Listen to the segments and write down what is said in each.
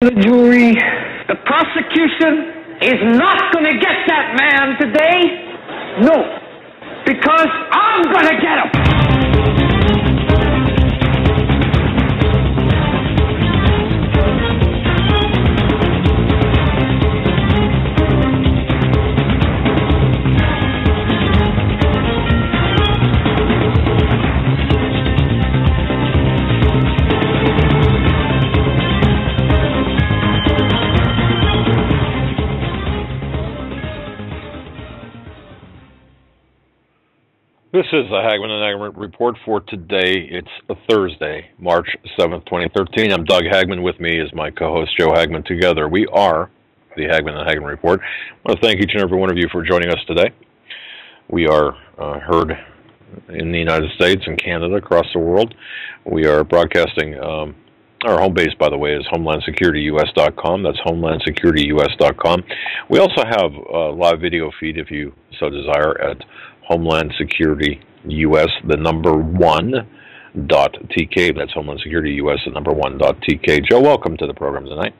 the jury. The prosecution is not going to get that man today. No. Because I'm going to get him. This is the Hagmann and Hagmann Report for today. It's a Thursday, March 7th, 2013. I'm Doug Hagmann. With me is my co-host, Joe Hagmann. Together, we are the Hagmann and Hagmann Report. I want to thank each and every one of you for joining us today. We are heard in the United States and Canada, across the world. We are broadcasting. Our home base, by the way, is HomelandSecurityUS.com. That's HomelandSecurityUS.com. We also have a live video feed, if you so desire, at Homeland Security US, the number one.tk. That's Homeland Security US, the number one.tk. Joe, welcome to the program tonight.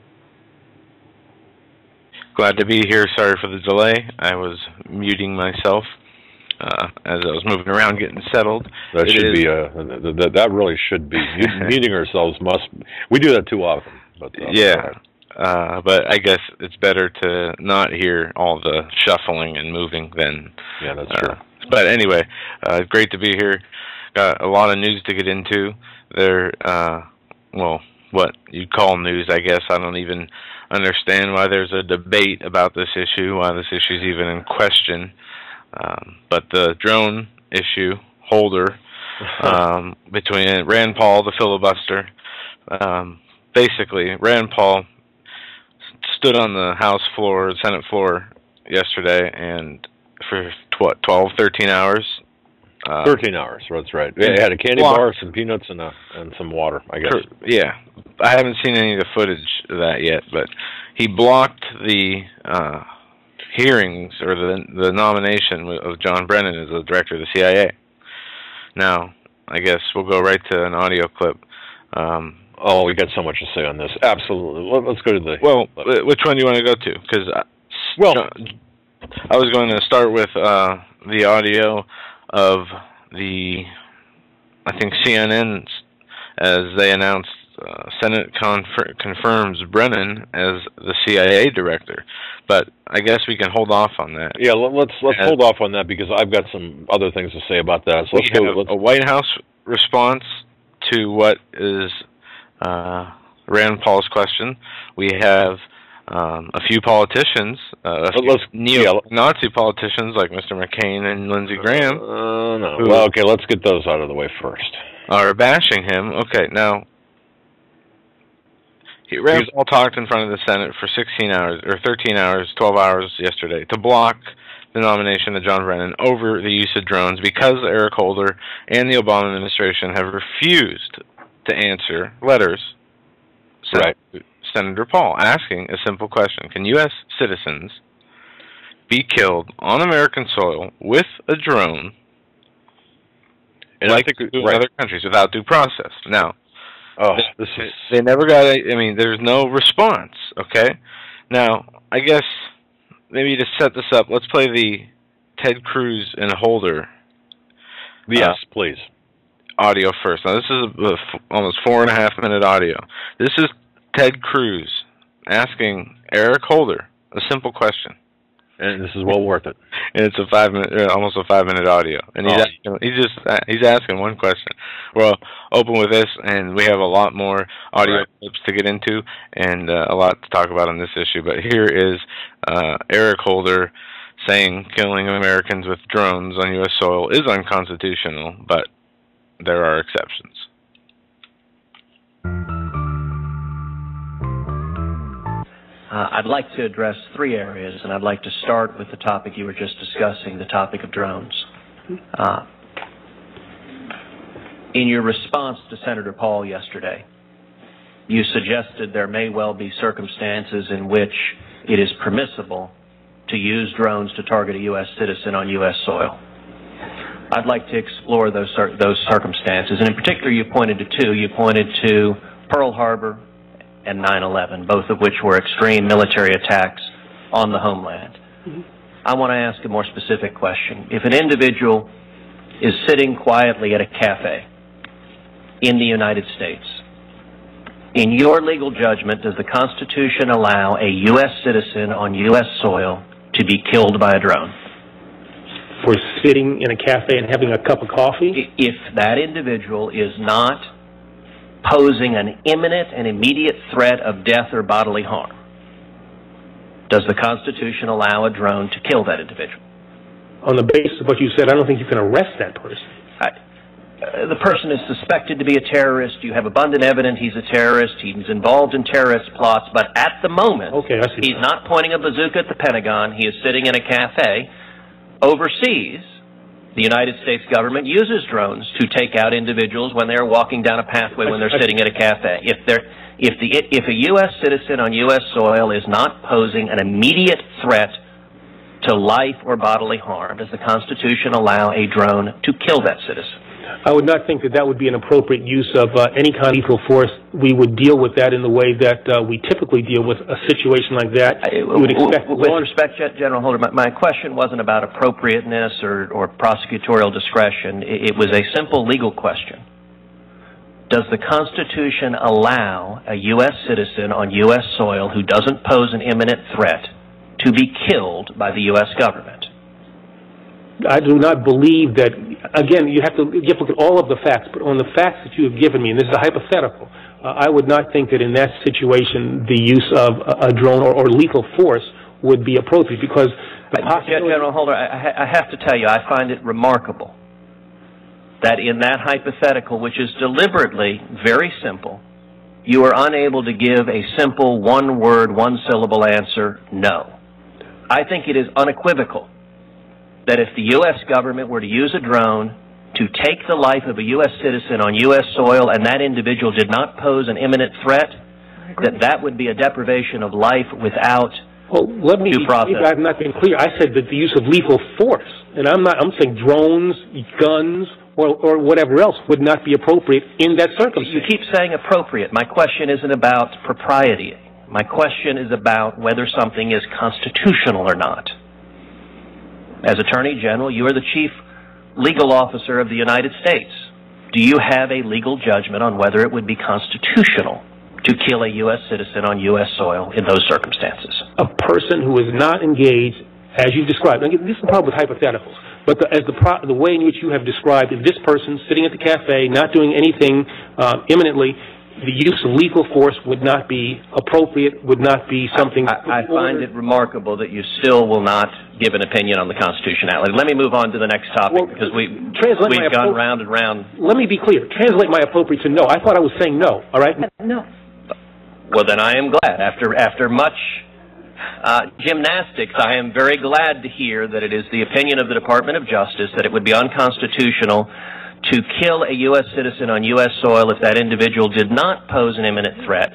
Glad to be here. Sorry for the delay. I was muting myself as I was moving around getting settled. That should be that really should be muting ourselves. We do that too often. But yeah. But I guess it's better to not hear all the shuffling and moving than. Yeah, that's true. But anyway, great to be here. Got a lot of news to get into. There, well, what you'd call news, I guess. I don't even understand why there's a debate about this issue, why this issue is even in question. But the drone issue, Holder, between Rand Paul, the filibuster, basically, Rand Paul stood on the House floor, the Senate floor yesterday, and for 12, 13 hours. 13 hours, that's right. Yeah, it had a candy bar, some peanuts, and some water, I guess. Yeah. I haven't seen any of the footage of that yet, but he blocked the hearings or the nomination of John Brennan as the director of the CIA. Now, I guess we'll go right to an audio clip. Oh, we got so much to say on this. Absolutely. Let's go to the... Well, which one do you want to go to? Because I was going to start with the audio of I think CNN, as they announced, Senate confirms Brennan as the CIA director. But I guess we can hold off on that. Yeah, let's hold off on that because I've got some other things to say about that. So let's go. A White House response to what is Rand Paul's question. We have a few politicians, neo-Nazi politicians like Mr. McCain and Lindsey Graham. No. Well, okay, let's get those out of the way first. Are bashing him. Okay, now, Rand Paul talked in front of the Senate for 16 hours, or 13 hours, 12 hours yesterday, to block the nomination of John Brennan over the use of drones because Eric Holder and the Obama administration have refused to answer letters sent to Senator Paul asking a simple question. Can U.S. citizens be killed on American soil with a drone like other countries without due process? Now, they never got there's no response, okay? Now, I guess maybe to set this up, let's play the Ted Cruz and Holder. Yes, please. Audio first. Now, this is almost 4.5 minute audio. This is Ted Cruz asking Eric Holder a simple question, and this is well worth it. And it's almost a 5 minute audio, and he's asking one question. We'll open with this, and we have a lot more audio clips to get into, and a lot to talk about on this issue. But here is Eric Holder saying killing Americans with drones on U.S. soil is unconstitutional, but there are exceptions. I'd like to address three areas, and I'd like to start with the topic you were just discussing, the topic of drones. In your response to Senator Paul yesterday, you suggested there may well be circumstances in which it is permissible to use drones to target a U.S. citizen on U.S. soil. I'd like to explore those circumstances, and in particular you pointed to two. You pointed to Pearl Harbor and 9/11, both of which were extreme military attacks on the homeland. I want to ask a more specific question. If an individual is sitting quietly at a cafe in the United States, in your legal judgment, does the Constitution allow a U.S. citizen on U.S. soil to be killed by a drone? For sitting in a cafe and having a cup of coffee? If that individual is not posing an imminent and immediate threat of death or bodily harm, does the Constitution allow a drone to kill that individual? On the basis of what you said, I don't think you can arrest that person. The person is suspected to be a terrorist. You have abundant evidence he's a terrorist. He's involved in terrorist plots. But at the moment, he's not pointing a bazooka at the Pentagon. He is sitting in a cafe. Overseas, the United States government uses drones to take out individuals when they're walking down a pathway when they're sitting at a cafe. If a U.S. citizen on U.S. soil is not posing an immediate threat to life or bodily harm, does the Constitution allow a drone to kill that citizen? I would not think that that would be an appropriate use of any kind of lethal force. We would deal with that in the way that we typically deal with a situation like that. With respect, General Holder, my question wasn't about appropriateness or prosecutorial discretion. It was a simple legal question. Does the Constitution allow a U.S. citizen on U.S. soil who doesn't pose an imminent threat to be killed by the U.S. government? I do not believe that. Again, you have to look at all of the facts, but on the facts that you have given me, and this is a hypothetical, I would not think that in that situation the use of a drone or lethal force would be appropriate, because the possibility... General Holder, I have to tell you, I find it remarkable that in that hypothetical, which is deliberately very simple, you are unable to give a simple one-word, one-syllable answer, no. I think it is unequivocal that if the U.S. government were to use a drone to take the life of a U.S. citizen on U.S. soil and that individual did not pose an imminent threat, that would be a deprivation of life without due process. I've not been clear. I said that the use of lethal force, and I'm saying drones, guns, or whatever else would not be appropriate in that circumstance. You keep saying appropriate. My question isn't about propriety. My question is about whether something is constitutional or not. As Attorney General, you are the chief legal officer of the United States. Do you have a legal judgment on whether it would be constitutional to kill a U.S. citizen on U.S. soil in those circumstances? A person who is not engaged, as you described. Again, this is the problem with hypotheticals. But the way in which you have described, if this person sitting at the cafe, not doing anything imminently, the use of lethal force would not be appropriate, would not be something... I find it remarkable that you still will not give an opinion on the constitutionality. Let me move on to the next topic, because we've gone round and round. Let me be clear. Translate my appropriate to no. I thought I was saying no, all right? No. Well, then I am glad. After much gymnastics, I am very glad to hear that it is the opinion of the Department of Justice that it would be unconstitutional to kill a U.S. citizen on U.S. soil if that individual did not pose an imminent threat.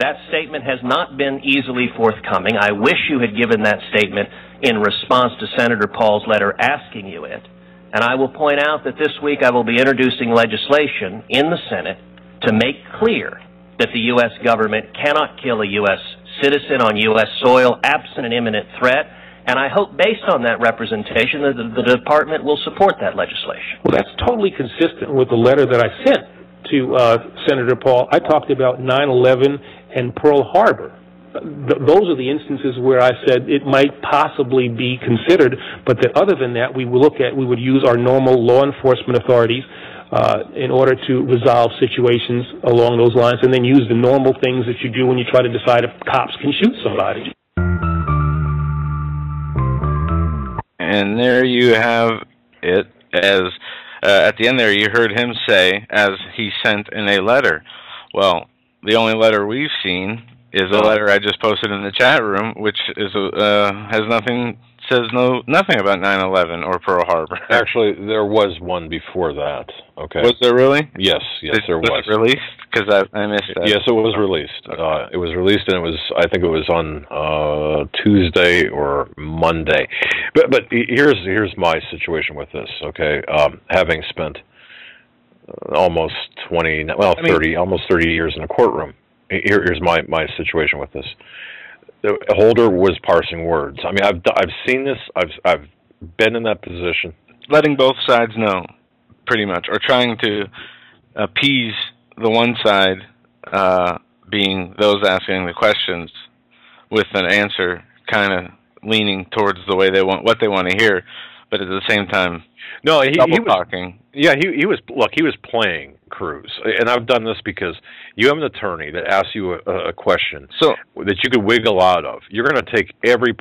That statement has not been easily forthcoming. I wish you had given that statement in response to Senator Paul's letter asking you it. And I will point out that this week I will be introducing legislation in the Senate to make clear that the U.S. government cannot kill a U.S. citizen on U.S. soil absent an imminent threat. And I hope, based on that representation, that the Department will support that legislation. Well, that's totally consistent with the letter that I sent to Senator Paul. I talked about 9/11 and Pearl Harbor. Those are the instances where I said it might possibly be considered, but that other than that, we would use our normal law enforcement authorities in order to resolve situations along those lines, and then use the normal things that you do when you try to decide if cops can shoot somebody. And there you have it, as at the end there you heard him say, as he sent in a letter. Well, the only letter we've seen is a letter I just posted in the chat room, which is nothing about 9/11 or Pearl Harbor. Actually, there was one before that. Okay. Was there really? Yes, there was. Was it released? Because I missed that. Yes, it was released. Okay. It was released, and I think it was on Tuesday or Monday. But here's my situation with this. Okay, having spent almost 30 years in a courtroom. here's my situation with this. Holder was parsing words. I mean, I've seen this. I've been in that position. Letting both sides know, pretty much, or trying to appease the one side, being those asking the questions, with an answer kind of leaning towards the way they want, what they want to hear, but at the same time, no, he was talking. Yeah, he was. Look, he was playing Cruz, and I've done this because you have an attorney that asks you a question so that you could wiggle out of. You're going to take every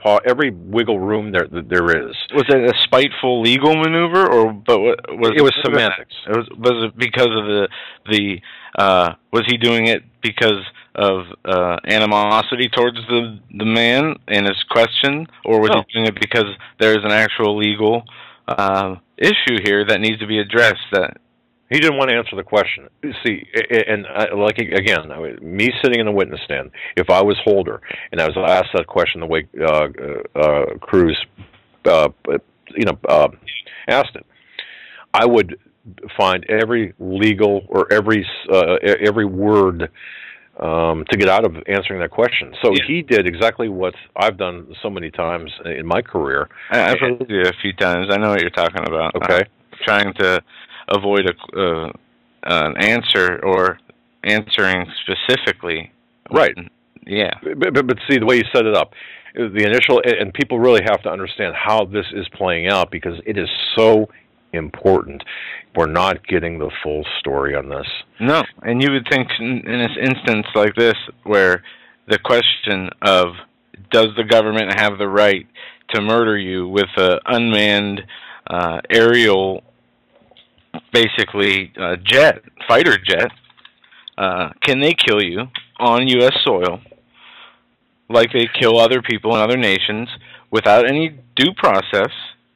wiggle room there is. Was it a spiteful legal maneuver, or it was semantics? Was it because of the was he doing it because of animosity towards the man and his question, or was he doing it because there's an actual legal issue here that needs to be addressed? That he didn't want to answer the question. See, and like again, me sitting in the witness stand, if I was Holder and I was asked that question the way Cruz, asked it, I would find every legal or every word to get out of answering that question. So he did exactly what I've done so many times in my career. I've heard you a few times. I know what you're talking about. Okay. Trying to avoid an answer or answering specifically. Right. Yeah. But see, the way you set it up, the initial, and people really have to understand how this is playing out because it is so important. We're not getting the full story on this. No, and you would think in this instance like this, where the question of does the government have the right to murder you with an unmanned aerial, basically fighter jet, can they kill you on U.S. soil like they kill other people in other nations without any due process?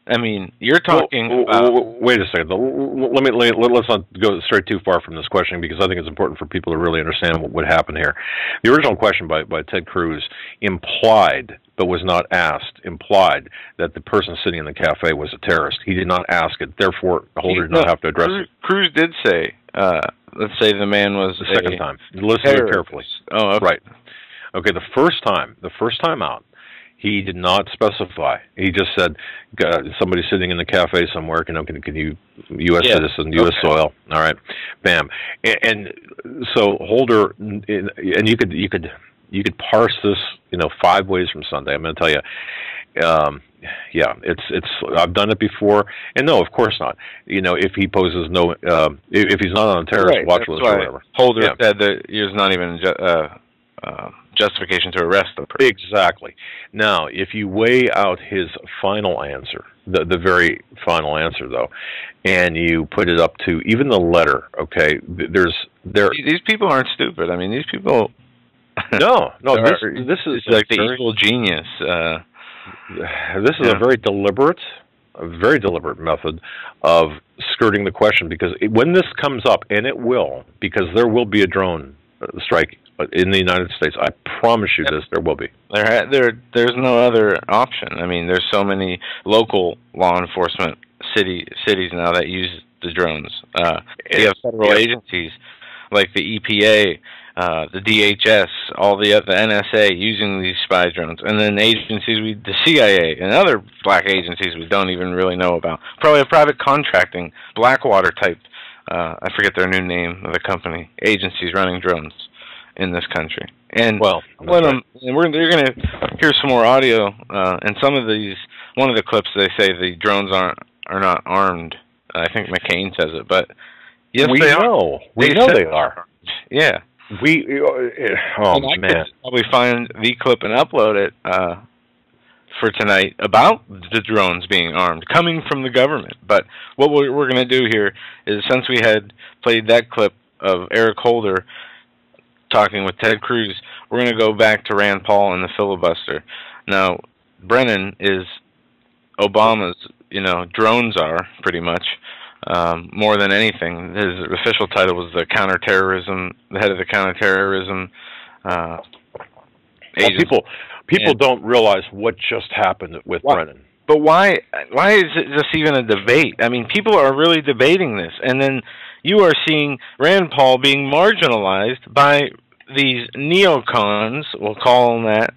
I mean, you're talking about... Wait a second. Let's not go straight too far from this question because I think it's important for people to really understand what happened here. The original question by Ted Cruz implied, but was not asked, implied that the person sitting in the cafe was a terrorist. He did not ask it. Therefore, Holder did not have to address it. Cruz did say, let's say the man was the second time. Listen very carefully. Oh, okay. Right. Okay, the first time out, he did not specify. He just said, somebody sitting in the cafe somewhere, can you, U.S. citizen, U.S. soil, all right, bam. And so Holder, and you could parse this, 5 ways from Sunday. I'm going to tell you, it's I've done it before, and no, of course not. If he poses no, if he's not on a terrorist watch list or whatever. Holder said that there's not even justification to arrest the person. Exactly. Now, if you weigh out his final answer, the very final answer, though, and you put it up to even the letter, okay, these people aren't stupid. I mean, these people... No, this is like the evil genius. This is a very deliberate method of skirting the question because when this comes up, and it will, because there will be a drone strike in the United States. I promise you this, there will be. There's no other option. I mean, there's so many local law enforcement cities now that use the drones. You have federal agencies like the EPA, the DHS, all the NSA using these spy drones, and then agencies, the CIA and other black agencies we don't even really know about. Probably a private contracting, Blackwater type. I forget their new name of the company. Agencies running drones in this country. And you're going to hear some more audio. And some of these, one of the clips, they say the drones are not armed. I think McCain says it, but yes, we know. We know they are. Yeah. Man. Could probably find the clip and upload it for tonight about the drones being armed, coming from the government. But what we're going to do here is, since we had played that clip of Eric Holder talking with Ted Cruz, we're going to go back to Rand Paul and the filibuster. Now, Brennan is Obama's, drones are, pretty much, more than anything. His official title was the head of the counterterrorism agency. People don't realize what just happened with Brennan. But why is this even a debate? I mean, people are really debating this, and then you are seeing Rand Paul being marginalized by these neocons, we'll call them that,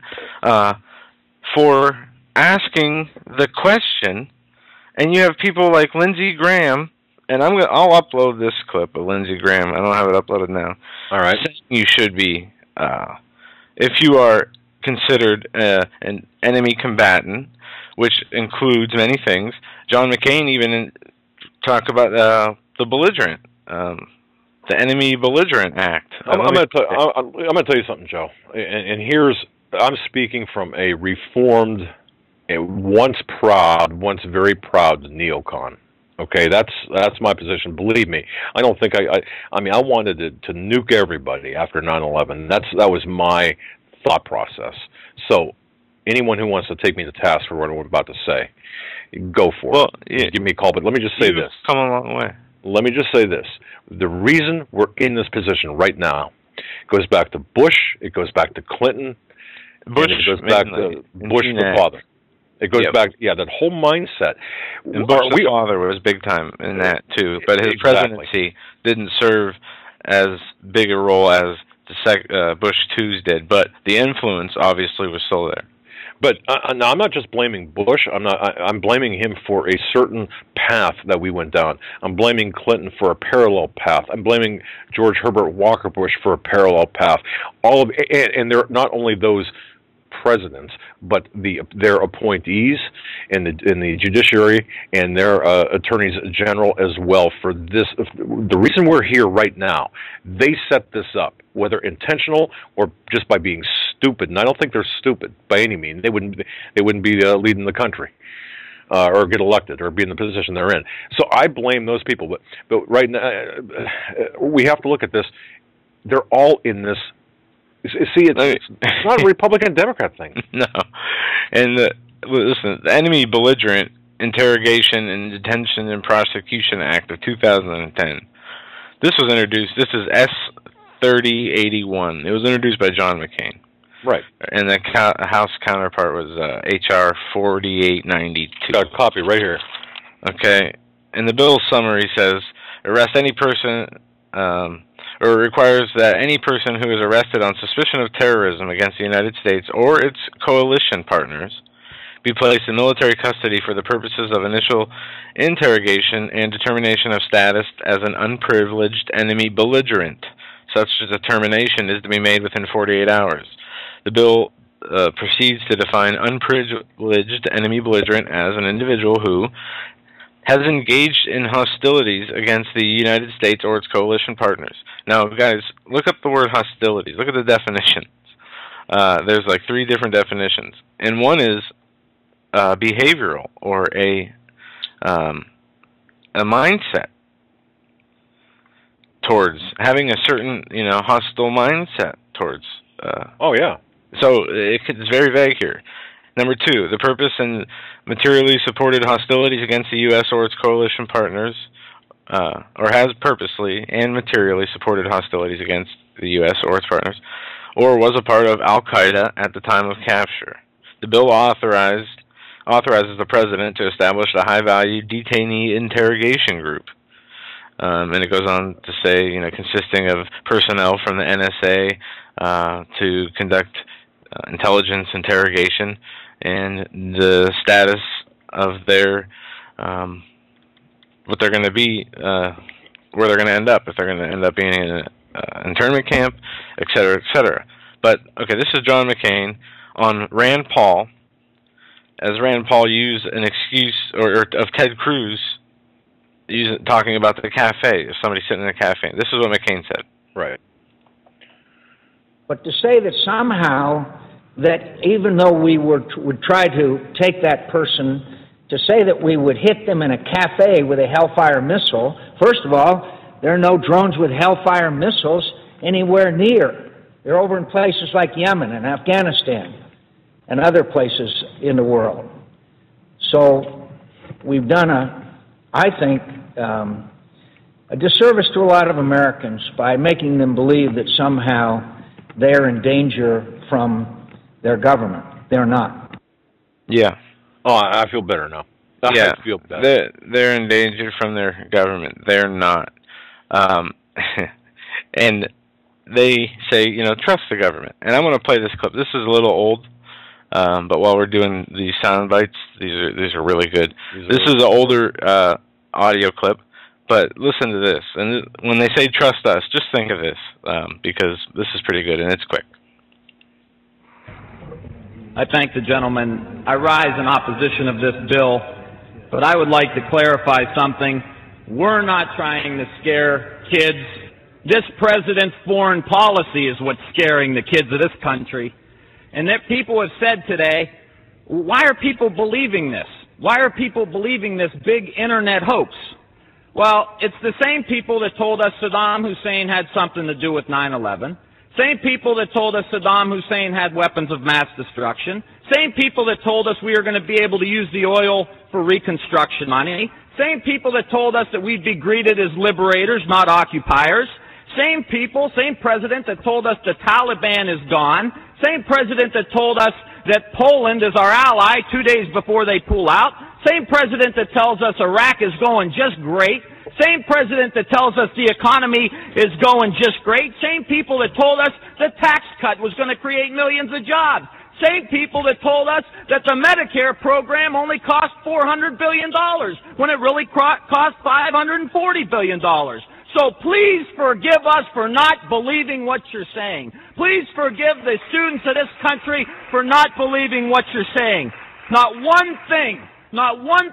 for asking the question, and you have people like Lindsey Graham, and I'll upload this clip of Lindsey Graham. I don't have it uploaded now. All right. Saying you should be, if you are considered an enemy combatant, which includes many things. John McCain even talk about the belligerent, the Enemy Belligerent Act. I'm going to tell you something, Joe. And I'm speaking from a reformed, once proud, once very proud neocon. Okay, that's my position. Believe me, I don't think I mean, I wanted to nuke everybody after 9/11. That was my thought process. So anyone who wants to take me to task for what I'm about to say, go for it. Give me a call. But let me just say this. Come a long way. Let me just say this. The reason we're in this position right now goes back to Bush. It goes back to Clinton. Bush, it goes back to Bush the father. It goes back, that whole mindset. And Bush the father was big time in that too, but his presidency didn't serve as big a role as the Bush 2's did. But the influence obviously was still there. But now I'm not just blaming Bush. I'm blaming him for a certain path that we went down. I'm blaming Clinton for a parallel path. I'm blaming George Herbert Walker Bush for a parallel path. And they're not only those presidents, but their appointees in the judiciary and their attorneys general as well. For this, the reason we're here right now, they set this up, whether intentional or just by being stupid. And I don't think they're stupid by any means. They wouldn't be leading the country. Or get elected, or be in the position they're in. So I blame those people. But right now, we have to look at this. They're all in this. See, it's not a Republican-Democrat thing. No. And listen, the Enemy Belligerent Interrogation and Detention and Prosecution Act of 2010. This was introduced. This is S-3081. It was introduced by John McCain. Right. And the House counterpart was H.R. 4892. Got a copy right here. Okay. And the bill summary says, arrest any person... or requires that any person who is arrested on suspicion of terrorism against the United States or its coalition partners be placed in military custody for the purposes of initial interrogation and determination of status as an unprivileged enemy belligerent. Such a determination is to be made within 48 hours. The bill proceeds to define unprivileged enemy belligerent as an individual who has engaged in hostilities against the United States or its coalition partners. Now, guys, look up the word hostilities. Look at the definitions. There's like 3 different definitions. And one is behavioral, or a mindset towards having a certain, hostile mindset towards. Oh, yeah. So it's very vague here. Number 2, the purpose and materially supported hostilities against the U.S. or its coalition partners, or has purposely and materially supported hostilities against the U.S. or its partners, or was a part of Al-Qaeda at the time of capture. The bill authorizes the president to establish a high-value detainee interrogation group. And it goes on to say, consisting of personnel from the NSA to conduct intelligence interrogation, and the status of their what they're going to be, where they're going to end up, if they're going to end up being in an internment camp, et cetera, et cetera. But, okay, this is John McCain on Rand Paul, as Rand Paul used an excuse, or of Ted Cruz talking about the cafe, if somebody sitting in a cafe. This is what McCain said. Right. But to say that somehow that even though we would try to take that person, to say that we would hit them in a cafe with a Hellfire missile, first of all, there are no drones with Hellfire missiles anywhere near. They're over in places like Yemen and Afghanistan and other places in the world. So we've done I think, a disservice to a lot of Americans by making them believe that somehow they're in danger from their government. They're not. Yeah. Oh, I feel better now. Yeah. I feel better. They're in danger from their government. They're not. And they say, trust the government. And I'm going to play this clip. This is a little old, but while we're doing these sound bites, these are really good. This is an older audio clip, but listen to this. And when they say trust us, just think of this, because this is pretty good and it's quick. I thank the gentleman. I rise in opposition of this bill, but I would like to clarify something. We're not trying to scare kids. This president's foreign policy is what's scaring the kids of this country. And that people have said today, why are people believing this? Why are people believing this big internet hoax? Well, it's the same people that told us Saddam Hussein had something to do with 9/11. Same people that told us Saddam Hussein had weapons of mass destruction. Same people that told us we were going to be able to use the oil for reconstruction money. Same people that told us that we'd be greeted as liberators, not occupiers. Same people, same president that told us the Taliban is gone. Same president that told us that Poland is our ally 2 days before they pull out. Same president that tells us Iraq is going just great. Same president that tells us the economy is going just great. Same people that told us the tax cut was going to create millions of jobs. Same people that told us that the Medicare program only cost $400 billion when it really cost $540 billion. So please forgive us for not believing what you're saying. Please forgive the students of this country for not believing what you're saying. Not one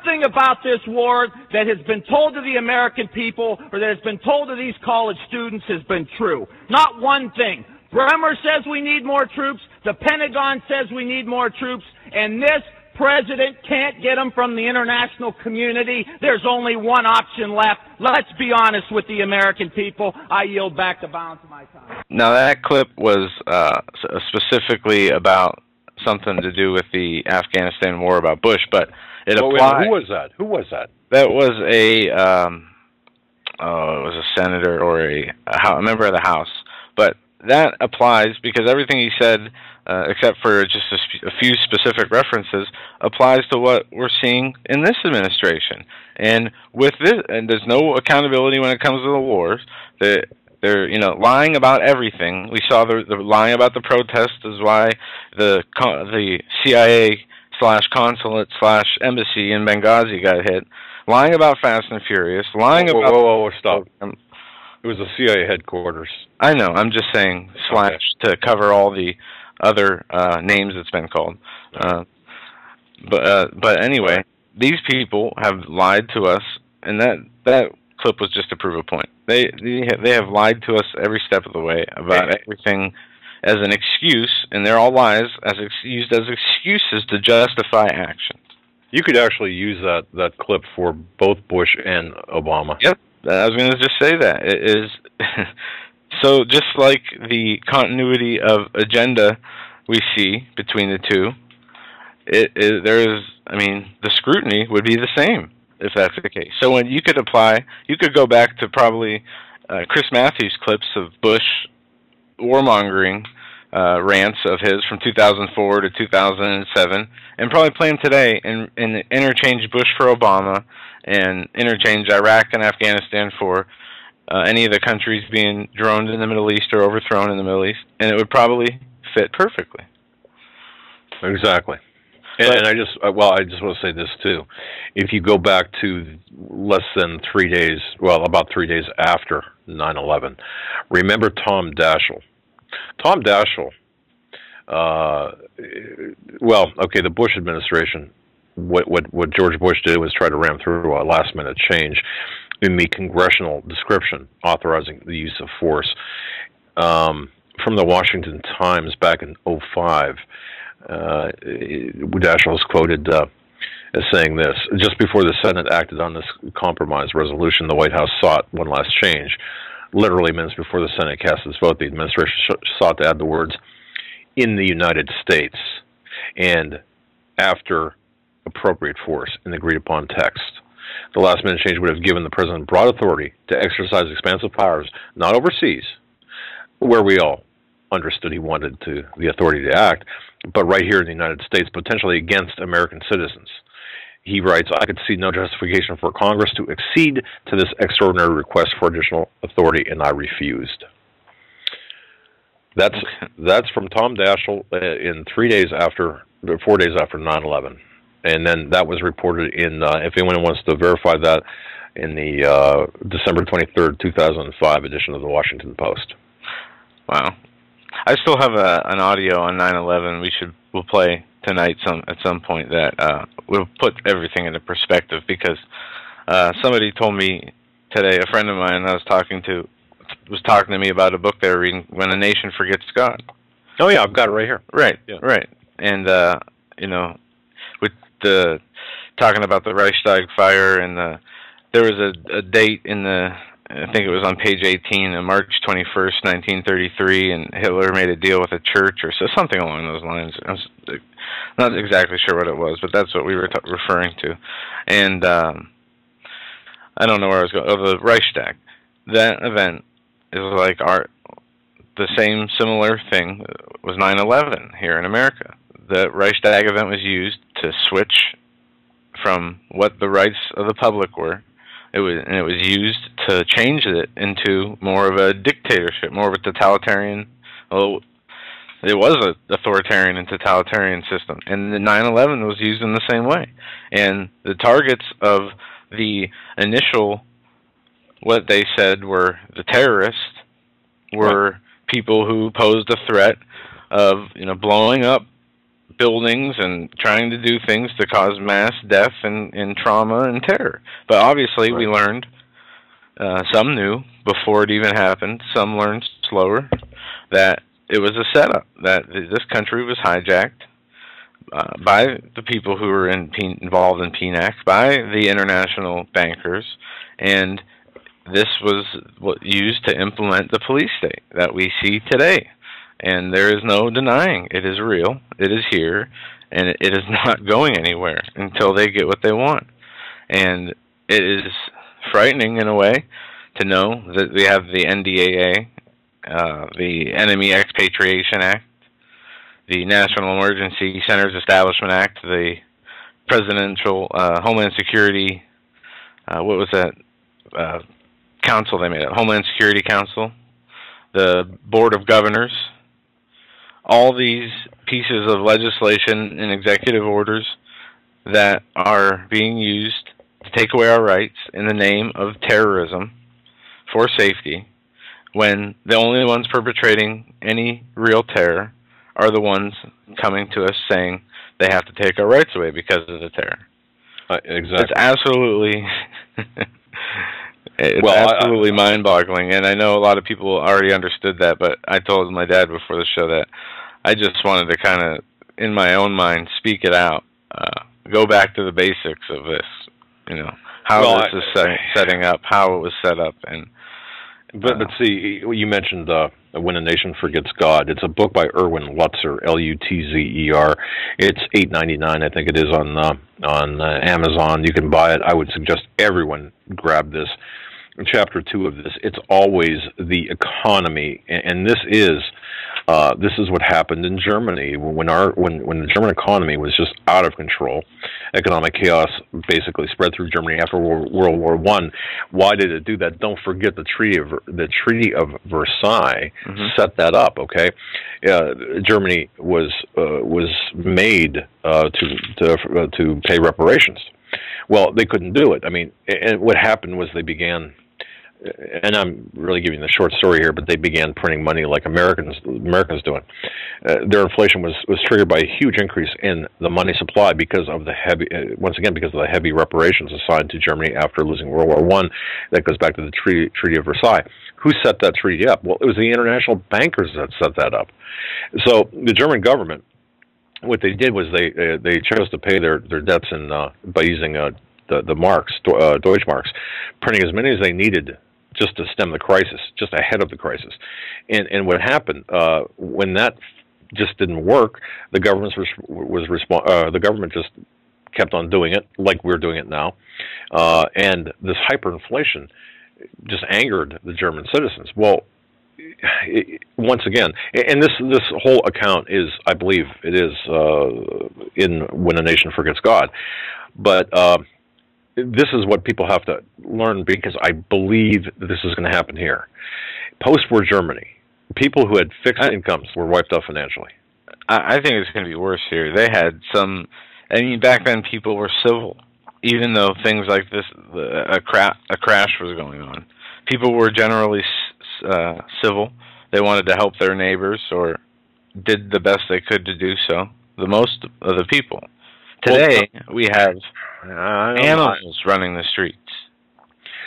thing about this war that has been told to the American people or that has been told to these college students has been true. Not one thing. Bremer says we need more troops. The Pentagon says we need more troops. And this president can't get them from the international community. There's only one option left. Let's be honest with the American people. I yield back the balance of my time. Now, that clip was specifically about something to do with the Afghanistan war about Bush, but it applied. Who was that? Who was that? That was it was a senator or a member of the House. But that applies because everything he said, except for just a few specific references, applies to what we're seeing in this administration. And with this, and there's no accountability when it comes to the wars. They're lying about everything. We saw the lying about the protests is why the CIA/consulate/embassy in Benghazi got hit. Lying about Fast and Furious. Lying about... Whoa, stop. It was the CIA headquarters. I know. I'm just saying / to cover all the other names it's been called. But anyway, these people have lied to us, and that clip was just to prove a point. They have lied to us every step of the way about everything as an excuse, and they're all lies used as excuses to justify actions. You could actually use that clip for both Bush and Obama. Yep, I was going to just say that. It is so just like the continuity of agenda we see between the two, the scrutiny would be the same if that's the case. So when you could go back to probably Chris Matthews clips of Bush warmongering rants of his from 2004 to 2007, and probably play them today and interchange Bush for Obama and interchange Iraq and Afghanistan for any of the countries being droned in the Middle East or overthrown in the Middle East, and it would probably fit perfectly. Exactly. And I just want to say this too. If you go back to less than 3 days, about 3 days after 9/11, remember Tom Daschle. Tom Daschle, the Bush administration, what George Bush did was try to ram through a last-minute change in the congressional description authorizing the use of force. From the Washington Times back in 2005, Daschle was quoted as saying this: just before the Senate acted on this compromise resolution, the White House sought one last change. Literally minutes before the Senate cast its vote, the administration sought to add the words, "in the United States," and "after appropriate force" in the agreed-upon text. The last-minute change would have given the president broad authority to exercise expansive powers, not overseas, where we all understood he wanted the authority to act, but right here in the United States, potentially against American citizens. He writes, "I could see no justification for Congress to accede to this extraordinary request for additional authority, and I refused." That's from Tom Daschle in 4 days after 9/11, and then that was reported in. If anyone wants to verify that, in the December 23rd, 2005 edition of the Washington Post. Wow. I still have an audio on 9/11. We'll play tonight at some point that will put everything into perspective, because somebody told me today, a friend of mine I was talking to me about a book they were reading, When a Nation Forgets God. Oh yeah, I've got it right here. Right, yeah. Right. And with the talking about the Reichstag fire, and there was a date in I think it was on page 18, March 21st, 1933, and Hitler made a deal with a church or something along those lines. I was not exactly sure what it was, but that's what we were referring to. And I don't know where I was going. Oh, the Reichstag. That event is like the same similar thing was 9/11 here in America. The Reichstag event was used to switch from what the rights of the public were. It was used to change it into more of a dictatorship, more of a totalitarian. Well, it was an authoritarian and totalitarian system, and the 9/11 was used in the same way. And the targets of the initial, what they said were the terrorists, were people who posed a threat of blowing up buildings and trying to do things to cause mass death and trauma and terror. But obviously we learned, some knew before it even happened, some learned slower, that it was a setup, that this country was hijacked by the people who were involved in PNAC, by the international bankers, and this was used to implement the police state that we see today. And there is no denying it is real, it is here, and it is not going anywhere until they get what they want. And it is frightening in a way to know that we have the NDAA, the Enemy Expatriation Act, the National Emergency Centers Establishment Act, the Presidential Homeland Security, what was that council they made up? Homeland Security Council, the Board of Governors. All these pieces of legislation and executive orders that are being used to take away our rights in the name of terrorism for safety, when the only ones perpetrating any real terror are the ones coming to us saying they have to take our rights away because of the terror. Exactly. It's absolutely... It's absolutely mind-boggling, and I know a lot of people already understood that, but I told my dad before the show that I just wanted to kind of, in my own mind, speak it out, go back to the basics of this, how this is setting up, how it was set up. But see, you mentioned When a Nation Forgets God. It's a book by Erwin Lutzer, Lutzer. It's $8.99, I think it is, on Amazon. You can buy it. I would suggest everyone grab this. Chapter 2 of this, it's always the economy, and this is what happened in Germany when the German economy was just out of control. Economic chaos basically spread through Germany after World War I. Why did it do that? Don't forget the Treaty of Versailles set that up. Okay, Germany was made to pay reparations. Well, they couldn't do it. I mean, and what happened was they began, and I'm really giving the short story here, but they began printing money like Americans doing. Their inflation was triggered by a huge increase in the money supply because of the heavy reparations assigned to Germany after losing World War I. That goes back to the Treaty of Versailles. Who set that treaty up? Well, it was the international bankers that set that up. So the German government, what they did was they chose to pay their debts by using the marks, Deutschmarks, printing as many as they needed just to stem the crisis, just ahead of the crisis. And what happened when that just didn't work, the government just kept on doing it like we're doing it now, and this hyperinflation just angered the German citizens. Well, once again, and this whole account is, I believe, it is in When a Nation Forgets God, but this is what people have to learn, because I believe that this is going to happen here. Post-war Germany, People who had fixed incomes were wiped out financially. I think it's going to be worse here. They had some. I mean, back then people were civil, even though things like this, a crash was going on. People were generally civil. They wanted to help their neighbors, or did the best they could to do so. The most of the people. Today, we have animals running the streets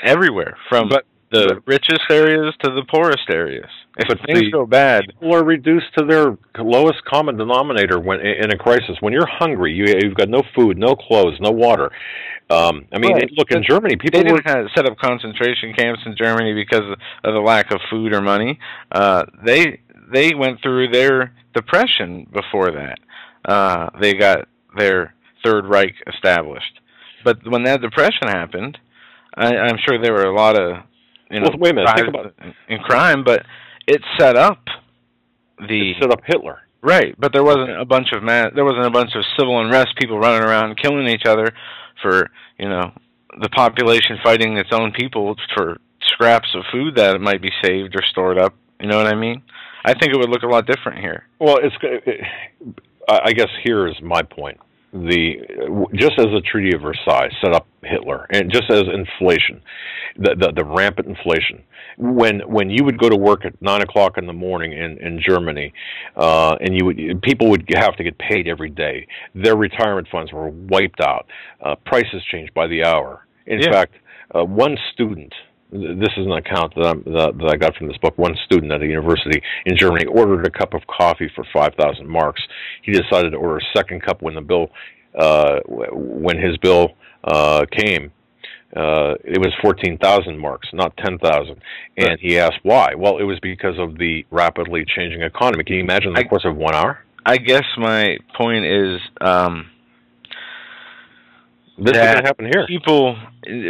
everywhere, from the richest areas to the poorest areas. If things go bad, people are reduced to their lowest common denominator when in a crisis. When you're hungry, you've got no food, no clothes, no water. I mean, look, in Germany, people didn't set up concentration camps in Germany because of the lack of food or money. They went through their depression before that. They got their Third Reich established. But when that depression happened, I'm sure there were a lot of wait a minute, think about it. In crime, but it set up Hitler. Right, but there wasn't a bunch of civil unrest, people running around killing each other for, the population fighting its own people for scraps of food that might be saved or stored up. You know what I mean? I think it would look a lot different here. Well, I guess here is my point. Just as the Treaty of Versailles set up Hitler, and just as inflation, the rampant inflation, when you would go to work at 9 o'clock in the morning in Germany, and people would have to get paid every day. Their retirement funds were wiped out. Prices changed by the hour. In fact, one student. This is an account that I got from this book. One student at a university in Germany ordered a cup of coffee for 5,000 marks. He decided to order a second cup when his bill came. It was 14,000 marks, not 10,000. And he asked why. Well, it was because of the rapidly changing economy. Can you imagine the course of 1 hour? I guess my point is. This is going to happen here.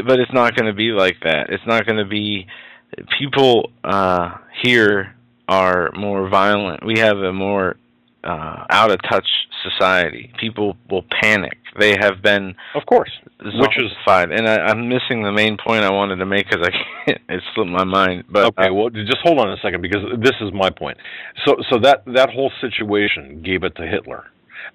But it's not going to be like that. It's not going to be. People here are more violent. We have a more out of touch society. People will panic. They have been, of course, zombified. And I'm missing the main point I wanted to make because it slipped my mind. But okay, well, just hold on a second because this is my point. So that whole situation gave it to Hitler.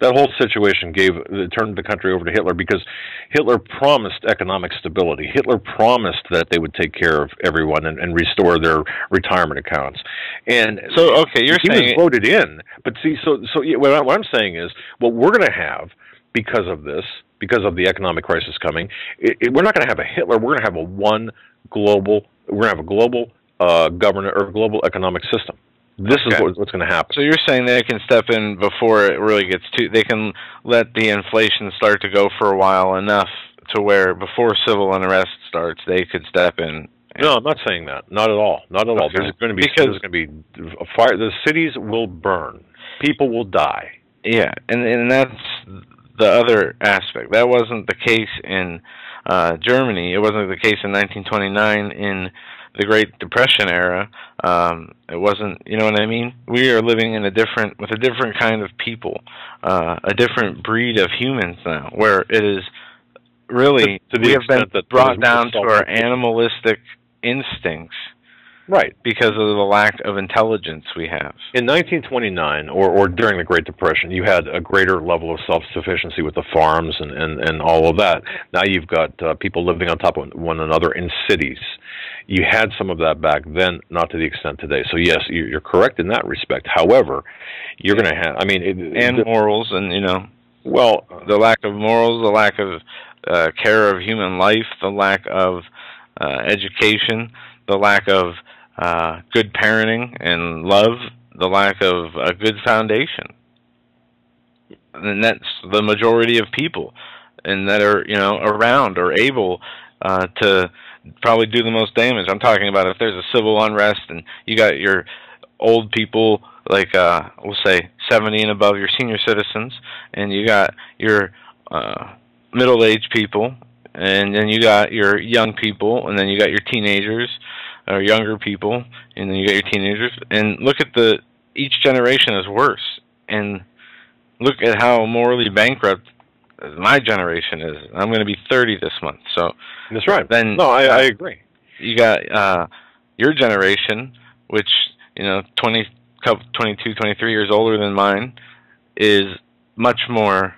That whole situation turned the country over to Hitler because Hitler promised economic stability. Hitler promised that they would take care of everyone and restore their retirement accounts. And so, okay, he was voted in. But see, what I'm saying is, what we're going to have because of this, because of the economic crisis coming, we're not going to have a Hitler. We're going to have a global government or global economic system. This is what's going to happen. So you're saying they can step in before it really gets they can let the inflation start to go for a while enough to where before civil unrest starts, they could step in. No, I'm not saying that. Not at all. Not at all. There's going to be a fire. The cities will burn. People will die. Yeah, and that's the other aspect. That wasn't the case in Germany. It wasn't the case in 1929 in the Great Depression era. It wasn't, you know what I mean? We are living with a different kind of people, a different breed of humans now, where it is really, we have been brought down to our animalistic instincts. Right. Because of the lack of intelligence we have. In 1929, or during the Great Depression, you had a greater level of self-sufficiency with the farms and all of that. Now you've got people living on top of one another in cities. You had some of that back then, not to the extent today. So yes, you're correct in that respect. However, you're going to have, morals and, the lack of morals, the lack of care of human life, the lack of education, the lack of good parenting and love, the lack of a good foundation. And that's the majority of people and that are, around or able to probably do the most damage. I'm talking about if there's a civil unrest and you got your old people, like we'll say 70 and above, your senior citizens, and you got your middle-aged people, and then you got your young people, and then you got your teenagers or younger people, and then you got your teenagers, and look at each generation is worse, and look at how morally bankrupt my generation is. I'm going to be 30 this month, so that's right. Then I agree. You got your generation, which 22, 23 years older than mine, is much more.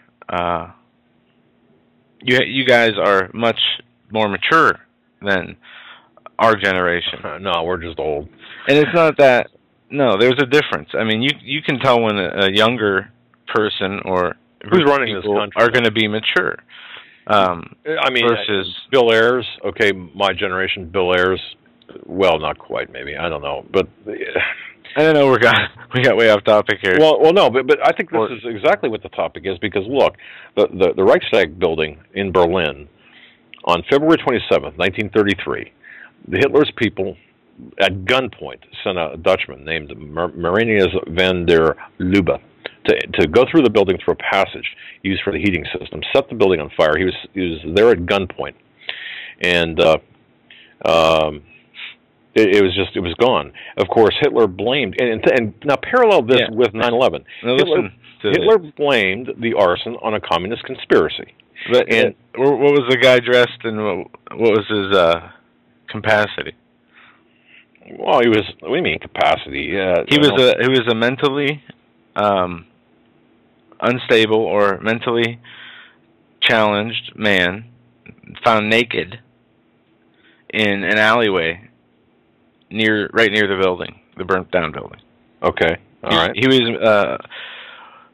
You guys are much more mature than our generation. No, we're just old. And it's not that. No, there's a difference. I mean, you can tell when a younger person or who's running this country are going to be mature. Versus Bill Ayers. Okay, my generation, Bill Ayers. Well, not quite, maybe. I don't know, but I don't know. We got way off topic here. Well, no, but I think this is exactly what the topic is, because look, the Reichstag building in Berlin on February 27th, 1933, Hitler's people at gunpoint sent a Dutchman named Marinus van der Lubbe to go through the building through a passage used for the heating system, set the building on fire. He was there at gunpoint, and it was gone. Of course, Hitler blamed, and now parallel this with 9/11. Hitler blamed the arson on a communist conspiracy. But what was the guy dressed in? What was his capacity? Well, he was. What do you mean capacity? He was a mentally unstable or mentally challenged man found naked in an alleyway right near the building, the burnt down building. Okay, all right. He was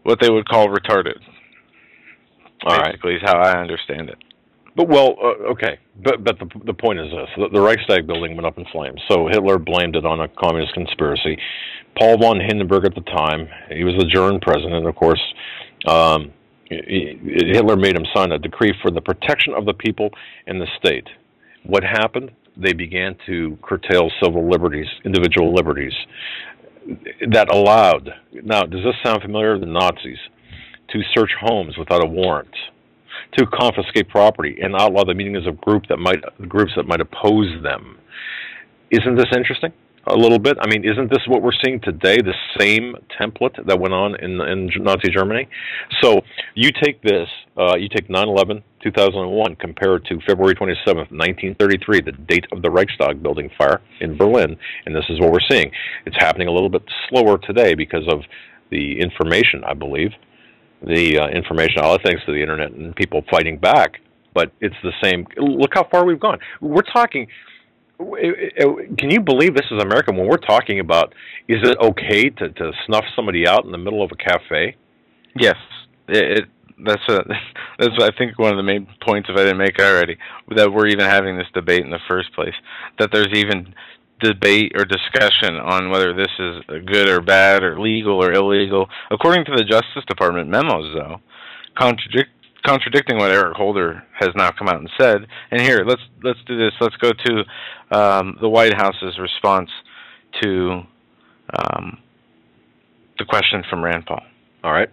what they would call retarded. Basically, is how I understand it. But okay. But the point is this: the Reichstag building went up in flames. So Hitler blamed it on a communist conspiracy. Paul von Hindenburg at the time, he was the German president, of course. Hitler made him sign a decree for the protection of the people and the state. What happened? They began to curtail civil liberties, individual liberties, that allowed. Now, does this sound familiar? The Nazis to search homes without a warrant, to confiscate property, and outlaw the meetings of groups that might oppose them. Isn't this interesting? A little bit. I mean, isn't this what we're seeing today? The same template that went on in Nazi Germany. So you take this, you take 9/11, 2001, compare it to February 27th, 1933, the date of the Reichstag building fire in Berlin, and this is what we're seeing. It's happening a little bit slower today because of the information, I believe. The information, thanks to the internet and people fighting back, but it's the same. Look how far we've gone. We're talking. Can you believe this is America when we're talking about? Is it okay to snuff somebody out in the middle of a cafe? Yes, that's I think one of the main points, if I didn't make it already, that we're even having this debate in the first place. That there's even debate or discussion on whether this is good or bad or legal or illegal. According to the Justice Department memos, though, contradicting what Eric Holder has now come out and said. And here, let's do this. Let's go to the White House's response to the question from Rand Paul. All right.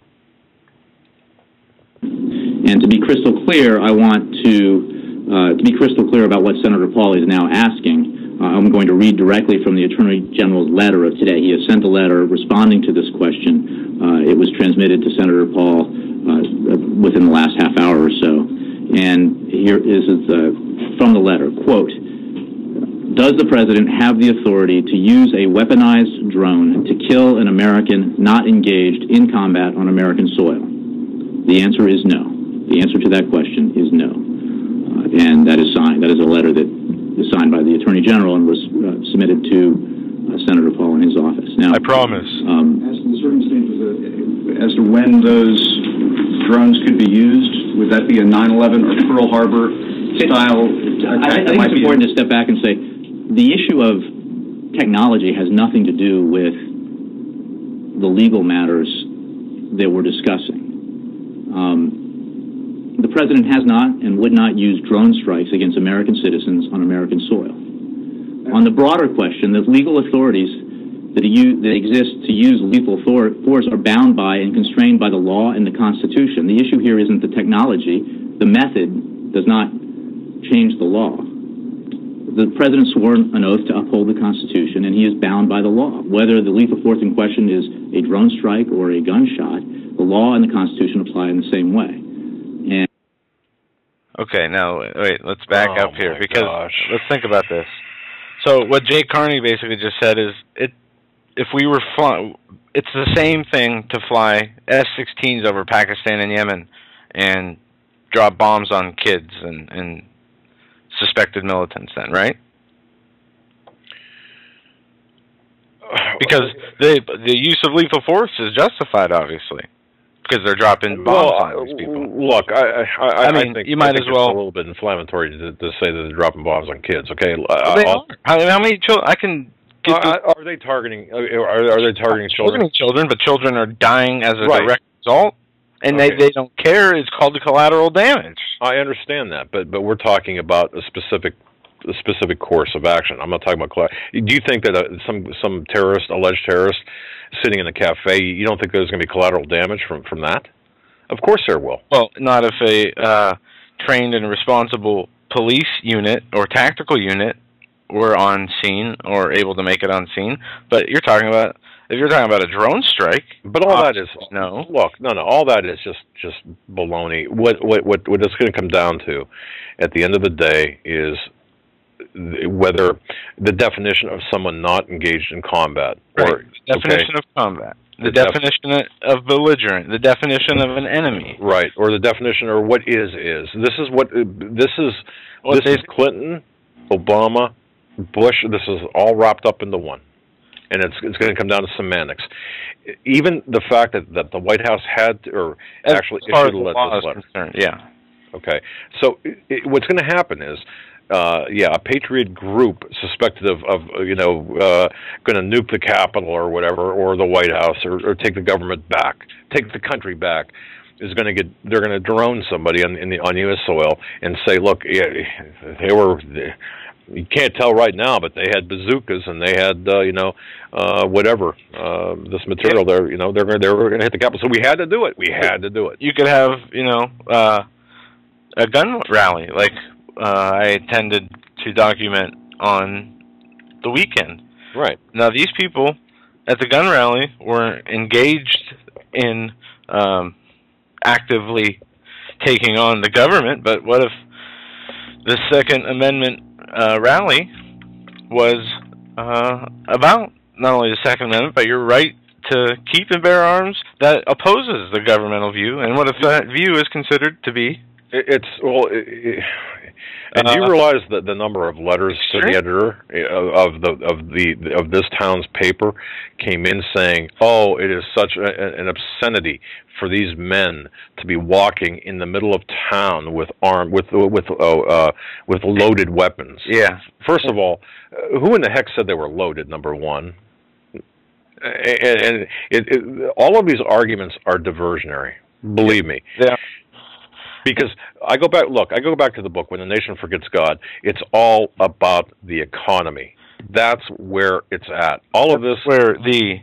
And to be crystal clear, I want to be crystal clear about what Senator Paul is now asking. I'm going to read directly from the Attorney General's letter of today. He has sent a letter responding to this question. It was transmitted to Senator Paul within the last half hour or so. And here is from the letter, quote, "Does the President have the authority to use a weaponized drone to kill an American not engaged in combat on American soil?" The answer is no. The answer to that question is no. And that is signed. That is a letter that is signed by the Attorney General and was submitted to Senator Paul in his office. Now, I promise. As to the circumstances, as to when those drones could be used, would that be a 9/11 or Pearl Harbor style attack? I think it's important to step back and say the issue of technology has nothing to do with the legal matters that we're discussing. The President has not and would not use drone strikes against American citizens on American soil. On the broader question, the legal authorities that exist to use lethal force are bound by and constrained by the law and the Constitution. The issue here isn't the technology. The method does not change the law. The President swore an oath to uphold the Constitution, and he is bound by the law. Whether the lethal force in question is a drone strike or a gunshot, the law and the Constitution apply in the same way. And okay, now, wait, let's back up here, because let's think about this. So what Jay Carney basically just said is if we were it's the same thing to fly F-16s over Pakistan and Yemen and drop bombs on kids and suspected militants then, right? Because the use of lethal force is justified, obviously, because they're dropping bombs on these people. Look, I mean, think you might it's as well a little bit inflammatory to say that they're dropping bombs on kids. Okay, they are. How many children? I can. Are they targeting? Are they targeting children? Children, but children are dying as a Right. direct result, and Okay. they don't care. It's called collateral damage. I understand that, but we're talking about a specific course of action. I'm not talking about. Do you think that some terrorist, alleged terrorist, sitting in a cafe, you don't think there's going to be collateral damage from that? Of course there will. Well, not if a trained and responsible police unit or tactical unit were on scene or able to make it on scene. But if you're talking about a drone strike, but all that is no. Look, no, all that is just baloney. What it's going to come down to, at the end of the day, is whether the definition of someone not engaged in combat, right. or the definition of combat, the definition of belligerent, the definition of an enemy, right, or the definition, or what is. This is Clinton, Obama, Bush. This is all wrapped up into one, and it's going to come down to semantics. Even the fact that the White House had to, or actually issued a letter. Yeah. Okay. So what's going to happen is, a patriot group suspected of going to nuke the Capitol or whatever, or the White House, or take the government back, take the country back, they're going to drone somebody on U.S. soil and say, look, they were. You can't tell right now, but they had bazookas and they had whatever this material there. They were going to hit the Capitol, so we had to do it. You could have a gun rally like I intended to document on the weekend. Right. Now, these people at the gun rally were engaged in actively taking on the government, but what if the Second Amendment rally was about not only the Second Amendment, but your right to keep and bear arms that opposes the governmental view? And what if that view is considered to be... And do you realize that the number of letters to the editor of this town's paper came in saying, "Oh, it is such an obscenity for these men to be walking in the middle of town with loaded weapons." Yeah. First of all, who in the heck said they were loaded? Number one, and all of these arguments are diversionary. Believe me. Yeah. Because I go back to the book, When the Nation Forgets God. It's all about the economy. That's where it's at. All of this... where the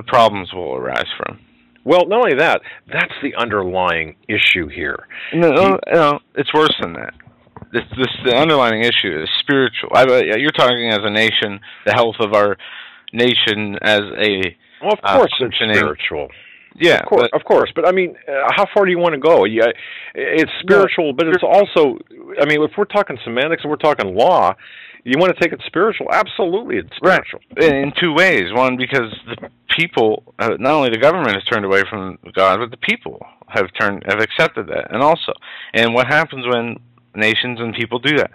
problems will arise from. Well, not only that, that's the underlying issue here. No, it's worse than that. The underlying issue is spiritual. You're talking as a nation, the health of our nation as a... Well, of course it's spiritual. Yeah, of course. But I mean, how far do you want to go? Yeah, it's spiritual, but it's also. I mean, if we're talking semantics and we're talking law, you want to take it spiritual. Absolutely, it's spiritual. Right. In two ways. One, because the people, not only the government has turned away from God, but the people have accepted that, and what happens when nations and people do that?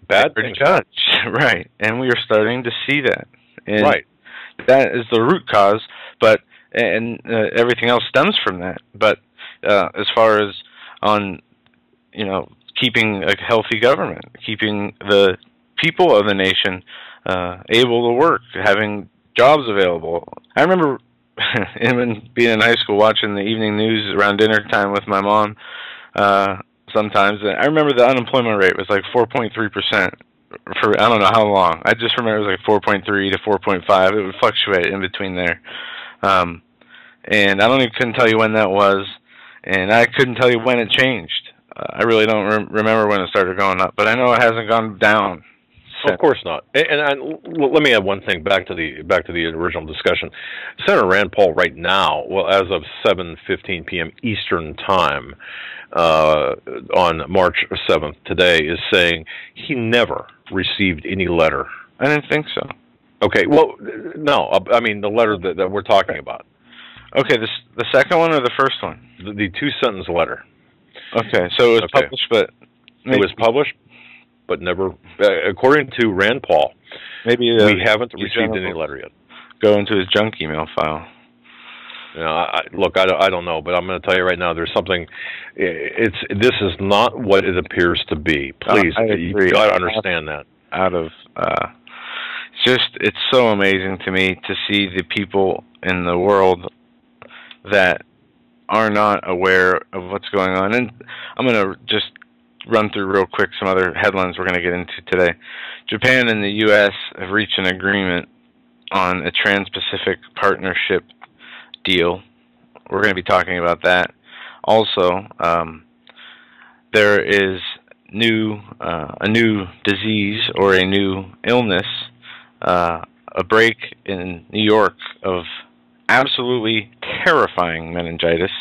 Bad things. Judged, right? And we are starting to see that. And right. That is the root cause, but. And everything else stems from that. But as far as on, keeping a healthy government, keeping the people of the nation able to work, having jobs available. I remember being in high school watching the evening news around dinner time with my mom sometimes. I remember the unemployment rate was like 4.3%. For I don't know how long. I just remember it was like 4.3 to 4.5. It would fluctuate in between there. And I couldn't tell you when that was, and I couldn't tell you when it changed. I really don't remember when it started going up, but I know it hasn't gone down. Of course not. And let me add one thing back to the original discussion. Senator Rand Paul right now, well, as of 7:15 p.m. Eastern Time on March 7th today, is saying he never received any letter. I didn't think so. Okay, well, no, I mean the letter that we're talking about. Okay, the second one or the first one? The two-sentence letter. Okay, so it was published, but... It was published, but never... according to Rand Paul, maybe we haven't received any letter yet. Go into his junk email file. You know, look, I don't know, but I'm going to tell you right now, there's something... This is not what it appears to be. Please, you've got to understand that. It's so amazing to me to see the people in the world that are not aware of what's going on. And I'm going to just run through real quick some other headlines we're going to get into today. Japan and the U.S. have reached an agreement on a Trans-Pacific Partnership deal. We're going to be talking about that. Also, there is a new disease or a new illness, a break in New York of absolutely terrifying meningitis.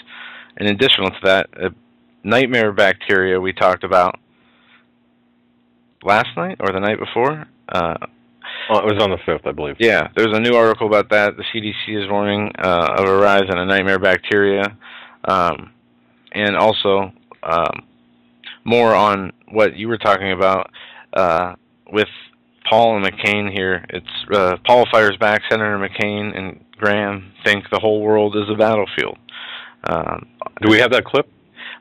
In addition to that, a nightmare bacteria we talked about last night or the night before. It was on the 5th, I believe. Yeah, there's a new article about that. The CDC is warning of a rise in a nightmare bacteria. And also more on what you were talking about with Paul and McCain here. It's Paul fires back. Senator McCain and Graham think the whole world is a battlefield. Do we have that clip?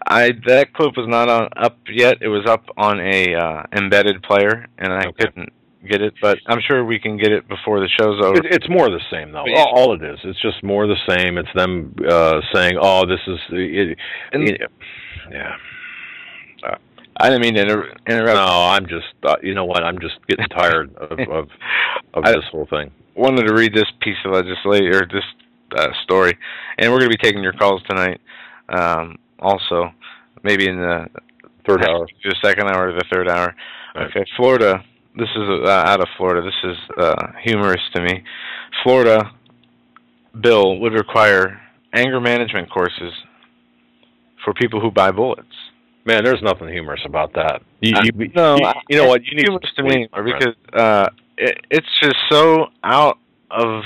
That clip was not up yet. It was up on a embedded player, and I couldn't get it, but I'm sure we can get it before the show's over. It's more the same, though. All it is. It's just more the same. It's them saying, "Oh, this is." Yeah. I didn't mean to interrupt. No, I'm just. You know what? I'm just getting tired of this whole thing. Wanted to read this piece of legislation or this story, and we're going to be taking your calls tonight. Also, maybe in the third hour, the second hour or the third hour. Right. Okay, Florida. This is out of Florida. This is humorous to me. Florida bill would require anger management courses for people who buy bullets. Man, there's nothing humorous about that. You know what? You need humorous to me because it's just so out of.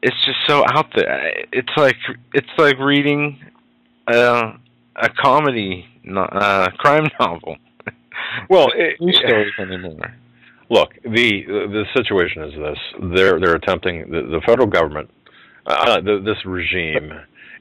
It's just so out there. It's like reading a comedy, crime novel. Well, stories anymore. Look, the situation is this: they're attempting the federal government, this regime,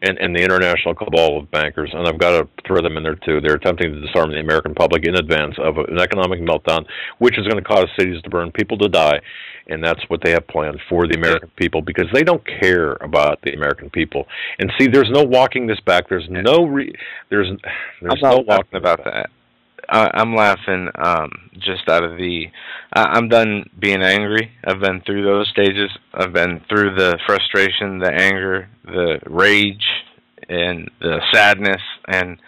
and the international cabal of bankers, and I've got to throw them in there too. They're attempting to disarm the American public in advance of an economic meltdown, which is going to cause cities to burn, people to die, and that's what they have planned for the American people because they don't care about the American people. And see, there's no walking this back. There's no there's no walking about that. I'm laughing just out of I'm done being angry. I've been through those stages. I've been through the frustration, the anger, the rage, and the sadness. And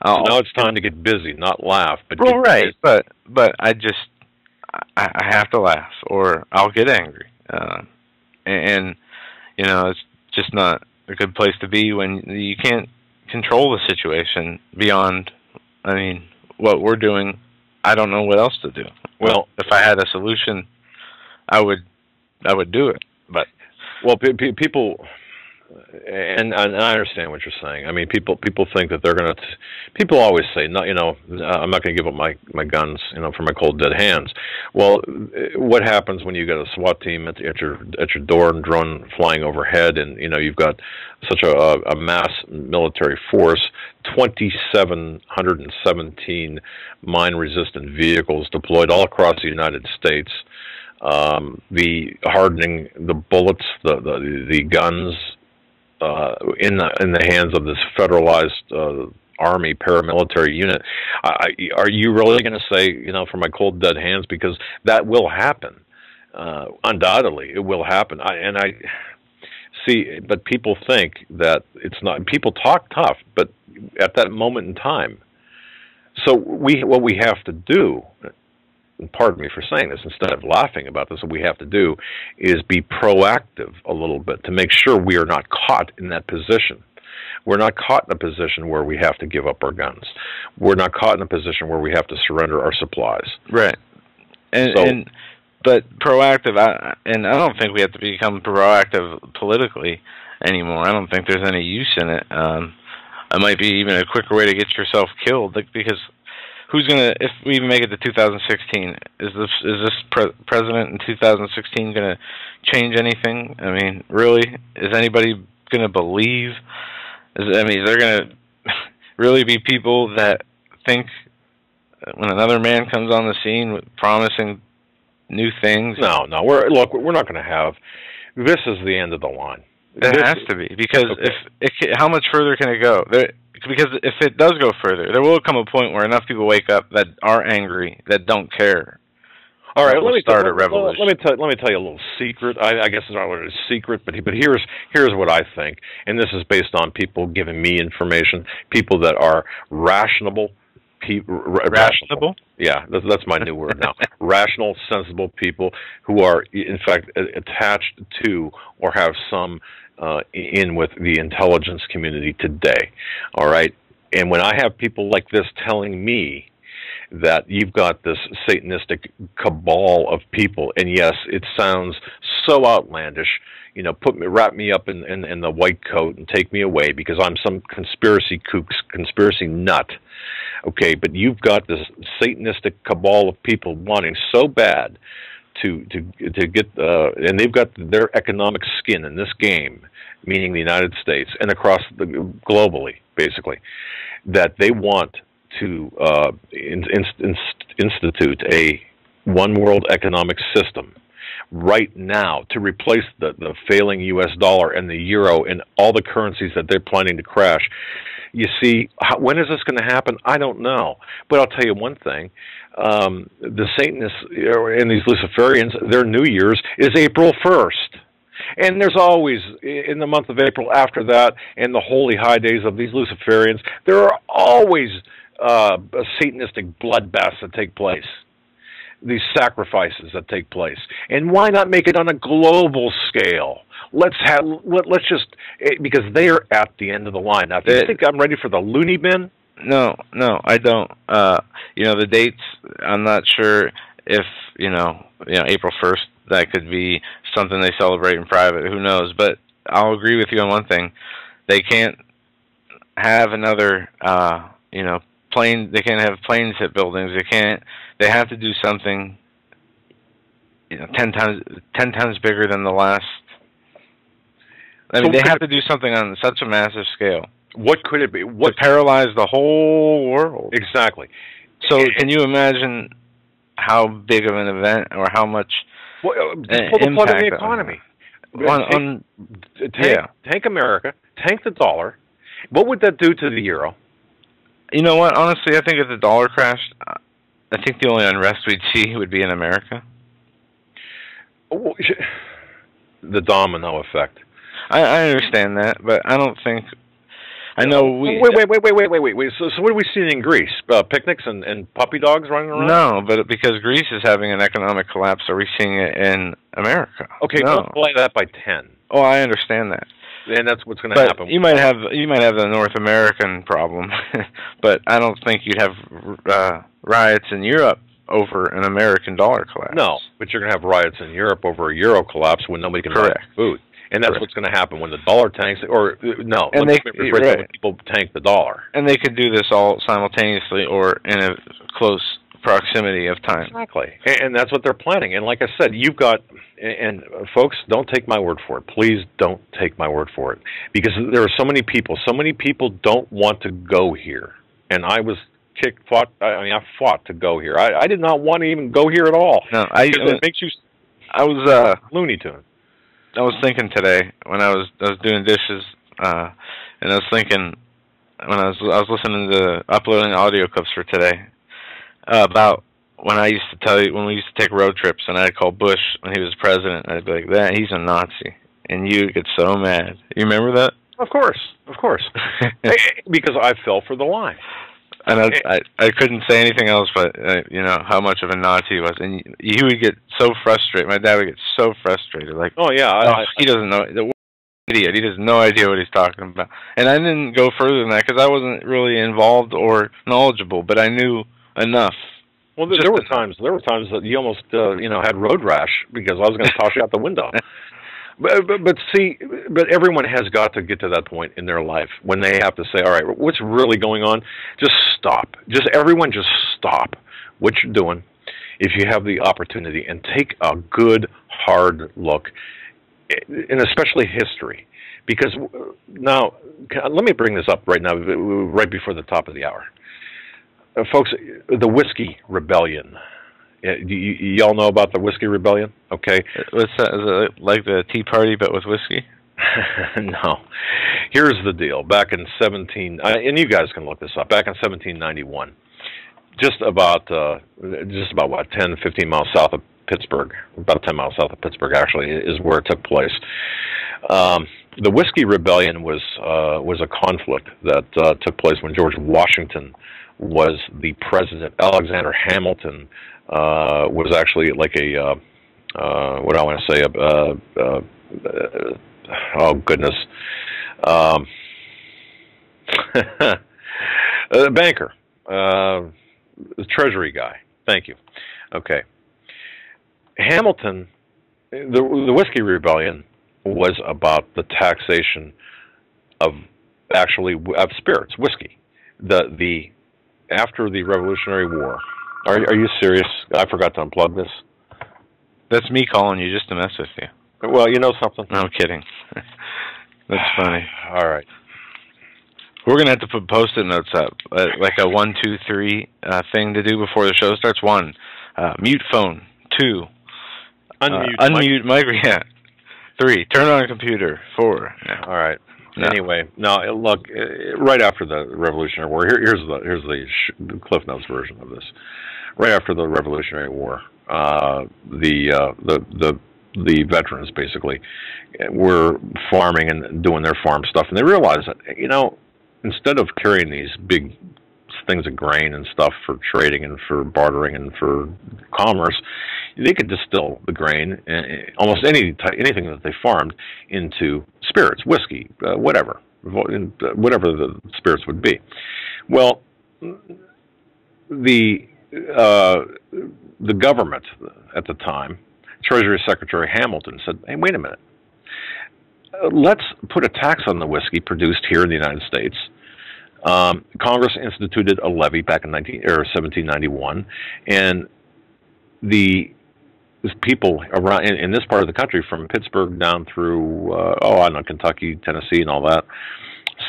now it's time to get busy, not laugh. But right, but I have to laugh, or I'll get angry. And you know, it's just not a good place to be when you can't control the situation beyond. I mean, what we're doing, I don't know what else to do. Well, if I had a solution, I would do it. But people, and I understand what you're saying. I mean, people think that they're going to. People always say, "No, you know, I'm not going to give up my guns, you know, for my cold dead hands." Well, what happens when you get a SWAT team at your door and drone flying overhead, and you know you've got such a mass military force, 2,717 mine-resistant vehicles deployed all across the United States. The hardening, the bullets, the guns in the hands of this federalized Army paramilitary unit. Are you really going to say, you know, for my cold dead hands? Because that will happen. Undoubtedly, it will happen. I see, but people think that it's not. People talk tough, but at that moment in time. So what we have to do, and pardon me for saying this, instead of laughing about this, what we have to do is be proactive a little bit to make sure we are not caught in that position. We're not caught in a position where we have to give up our guns. We're not caught in a position where we have to surrender our supplies. Right. And But proactive, and I don't think we have to become proactive politically anymore. I don't think there's any use in it. It might be even a quicker way to get yourself killed, because who's gonna? If we even make it to 2016, is this president in 2016 gonna change anything? I mean, really, is anybody gonna believe? Is there gonna really be people that think when another man comes on the scene promising new things? No. We're not going to have. This is the end of the line. It has to be, because how much further can it go? Because if it does go further, there will come a point where enough people wake up that are angry, that don't care. All right, let me start a revolution. Let me tell you a little secret. I guess it's not really a secret, but here's what I think, and this is based on people giving me information, people that are rational. Rational? Yeah, that's my new word now. Rational, sensible people who are, in fact, attached to or have some in with the intelligence community today. All right? And when I have people like this telling me that you've got this Satanistic cabal of people, and yes, it sounds so outlandish, wrap me up in the white coat and take me away because I'm some conspiracy nut. Okay, but you've got this Satanistic cabal of people wanting so bad to get, and they've got their economic skin in this game, meaning the United States and across globally, basically, that they want to institute a one world economic system right now to replace the failing U.S. dollar and the euro and all the currencies that they're planning to crash. You see, when is this going to happen? I don't know. But I'll tell you one thing. The Satanists and these Luciferians, their New Year's is April 1st. And there's always, in the month of April after that, and the holy high days of these Luciferians, there are always Satanistic bloodbaths that take place. These sacrifices that take place. And why not make it on a global scale? Let's just, because they are at the end of the line. Now, do you think I'm ready for the loony bin? No, I don't. The dates, I'm not sure if, April 1st, that could be something they celebrate in private. Who knows? But I'll agree with you on one thing. They can't have another, plane. They can't have planes hit buildings. They have to do something, 10 times bigger than the last. They have to do something on such a massive scale. What could it be? To paralyze the whole world. Exactly. So can you imagine how big of an event or how much pull the plug on the economy? Tank America, tank the dollar. What would that do to the euro? You know what? Honestly, I think if the dollar crashed, I think the only unrest we'd see would be in America. The domino effect. I understand that, but I don't think. I know we. Wait. So what are we seeing in Greece? Picnics and puppy dogs running around? No, but because Greece is having an economic collapse, are we seeing it in America? Okay, no. multiply that by 10. Oh, I understand that. And that's what's going to happen. You might have the North American problem, but I don't think you'd have riots in Europe over an American dollar collapse. No, but you're going to have riots in Europe over a euro collapse when nobody can buy food. And that's what's going to happen when the dollar tanks, when people tank the dollar. And they could do this all simultaneously or in a close proximity of time. Exactly. And that's what they're planning. And like I said, you've got, and folks, don't take my word for it. Please don't take my word for it. Because there are so many people don't want to go here. And I was I fought to go here. I did not want to even go here at all. No, it makes you Looney Tune. I was thinking today when I was doing dishes, and I was thinking when I was listening to uploading audio clips for today about when I used to tell you when we used to take road trips, and I'd call Bush when he was president, and I'd be like, "That he's a Nazi," and you'd get so mad. You remember that? Of course, because I fell for the line. And I couldn't say anything else, but how much of a Nazi he was, and he would get so frustrated. My dad would get so frustrated, like, "Oh yeah, he doesn't know, the idiot. He has no idea what he's talking about." And I didn't go further than that because I wasn't really involved or knowledgeable, but I knew enough. Well, there were times that you almost had road rash because I was going to toss you out the window. But everyone has got to get to that point in their life when they have to say, all right, what's really going on? Just stop. Everyone just stop what you're doing if you have the opportunity and take a good, hard look, and especially history. Because now, let me bring this up right now, right before the top of the hour. Folks, the Whiskey Rebellion. Y'all know about the Whiskey Rebellion? Okay. What's that? Is it like the Tea Party but with whiskey? No. Here's the deal. Back in and you guys can look this up. Back in 1791, just about 10, 15 miles south of Pittsburgh, about 10 miles south of Pittsburgh actually, is where it took place. The Whiskey Rebellion was a conflict that took place when George Washington was the president. Alexander Hamilton was actually like what do I want to say? Oh goodness, a banker, the Treasury guy. Thank you. Okay, Hamilton. The Whiskey Rebellion was about the taxation of spirits, whiskey. After the Revolutionary War. Are you serious? I forgot to unplug this. That's me calling you just to mess with you. Well, you know something? No, I'm kidding. That's funny. All right. We're going to have to put Post-it notes up, like a 1, 2, 3 thing to do before the show starts. 1, mute phone. 2, unmute mic. Yeah. 3, turn on a computer. 4. Yeah. All right. No. Anyway, now look. Right after the Revolutionary War, here's the Cliff Notes version of this. Right after the Revolutionary War, the veterans basically were farming and doing their farm stuff, and they realized that instead of carrying these big things of grain and stuff for trading and for bartering and for commerce, they could distill the grain, almost anything that they farmed, into spirits, whiskey, whatever the spirits would be. Well, the government at the time, Treasury Secretary Hamilton, said, "Hey, wait a minute. Let's put a tax on the whiskey produced here in the United States." Congress instituted a levy back in 1791, and the people around in this part of the country, from Pittsburgh down through I don't know, Kentucky, Tennessee, and all that,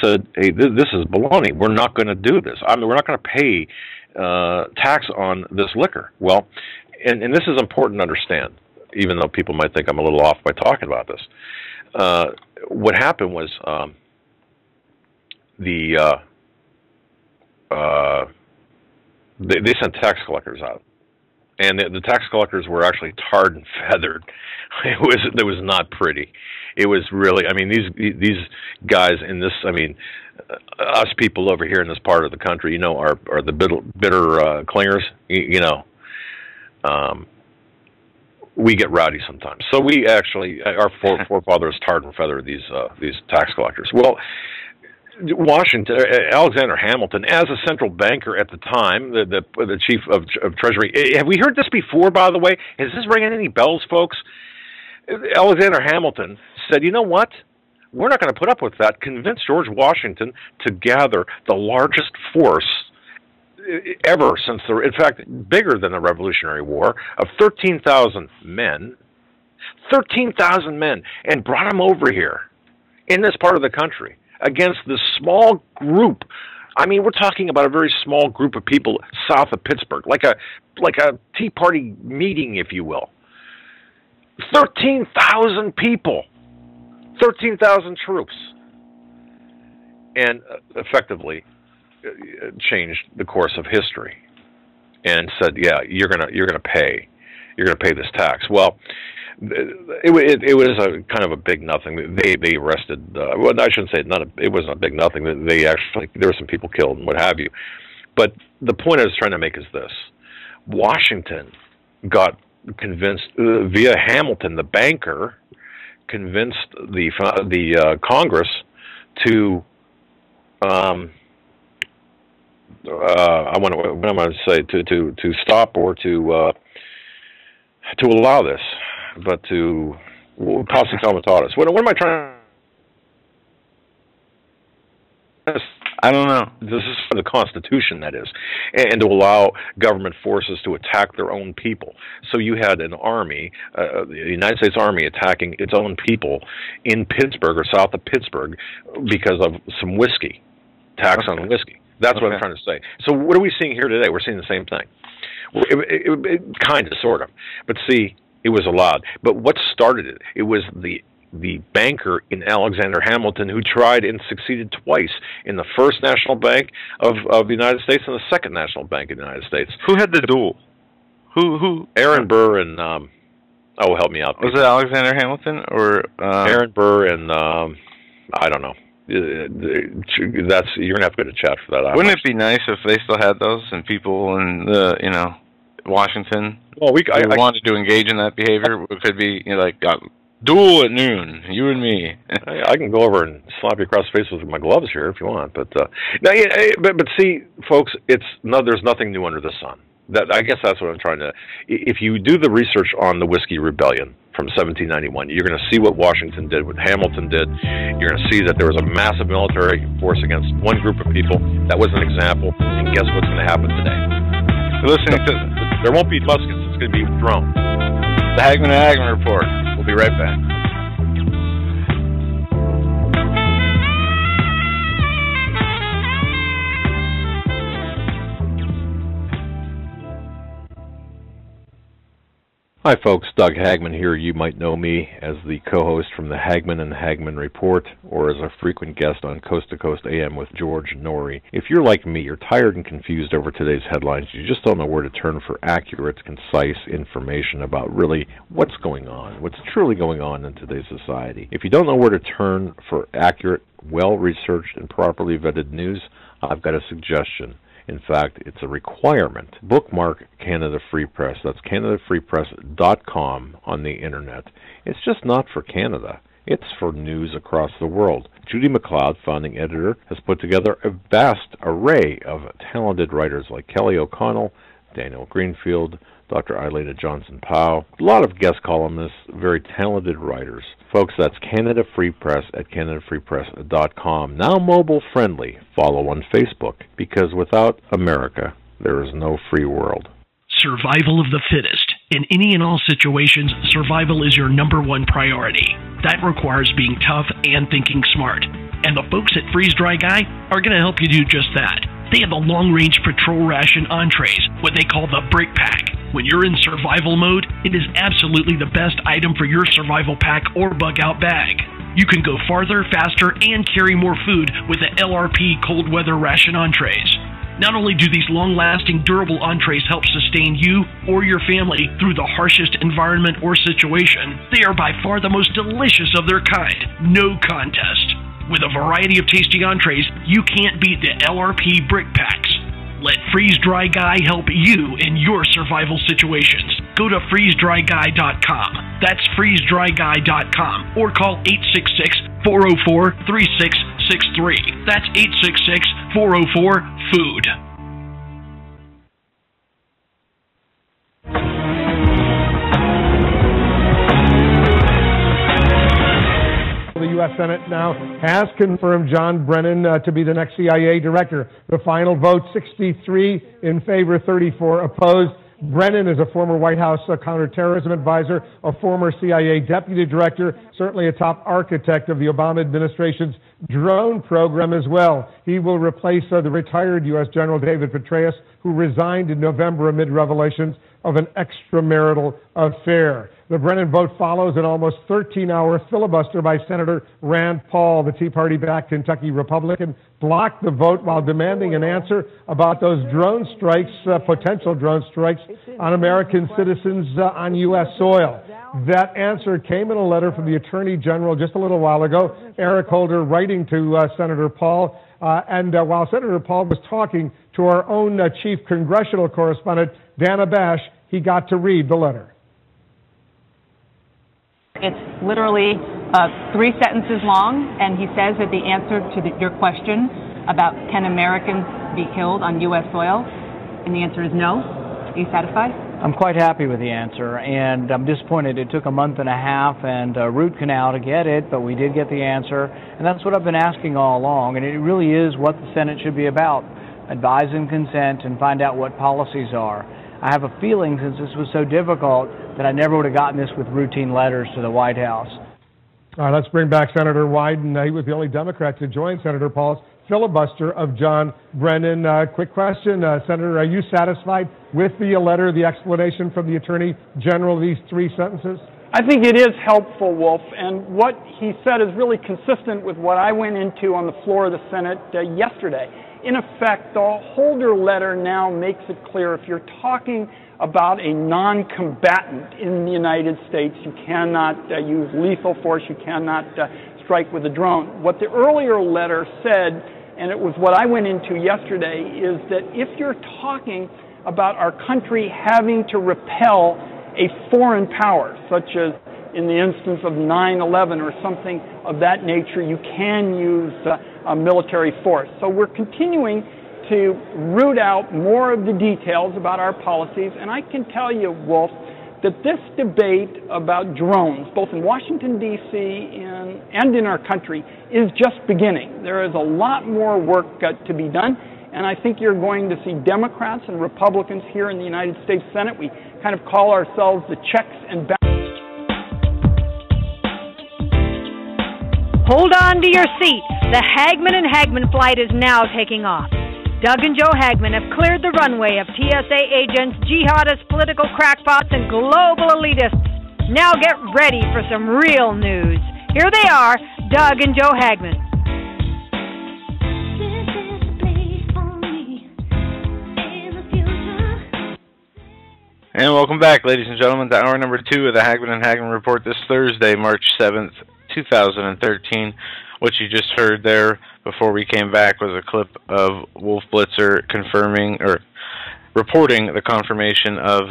said, "Hey, this is baloney. We're not going to do this. We're not going to pay tax on this liquor." Well, and this is important to understand, even though people might think I'm a little off by talking about this. What happened was they sent tax collectors out, and the tax collectors were actually tarred and feathered. It was not pretty. It was really, these guys in this, us people over here in this part of the country, are the bitter clingers. We get rowdy sometimes. So we actually, our forefathers tarred and feathered these tax collectors. Well, Washington, Alexander Hamilton, as a central banker at the time, the chief of Treasury. Have we heard this before, by the way? Is this ringing any bells, folks? Alexander Hamilton said, "You know what? We're not going to put up with that." Convinced George Washington to gather the largest force ever since in fact, bigger than the Revolutionary War, of 13,000 men. 13,000 men, and brought them over here in this part of the country against this small group. We're talking about a very small group of people south of Pittsburgh, like a Tea Party meeting, if you will. 13,000 people, 13,000 troops, and effectively changed the course of history, and said, "Yeah, you're gonna pay this tax." Well, it was a kind of a big nothing. They arrested. Well, I shouldn't say it wasn't a big nothing. They actually, there were some people killed and what have you. But the point I was trying to make is this: Washington got convinced via Hamilton, the banker, convinced the Congress to what am I to say? To stop or to allow this, but to Posse Comitatus. What am I trying? I don't know. This is for the Constitution, that is, and to allow government forces to attack their own people. So you had an army, the United States Army, attacking its own people in Pittsburgh or south of Pittsburgh because of some whiskey, tax on whiskey. That's what I'm trying to say. So what are we seeing here today? We're seeing the same thing. It kind of, sort of. But see, it was allowed. But what started it? It was the banker in Alexander Hamilton who tried and succeeded twice in the First National Bank of the United States and the Second National Bank of the United States. Who had the duel? Who? Aaron Burr and help me out. Was it Alexander Hamilton or Aaron Burr and I don't know. That's you're gonna have to go to chat for that. Wouldn't it be nice if they still had those and people in Washington? Well, I wanted to engage in that behavior. It could be duel at noon, you and me. I can go over and slap you across the face with my gloves here if you want, but see, folks, there's nothing new under the sun. I guess that's what I'm trying to. If you do the research on the Whiskey Rebellion from 1791, you're going to see what Washington did, what Hamilton did. You're going to see that there was a massive military force against one group of people. That was an example, and guess what's going to happen today? There won't be muskets. It's going to be drones. The Hagmann and Hagmann Report. We'll be right back. Hi folks, Doug Hagmann here. You might know me as the co-host from the Hagmann and Hagmann Report, or as a frequent guest on Coast to Coast AM with George Norrie. If you're like me, you're tired and confused over today's headlines. You just don't know where to turn for accurate, concise information about really what's going on, what's truly going on in today's society. If you don't know where to turn for accurate, well-researched, and properly vetted news, I've got a suggestion. In fact, it's a requirement. Bookmark Canada Free Press. That's CanadaFreePress.com on the internet. It's just not for Canada. It's for news across the world. Judy McLeod, founding editor, has put together a vast array of talented writers like Kelly O'Connell, Daniel Greenfield, Dr. Eilena Johnson-Powell, a lot of guest columnists, very talented writers. Folks, that's Canada Free Press at CanadaFreePress.com. Now mobile friendly. Follow on Facebook, because without America, there is no free world. Survival of the fittest. In any and all situations, survival is your #1 priority. That requires being tough and thinking smart. And the folks at Freeze Dry Guy are going to help you do just that. They have the long-range patrol ration entrees, what they call the Brick Pack. When you're in survival mode, it is absolutely the best item for your survival pack or bug-out bag. You can go farther, faster, and carry more food with the LRP cold weather ration entrees. Not only do these long-lasting, durable entrees help sustain you or your family through the harshest environment or situation, they are by far the most delicious of their kind. No contest. With a variety of tasty entrees, you can't beat the LRP Brick Packs. Let Freeze Dry Guy help you in your survival situations. Go to freezedryguy.com. That's freezedryguy.com, or call 866-404-3663. That's 866-404-FOOD. The U.S. Senate now has confirmed John Brennan to be the next CIA director. The final vote, 63 in favor, 34 opposed. Brennan is a former White House counterterrorism advisor, a former CIA deputy director, certainly a top architect of the Obama administration's drone program as well. He will replace the retired U.S. General David Petraeus, who resigned in November amid revelations of an extramarital affair. The Brennan vote follows an almost 13-hour filibuster by Senator Rand Paul. The Tea Party-backed Kentucky Republican blocked the vote while demanding an answer about those drone strikes, potential drone strikes on American citizens on U.S. soil. That answer came in a letter from the Attorney General just a little while ago, Eric Holder writing to Senator Paul. And while Senator Paul was talking to our own chief congressional correspondent, Dana Bash, he got to read the letter. It's literally 3 sentences long, and he says that the answer to your question about can Americans to be killed on U.S. soil? And the answer is no. Are you satisfied? I'm quite happy with the answer, and I'm disappointed it took a month and a half and a root canal to get it, but we did get the answer, and that's what I've been asking all along, and it really is what the Senate should be about. Advise and consent and find out what policies are. I have a feeling, since this was so difficult, that I never would have gotten this with routine letters to the White House. All right, let's bring back Senator Wyden. He was the only Democrat to join Senator Paul's filibuster of John Brennan. Quick question, Senator, are you satisfied with the letter, the explanation from the Attorney General, these three sentences? I think it is helpful, Wolf, and what he said is really consistent with what I went into on the floor of the Senate yesterday. In effect, the Holder letter now makes it clear if you're talking about a non-combatant in the United States, you cannot use lethal force, you cannot strike with a drone. What the earlier letter said, and it was what I went into yesterday, is that if you're talking about our country having to repel a foreign power, such as in the instance of 9/11 or something of that nature, you can use a military force. So we're continuing to root out more of the details about our policies, and I can tell you, Wolf, that this debate about drones, both in Washington, D.C. and in our country, is just beginning. There is a lot more work to be done, and I think you're going to see Democrats and Republicans here in the United States Senate. We kind of call ourselves the checks and balances. Hold on to your seat. The Hagmann and Hagmann flight is now taking off. Doug and Joe Hagmann have cleared the runway of TSA agents, jihadists, political crackpots, and global elitists. Now get ready for some real news. Here they are, Doug and Joe Hagmann. And welcome back, ladies and gentlemen, to hour number 2 of the Hagmann and Hagmann Report this Thursday, March 7th, 2013. What you just heard there before we came back was a clip of Wolf Blitzer confirming or reporting the confirmation of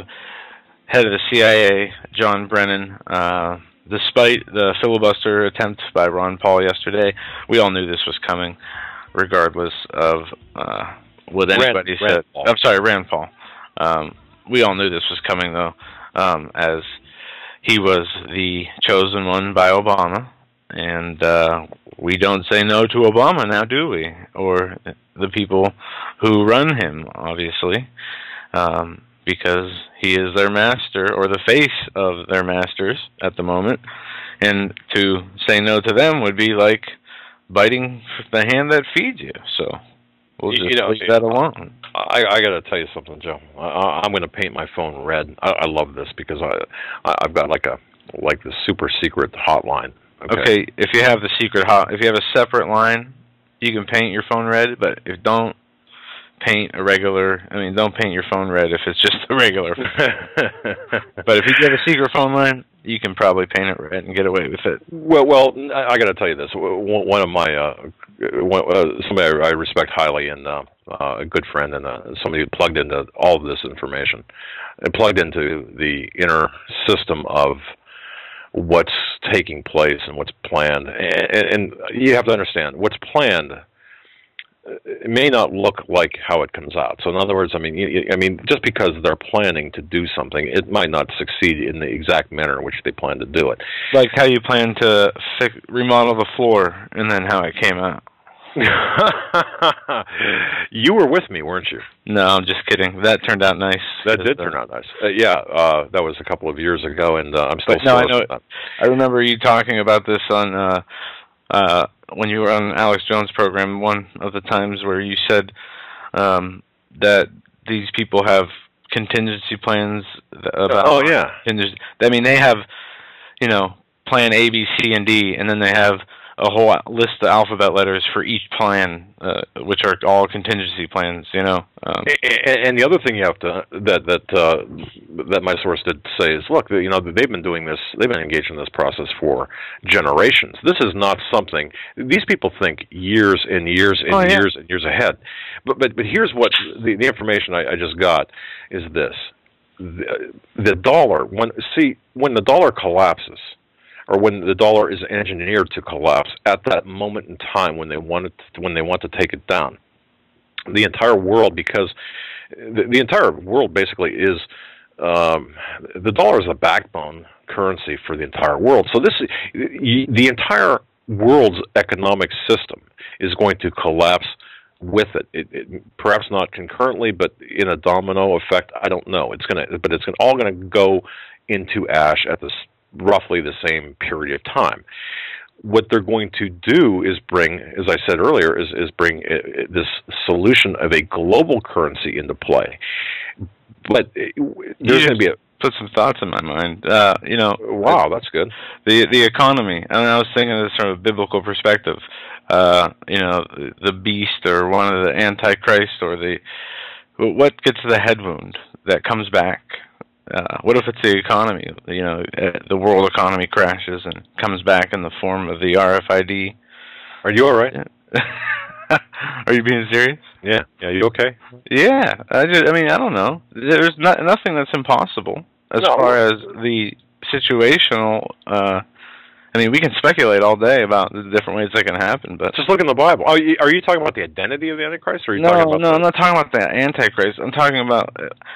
head of the CIA, John Brennan. Despite the filibuster attempt by Ron Paul yesterday, we all knew this was coming, regardless of what anybody said. I'm sorry, Rand Paul. We all knew this was coming, though, as he was the chosen one by Obama, and we don't say no to Obama now, do we? Or the people who run him, obviously, because he is their master, or the face of their masters at the moment, and to say no to them would be like biting the hand that feeds you, so we'll just leave that alone. I got to tell you something, Joe. I'm going to paint my phone red. I love this because I've got like the super secret hotline. Okay, if you have the secret if you have a separate line, you can paint your phone red. But don't paint don't paint your phone red if it's just a regular. But if you have a secret phone line, you can probably paint it red and get away with it. Well, I got to tell you this. One of my somebody I respect highly, and a good friend, and somebody who plugged into all of this information, and plugged into the inner system of what's taking place and what's planned. And you have to understand, what's planned, it may not look like how it comes out. So in other words, I mean, just because they're planning to do something, it might not succeed in the exact manner in which they plan to do it. Like how you plan to remodel the floor, and then how it came out. You were with me, weren't you? No, I'm just kidding. That turned out nice. That did turn out nice. That was a couple of years ago, and I'm still. I know. I remember you talking about this on when you were on Alex Jones' program. One of the times where you said that these people have contingency plans about. Oh yeah. I mean, they have, plan A, B, C, and D, and then they have a whole list of alphabet letters for each plan, which are all contingency plans, And the other thing you have to that my source did say is, look, they've been doing this, they've been engaged in this process for generations. This is not something. These people think years and years and years and years ahead. But here's what the information I just got is this: the dollar. When the dollar collapses, or when the dollar is engineered to collapse at that moment in time when they want to take it down, the entire world, because the entire world basically is the dollar is a backbone currency for the entire world. So the entire world's economic system is going to collapse with it. Perhaps not concurrently, but in a domino effect. I don't know. It's all going to go into ash at roughly the same period of time. What they're going to do is bring, as I said earlier, is bring this solution of a global currency into play. But there's going to be put some thoughts in my mind. Wow, that's good. The economy. I mean, I was thinking of this from a biblical perspective. The beast, or one of the antichrist, or what gets the head wound that comes back? What if it's the economy? The world economy crashes and comes back in the form of the RFID. Are you all right? Are you being serious? Yeah. Yeah. You okay? Yeah. I don't know. There's nothing that's impossible as far as the situational. We can speculate all day about the different ways that can happen, but just look in the Bible. Are you talking about the identity of the Antichrist, or are you talking about? No, I'm not talking about the Antichrist. I'm talking about.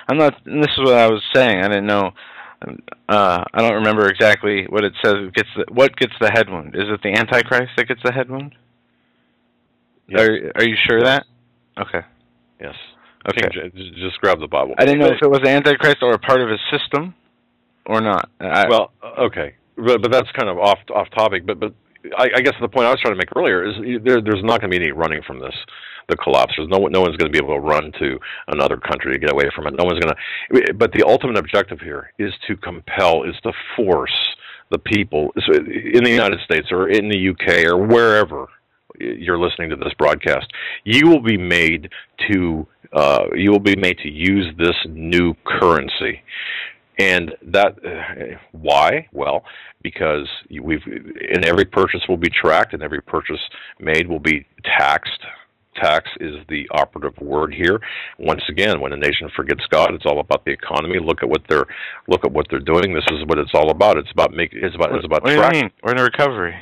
I'm not. And this is what I was saying. I didn't know. I don't remember exactly what it says. What gets the head wound? Is it the Antichrist that gets the head wound? Yes. Are you sure that? Okay. Yes. Okay. Just grab the Bible. I didn't know if it was the Antichrist or a part of his system, or not. Okay. But that's kind of off topic. But I guess the point I was trying to make earlier is there's not going to be any running from this, the collapse. No one's going to be able to run to another country to get away from it. No one's going to. But the ultimate objective here is to force the people in the United States or in the UK or wherever you're listening to this broadcast. You will be made to use this new currency. And that, why? Well, because every purchase will be tracked, and every purchase made will be taxed. Tax is the operative word here. Once again, when a nation forgets God, it's all about the economy. Look at what they're doing. This is what it's all about. It's about What do you mean? We're in a recovery.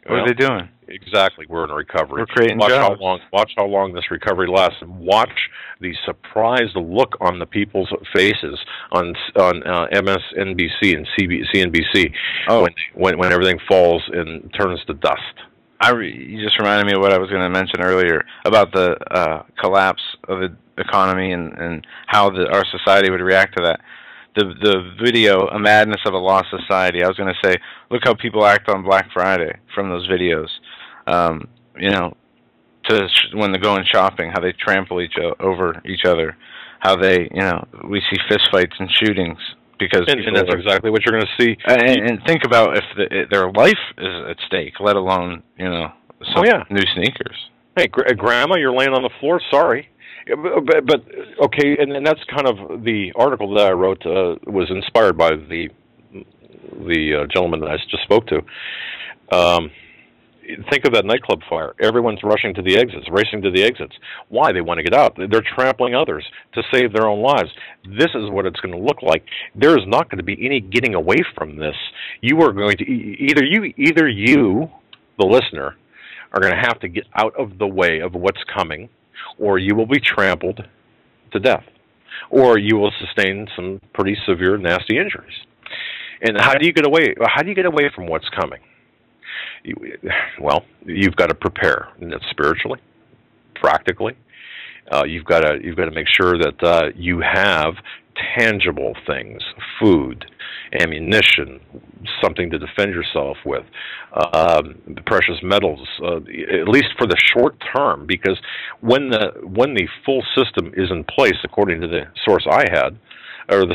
What are they doing? Exactly, we're in a recovery. We're creating jobs. Watch how long this recovery lasts, and watch the surprised look on the people's faces on MSNBC and CNBC when everything falls and turns to dust. You just reminded me of what I was going to mention earlier about the collapse of the economy and how our society would react to that. The video, A Madness of a Lost Society, I was going to say, look how people act on Black Friday from those videos. When they're going shopping, how they trample over each other, how they, we see fistfights and shootings because and that's exactly what you're going to see. And think about if their life is at stake, let alone new sneakers. Hey, Grandma, you're laying on the floor. Sorry. But okay, and that's kind of the article that I wrote was inspired by the gentleman that I just spoke to. Think of that nightclub fire. Everyone's rushing to the exits, racing to the exits. Why? They want to get out. They're trampling others to save their own lives. This is what it's going to look like. There is not going to be any getting away from this. You are going to either you, the listener, are going to have to get out of the way of what's coming, or you will be trampled to death, or you will sustain some pretty severe, nasty injuries. And how do you get away? How do you get away from what's coming? You've got to prepare, and that's spiritually, practically. You've got to make sure that you have tangible things, food, ammunition, something to defend yourself with, precious metals, at least for the short term, because when the full system is in place, according to the source I have, a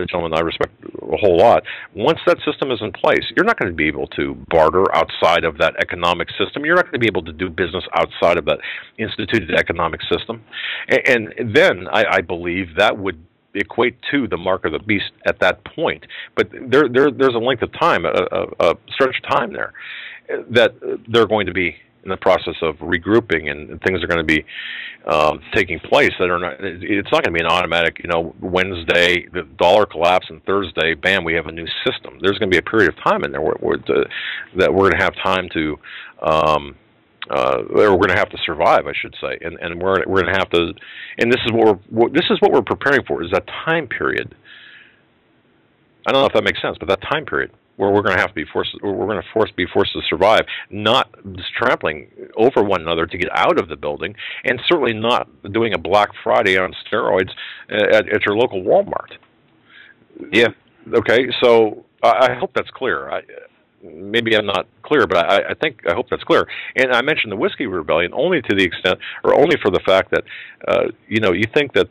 gentleman I respect a whole lot, once that system is in place, you're not going to be able to barter outside of that economic system. You're not going to be able to do business outside of that instituted economic system. And then I believe that would equate to the mark of the beast at that point. But there's a length of time, a stretch of time there, that they're going to be in the process of regrouping, and things are going to be taking place that are not. It's not going to be an automatic. Wednesday the dollar collapse, and Thursday, bam, we have a new system. There's going to be a period of time in there that we're going to have time to we're going to have to survive, I should say, and we're going to have to, and this is what we're preparing for, is that time period. I don't know if that makes sense, but that time period where we're going to have to be forced, be forced to survive, not just trampling over one another to get out of the building, and certainly not doing a Black Friday on steroids at your local Walmart. Yeah. Okay, so I hope that's clear. Maybe I'm not clear, but I hope that's clear. And I mentioned the Whiskey Rebellion only to the extent, or only for the fact that, you think that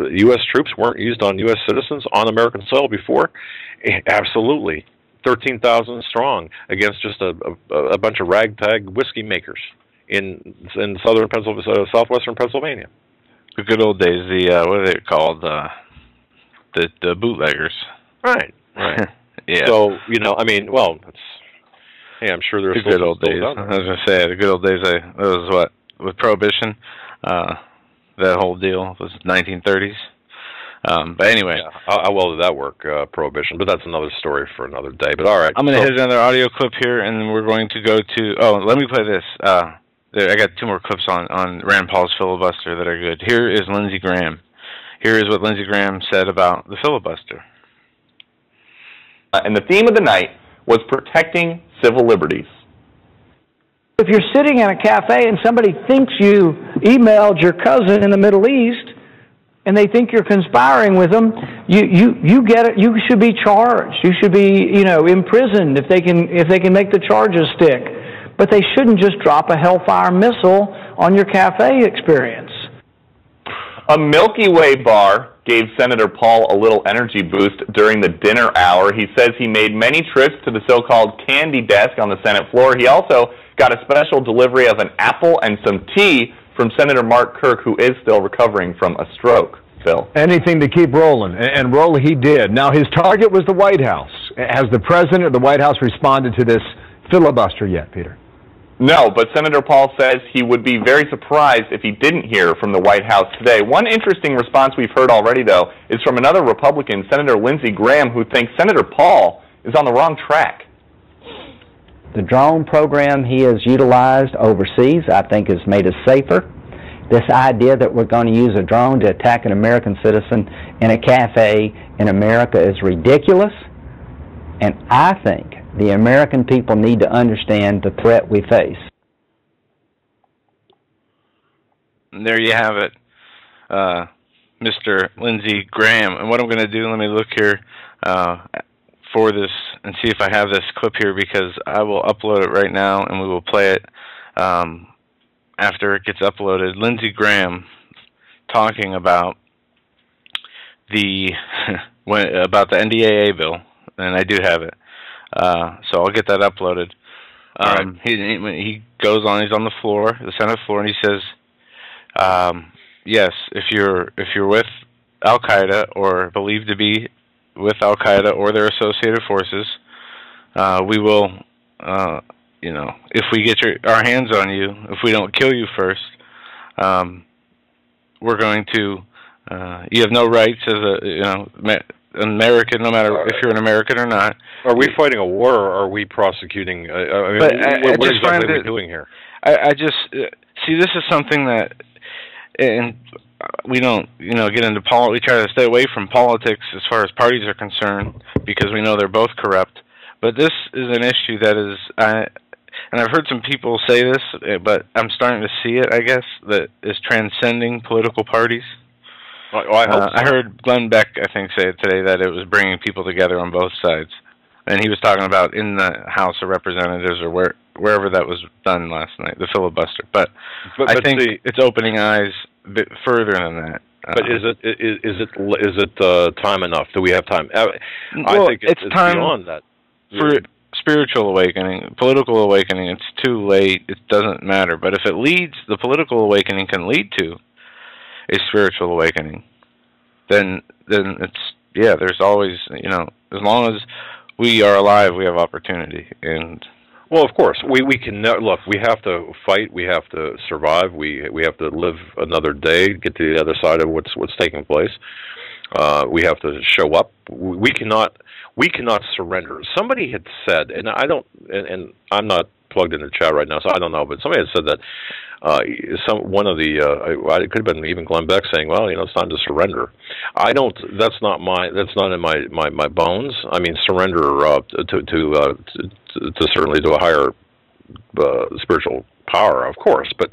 U.S. troops weren't used on U.S. citizens on American soil before? Absolutely. 13,000 strong against just a bunch of ragtag whiskey makers in southern Pennsylvania, southwestern Pennsylvania. The good old days, what are they called? The bootleggers. Right. Yeah. So, I'm sure there's the good old days. I was going to say, the good old days, that was what, with Prohibition, that whole deal was 1930s. But anyway. Yeah. How well did that work, Prohibition? But that's another story for another day. But all right. I'm going to hit another audio clip here, and then we're going to go to, let me play this. I got two more clips on Rand Paul's filibuster that are good. Here is Lindsey Graham. Here is what Lindsey Graham said about the filibuster. And the theme of the night was protecting civil liberties. If you're sitting in a cafe and somebody thinks you emailed your cousin in the Middle East and they think you're conspiring with them, you get it. You should be charged. You should be, imprisoned if they can make the charges stick. But they shouldn't just drop a Hellfire missile on your cafe experience. A Milky Way bar gave Senator Paul a little energy boost during the dinner hour. He says he made many trips to the so-called candy desk on the Senate floor. He also got a special delivery of an apple and some tea from Senator Mark Kirk, who is still recovering from a stroke. Phil. Anything to keep rolling, and roll he did. Now, his target was the White House. Has the President or the White House responded to this filibuster yet, Peter? No, but Senator Paul says he would be very surprised if he didn't hear from the White House today. One interesting response we've heard already, though, is from another Republican, Senator Lindsey Graham, who thinks Senator Paul is on the wrong track. The drone program he has utilized overseas, I think, has made us safer. This idea that we're going to use a drone to attack an American citizen in a cafe in America is ridiculous, and I think the American people need to understand the threat we face. There you have it, Mr. Lindsey Graham. And what I'm going to do, let me look here for this and see if I have this clip here, because I will upload it right now and we will play it after it gets uploaded. Lindsey Graham talking about the NDAA bill, and I do have it. So I'll get that uploaded. He goes on. He's on the floor, the Senate floor, and he says, "Yes, if you're with Al Qaeda or believed to be with Al Qaeda or their associated forces, we will, if we get our hands on you, if we don't kill you first, we're going to. You have no rights as American, no matter if you're an American or not." Are we fighting a war, or are we prosecuting? What exactly are we doing here? I just see, this is something that, and we don't, get into politics. We try to stay away from politics as far as parties are concerned, because we know they're both corrupt. But this is an issue that is, and I've heard some people say this, but I'm starting to see it, I guess, that is transcending political parties. I heard Glenn Beck, I think, say it today, that it was bringing people together on both sides. And he was talking about in the House of Representatives or wherever that was done last night, the filibuster. But I think it's opening eyes a bit further than that. But is it time enough? Do we have time? I think it's time beyond that. For spiritual awakening, political awakening. It's too late. It doesn't matter. But if it leads, the political awakening can lead to a spiritual awakening, then it's, there's always, as long as we are alive, we have opportunity. And well, of course, we can look. We have to fight. We have to survive. We have to live another day, get to the other side of what's taking place. We have to show up. We cannot surrender. Somebody had said, and I'm not plugged in the chat right now, so I don't know. But somebody had said that it could have been even Glenn Beck saying, "Well, it's time to surrender." I don't. That's not in my bones. I mean, surrender to certainly to a higher spiritual power, of course, but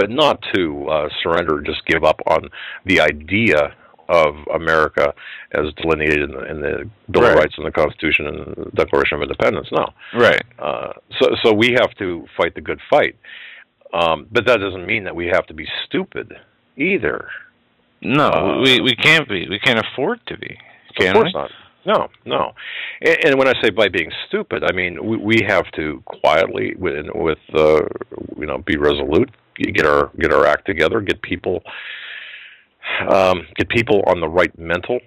not to surrender, just give up on the idea of America as delineated in the Bill of Rights and the Constitution and the Declaration of Independence. No. Right. So we have to fight the good fight. But that doesn't mean that we have to be stupid either. No, we can't be. We can't afford to be. Can we? Of course not. No. And when I say by being stupid, I mean we have to quietly, be resolute, get our act together, get people on the right mental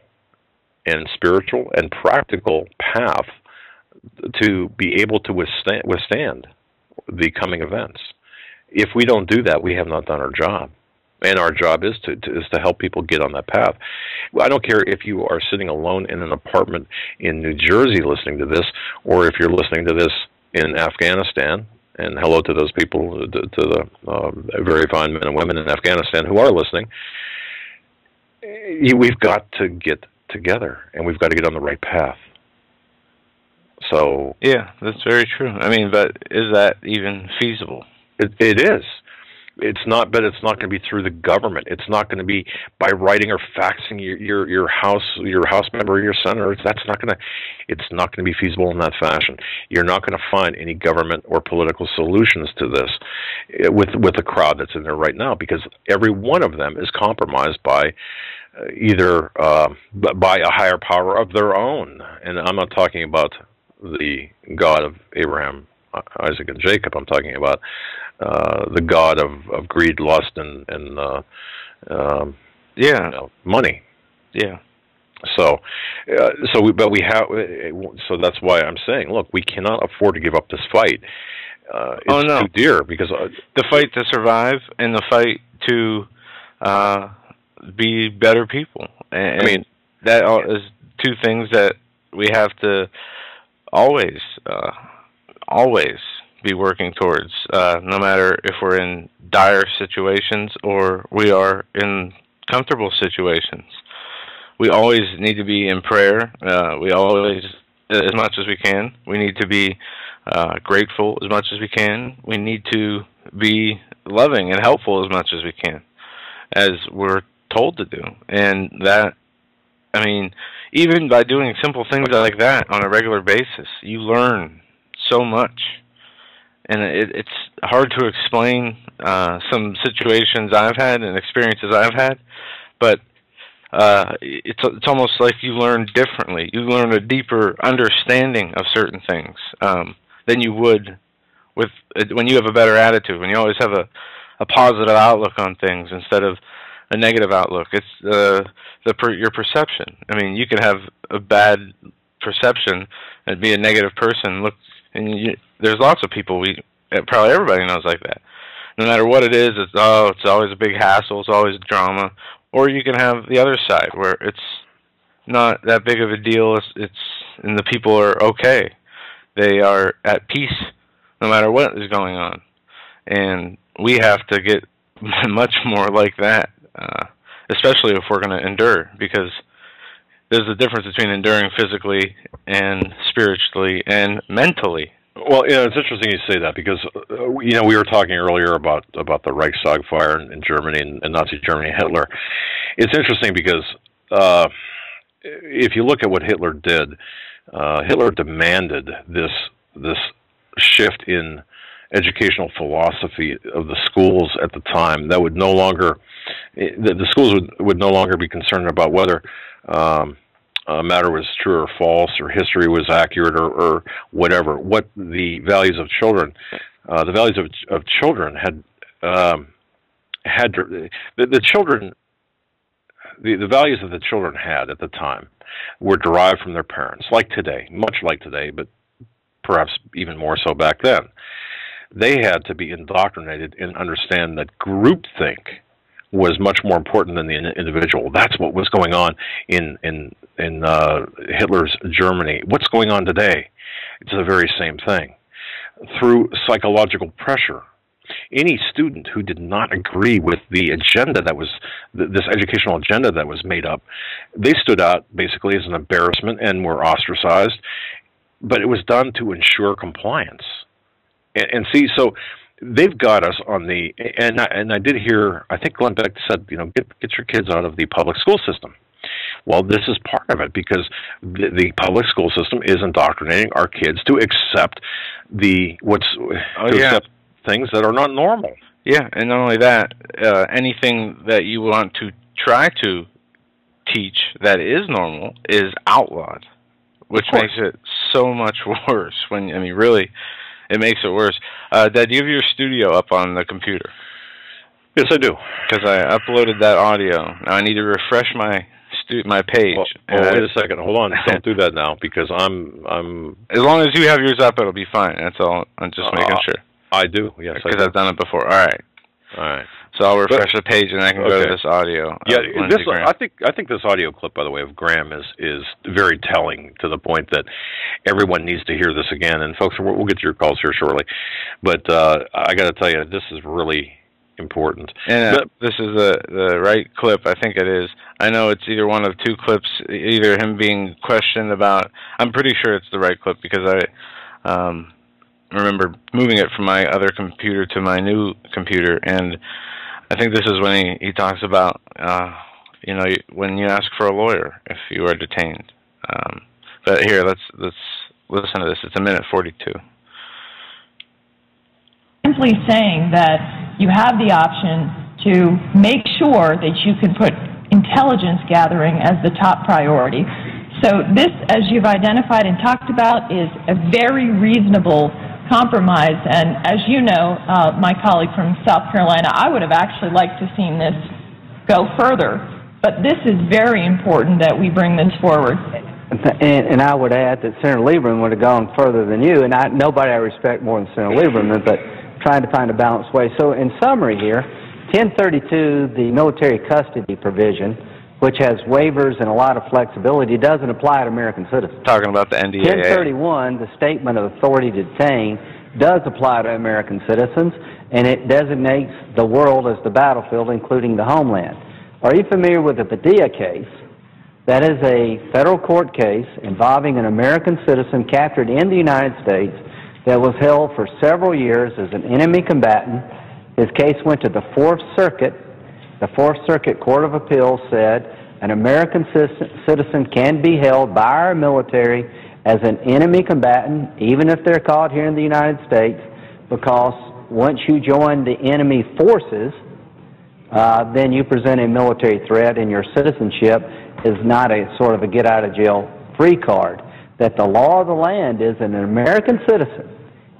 and spiritual and practical path to be able to withstand the coming events. If we don't do that, we have not done our job. And our job is to help people get on that path. I don't care if you are sitting alone in an apartment in New Jersey listening to this, or if you're listening to this in Afghanistan. And hello to those people, to the very fine men and women in Afghanistan who are listening. We've got to get together, and we've got to get on the right path. So yeah, that's very true. I mean, but is that even feasible? It is. It's not, but it's not going to be through the government. It's not going to be by writing or faxing your house member or your senator. It's not going to be feasible in that fashion. You're not going to find any government or political solutions to this with the crowd that's in there right now, because every one of them is compromised by either by a higher power of their own. And I'm not talking about the God of Abraham, Isaac, and Jacob. I'm talking about the God of greed, lust, and money. Yeah. So that's why I'm saying, look, we cannot afford to give up this fight. It's too dear, because the fight to survive and the fight to be better people. And, I mean, that is two things that we have to always be working towards, no matter if we're in dire situations or we are in comfortable situations. We always need to be in prayer. We always, as much as we can, we need to be grateful as much as we can. We need to be loving and helpful as much as we can, as we're told to do. And that, I mean, even by doing simple things like that on a regular basis, you learn so much. And it's hard to explain some situations I've had and experiences I've had, but it's almost like you learn differently. You learn a deeper understanding of certain things than you would when you have a better attitude, when you always have a positive outlook on things instead of a negative outlook. It's your perception. I mean, you can have a bad perception and be a negative person. There's lots of people, probably everybody knows like that. No matter what it is, it's always a big hassle, it's always drama. Or you can have the other side where it's not that big of a deal, and the people are okay. They are at peace no matter what is going on. And we have to get much more like that, especially if we're going to endure, because there's a difference between enduring physically and spiritually and mentally. Well, it's interesting you say that, because we were talking earlier about the Reichstag fire in Germany and Nazi Germany, Hitler. It's interesting because if you look at what Hitler did, Hitler demanded this shift in educational philosophy of the schools at the time that would no longer the schools would no longer be concerned about whether matter was true or false, or history was accurate, or whatever. What the values of children, the values of children had the children, the values that the children had at the time were derived from their parents, like today, much like today, but perhaps even more so back then. They had to be indoctrinated and understand that groupthink was much more important than the individual. That's what was going on in Hitler's Germany. What's going on today? It's the very same thing. through psychological pressure. Any student who did not agree with the agenda that was, this educational agenda that was made up, they stood out basically as an embarrassment and were ostracized, but it was done to ensure compliance. And see, so they've got us on the, and I did hear, I think Glenn Beck said, get your kids out of the public school system. Well, this is part of it, because the public school system is indoctrinating our kids to accept accept things that are not normal. Yeah, and not only that, anything that you want to try to teach that is normal is outlawed, which makes it so much worse. Really, it makes it worse. Dad, do you have your studio up on the computer? Yes, I do. Because I uploaded that audio. Now I need to refresh my page. Wait a second. Hold on. Don't do that now, because I'm. As long as you have yours up, it'll be fine. That's all. I'm just making sure. I do. Yes, because I've done it before. All right. So I'll refresh the page, and I can go to this audio. Yeah, I think this audio clip, by the way, of Graham is very telling, to the point that everyone needs to hear this again. And folks, we'll get to your calls here shortly, but I got to tell you, this is really important. And this is the right clip. I think it is. I know it's either one of two clips, either him being questioned about. I'm pretty sure it's the right clip, because I remember moving it from my other computer to my new computer, and I think this is when he talks about when you ask for a lawyer if you are detained. But here, let's listen to this. It's 1:42. Simply saying that you have the option to make sure that you can put intelligence gathering as the top priority. So this, as you've identified and talked about, is a very reasonable compromise. And as you know, my colleague from South Carolina, I would have actually liked to have seen this go further. But this is very important that we bring this forward. And I would add that Senator Lieberman would have gone further than you, and nobody I respect more than Senator Lieberman, but trying to find a balanced way. So in summary here, 1032, the military custody provision, which has waivers and a lot of flexibility, doesn't apply to American citizens. Talking about the NDAA. 1031, the statement of authority to detain, does apply to American citizens, and it designates the world as the battlefield, including the homeland. Are you familiar with the Padilla case? That is a federal court case involving an American citizen captured in the United States that was held for several years as an enemy combatant. His case went to the Fourth Circuit. The Fourth Circuit Court of Appeals said an American citizen can be held by our military as an enemy combatant, even if they're caught here in the United States, because once you join the enemy forces, then you present a military threat, and your citizenship is not a sort of a get-out-of-jail-free card. That the law of the land is an American citizen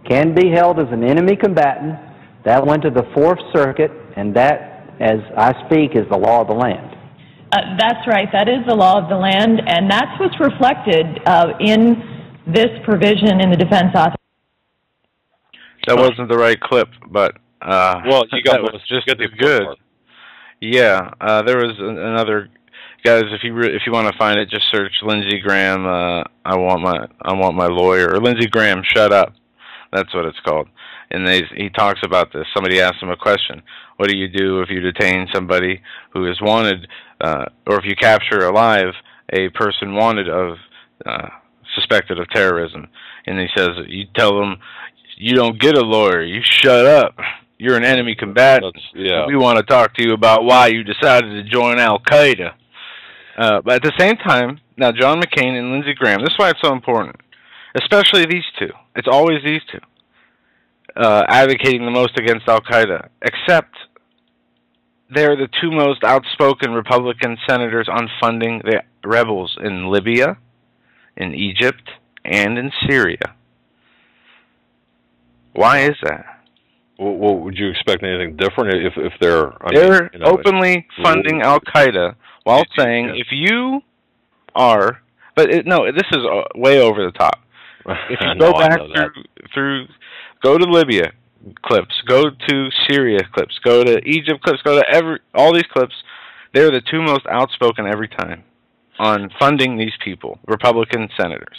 can be held as an enemy combatant. That went to the Fourth Circuit, and that, as I speak, is the law of the land. That's right. That is the law of the land, and that's what's reflected in this provision in the Defense Authorization. That wasn't the right clip, but well, you got that was just as good. Yeah, there was another. Guys, if you want to find it, just search Lindsey Graham. I want my lawyer, or Lindsey Graham. Shut up. That's what it's called. And he talks about this. Somebody asked him a question. What do you do if you detain somebody who is wanted, or if you capture alive a person wanted of, suspected of terrorism? And he says, you tell them, you don't get a lawyer. You shut up. You're an enemy combatant. Yeah. We want to talk to you about why you decided to join Al-Qaeda. But at the same time, now John McCain and Lindsey Graham, this is why it's so important, especially these two. It's always these two. Advocating the most against Al-Qaeda, except they're the two most outspoken Republican senators on funding the rebels in Libya, in Egypt, and in Syria. Why is that? Well, would you expect anything different if they're... They're openly funding Al-Qaeda while saying, if you are... But this is way over the top. If you go back through... Go to Libya clips, go to Syria clips, go to Egypt clips, go to all these clips. They're the two most outspoken every time on funding these people, Republican senators.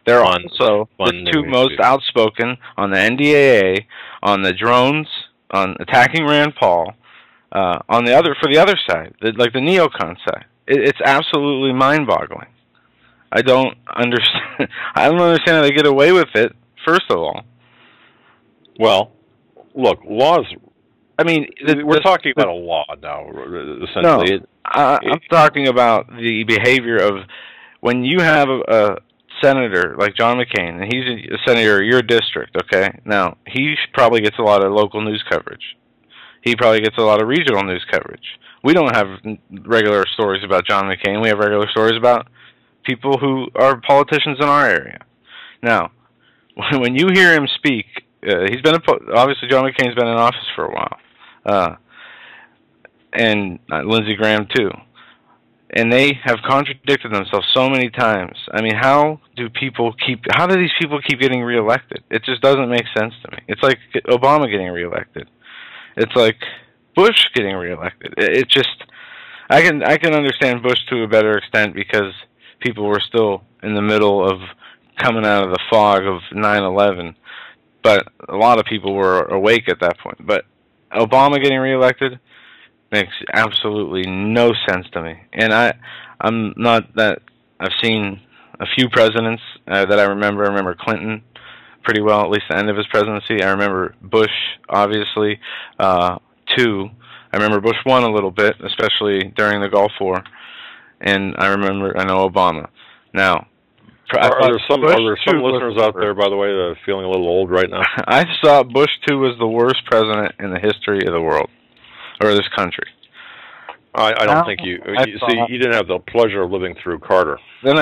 They're also the two most outspoken on the NDAA, on the drones, on attacking Rand Paul, on the other, for the other side, like the neocon side. It's absolutely mind-boggling. I don't understand. I don't understand how they get away with it. First of all, well, look, laws. I mean, we're talking about a law now, essentially. No, I'm talking about the behavior of when you have a senator like John McCain, and he's a senator of your district, okay? Now, he probably gets a lot of local news coverage. He probably gets a lot of regional news coverage. We don't have regular stories about John McCain. We have regular stories about people who are politicians in our area. Now, when you hear him speak, he's been obviously John McCain's been in office for a while, and Lindsey Graham too, and they have contradicted themselves so many times. I mean, how do these people keep getting reelected? It just doesn't make sense to me. It's like Obama getting reelected. It's like Bush getting reelected. It just, I can understand Bush to a better extent because people were still in the middle of coming out of the fog of 9/11, but a lot of people were awake at that point. But Obama getting reelected makes absolutely no sense to me. And I'm not that, I've seen a few presidents that I remember. I remember Clinton pretty well, at least the end of his presidency. I remember Bush, obviously, 2. I remember Bush 1 a little bit, especially during the Gulf War. And I know Obama. Now, are there some listeners out there, by the way, that are feeling a little old right now? I thought Bush 2 was the worst president in the history of the world, or this country. I don't think you didn't have the pleasure of living through Carter. Then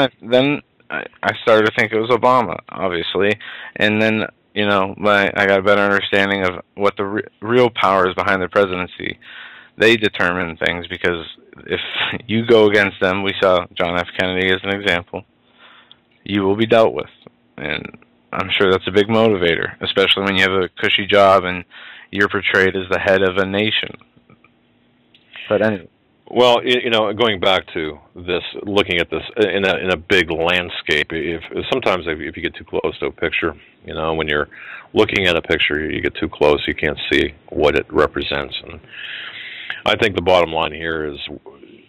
I started to think it was Obama, obviously, and then I got a better understanding of what the real power is behind the presidency. They determine things because if you go against them, we saw John F. Kennedy as an example, you will be dealt with. And I'm sure that's a big motivator, especially when you have a cushy job and you're portrayed as the head of a nation. But anyway. Well, going back to this, looking at this in a big landscape, sometimes if you get too close to a picture, when you're looking at a picture, you get too close, you can't see what it represents. And I think the bottom line here is,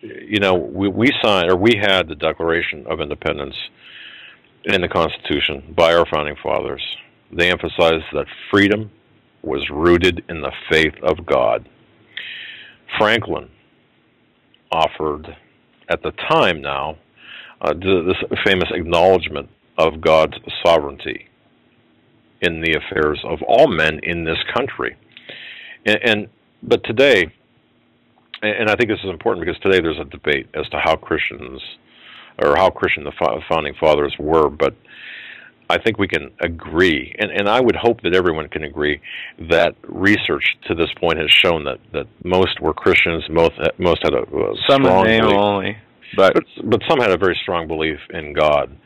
we signed, or we had the Declaration of Independence in the Constitution by our founding fathers. They emphasized that freedom was rooted in the faith of God. Franklin offered, at the time now, this famous acknowledgement of God's sovereignty in the affairs of all men in this country. But today, and I think this is important because today there's a debate as to how Christian the founding fathers were, but I think we can agree, and I would hope that everyone can agree, that research to this point has shown that most were Christians, most had a some strong in name belief, only, but some had a very strong belief in God.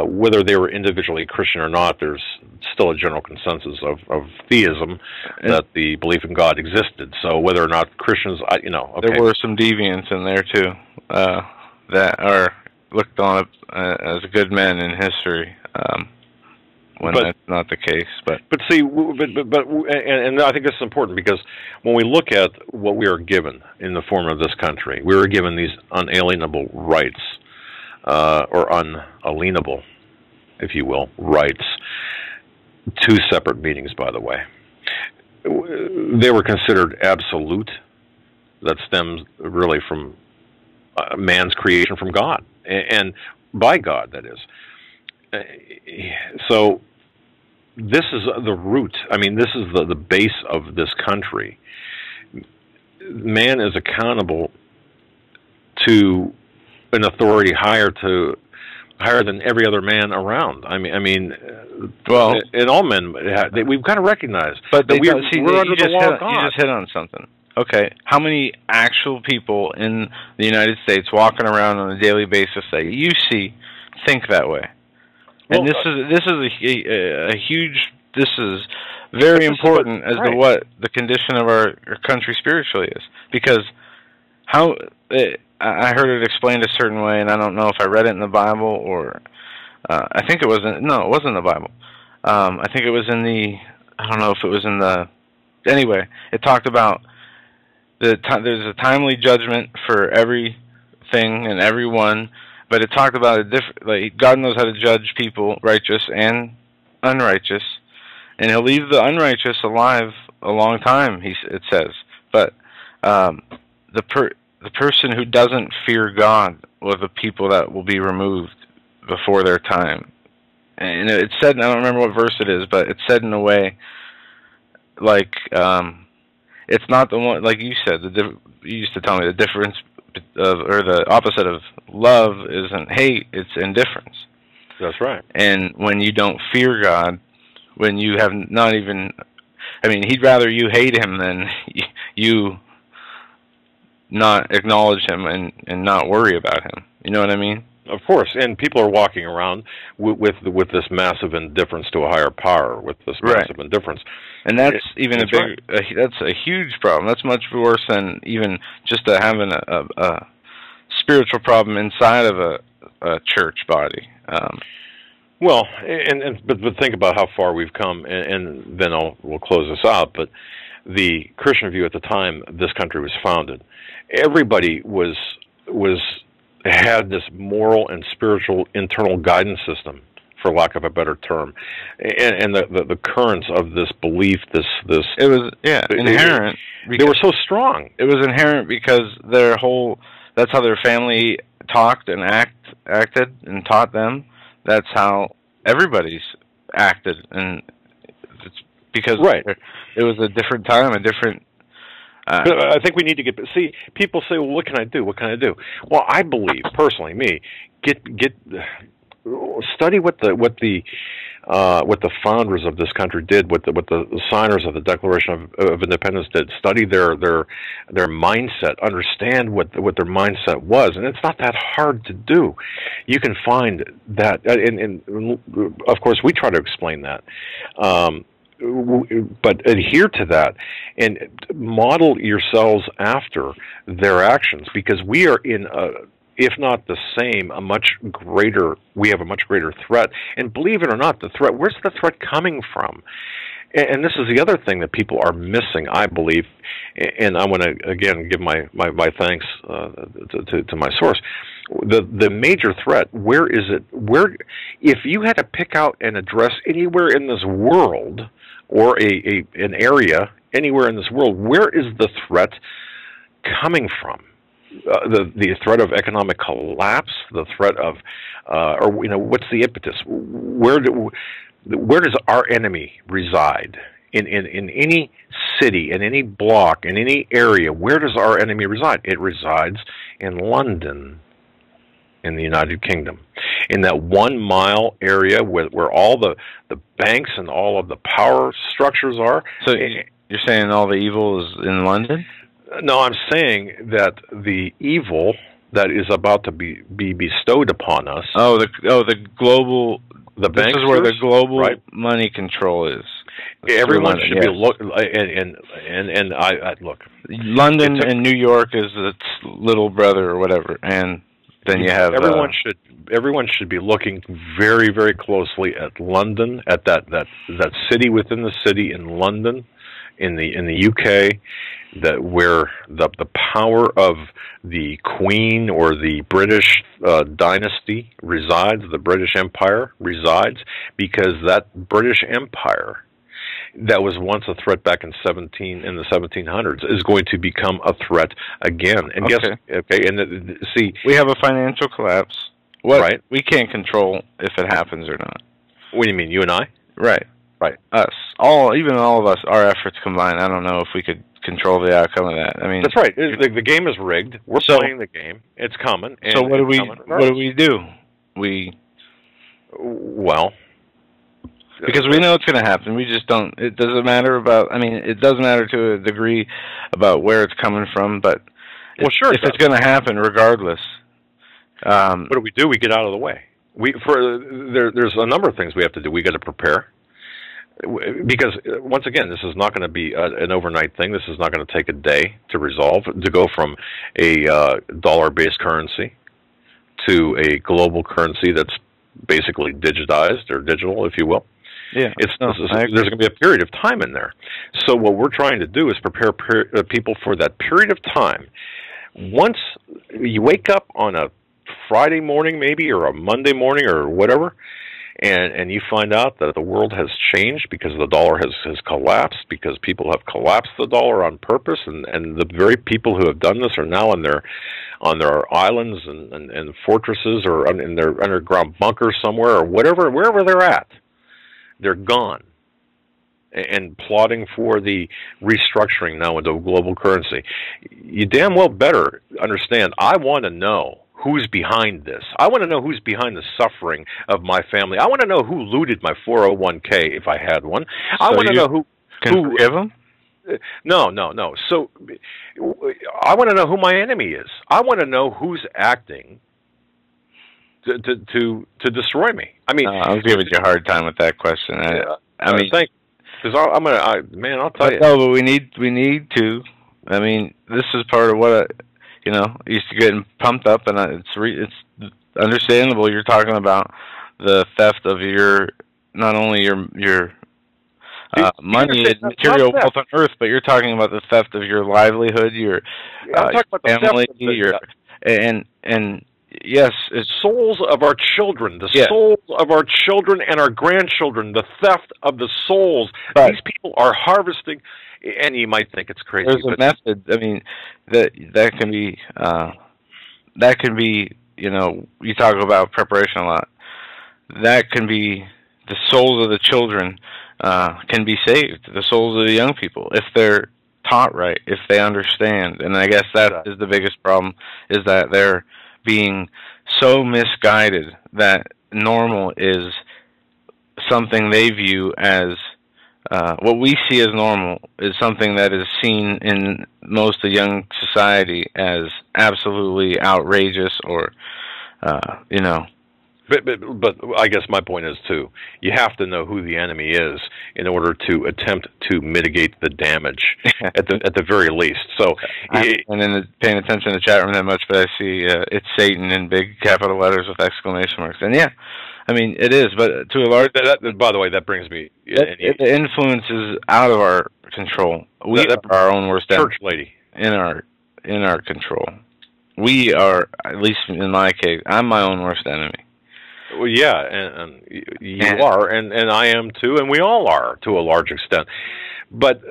Whether they were individually Christian or not, there's still a general consensus of theism, that the belief in God existed. So whether or not Christians, okay. There were some deviants in there too that are looked on as good men in history. That's not the case, but see, and I think this is important because when we look at what we are given in the form of this country, we are given these unalienable rights, or unalienable, if you will, rights. 2 separate meanings, by the way. They were considered absolute. That stems really from man's creation from God, and by God, that is. So this is the root. I mean, this is the base of this country. Man is accountable to an authority higher than every other man around. I mean, well, and all men, we've got to recognize. But we're under the law of God. You just hit on something. Okay, how many actual people in the United States walking around on a daily basis that you see think that way? And this is very important as to what the condition of our country spiritually is. Because I heard it explained a certain way, and I don't know if I read it in the Bible or I think it wasn't. No, it wasn't in the Bible. I think it was in the. I don't know if it was in the. Anyway, it talked about there's a timely judgment for everything and everyone, but it talked about like God knows how to judge people, righteous and unrighteous, and He'll leave the unrighteous alive a long time. It says, but the person who doesn't fear God are the people that will be removed before their time. And it said, I don't remember what verse it is, but it said in a way like it's not the one, like you said. You used to tell me the difference or the opposite of love isn't hate; it's indifference. That's right. And when you don't fear God, when you have not even, I mean, He'd rather you hate Him than you not acknowledge Him and not worry about Him. You know what I mean? Of course, and people are walking around with this massive indifference to a higher power, with this massive indifference, and that's that's a huge problem. That's much worse than even just having a spiritual problem inside of a church body. Well, but think about how far we've come, and then we'll close this out. But the Christian view at the time this country was founded, everybody had this moral and spiritual internal guidance system, for lack of a better term, and the currents of this belief, this it was inherent. They were so strong. It was inherent because that's how their family talked and acted and taught them. That's how everybody's acted, and it's because it was a different time, a different. But I think we need to see. People say, "Well, what can I do? What can I do?" Well, I believe personally, study what the founders of this country did, what the signers of the Declaration of Independence did. Study their mindset, understand what their mindset was, and it's not that hard to do. You can find that, and of course, we try to explain that. But adhere to that and model yourselves after their actions, because we are in if not the same, we have a much greater threat. And believe it or not, where's the threat coming from? And this is the other thing that people are missing, I believe, and I want to, again, give my thanks to my source. The major threat, where is it? If you had to pick out and address anywhere in this world, or an area anywhere in this world, where is the threat coming from? The threat of economic collapse, the threat of, what's the impetus? Where does our enemy reside? In any city, in any block, in any area, where does our enemy reside? It resides in London, in the United Kingdom, in that 1 mile area where all the banks and all of the power structures are. So you're saying all the evil is in London? No, I'm saying that the evil that is about to be bestowed upon us. The global. This banksters, is where the global money control is. Everyone should be and I look. London and New York is its little brother or whatever, and then you have everyone should be looking very, very closely at London, at that city within the city in London, in the UK, where the power of the Queen or the British dynasty resides, the British Empire resides, because that British Empire that was once a threat back in the 1700s is going to become a threat again. And see, we have a financial collapse. Right? We can't control if it happens or not. What do you mean, you and I? Right. Us. Even all of us, our efforts combined, I don't know if we could control the outcome of that. I mean, that's right. The game is rigged. We're playing the game. It's coming. So what do we do? Because we know it's going to happen. We just don't. It doesn't matter it does matter to a degree about where it's coming from, but if it's going to happen regardless. What do? We get out of the way. There's a number of things we have to do. We got to prepare. Because, once again, this is not going to be an overnight thing. This is not going to take a day to resolve, to go from a dollar-based currency to a global currency that's basically digitized or digital, if you will. Yeah, there's going to be a period of time in there. So what we're trying to do is prepare people for that period of time. Once you wake up on a Friday morning, maybe, or a Monday morning, or whatever, and you find out that the world has changed because the dollar has collapsed, because people have collapsed the dollar on purpose, and the very people who have done this are now on their islands and fortresses, or in their underground bunkers somewhere, or wherever they're at. They're gone, and plotting for the restructuring now into a global currency. You damn well better understand, I want to know who's behind this. I want to know who's behind the suffering of my family. I want to know who looted my 401k if I had one. I want to know who forgive them? No. So I want to know who my enemy is. I want to know who's acting to destroy me. I mean, I was giving you a hard time with that question. I mean, because I'll tell you. No, but we need to. I mean, this is part of what used to get pumped up, and it's understandable. You're talking about the theft of not only your money and material wealth on earth, but you're talking about the theft of your livelihood, your family, and yes, it's souls of our children, souls of our children and our grandchildren, the theft of the souls. But these people are harvesting, and you might think it's crazy. There's a method. I mean, that can be. You talk about preparation a lot. That can be the souls of the children can be saved. The souls of the young people, if they're taught right, if they understand. And I guess that is the biggest problem, is that they're being so misguided that normal is something they view as what we see as normal is something that is seen in most of young society as absolutely outrageous, or But I guess my point is, too, you have to know who the enemy is in order to attempt to mitigate the damage at the very least. So, and then paying attention to the chat room that much, but I see it's Satan in big capital letters with exclamation marks. And yeah, I mean, it is, but to a large... by the way, that brings me... The influence is out of our control. We are our own worst enemy. Church lady. In our control. We are, at least in my case, I'm my own worst enemy. Well, yeah, and you are, and I am too, and we all are to a large extent. But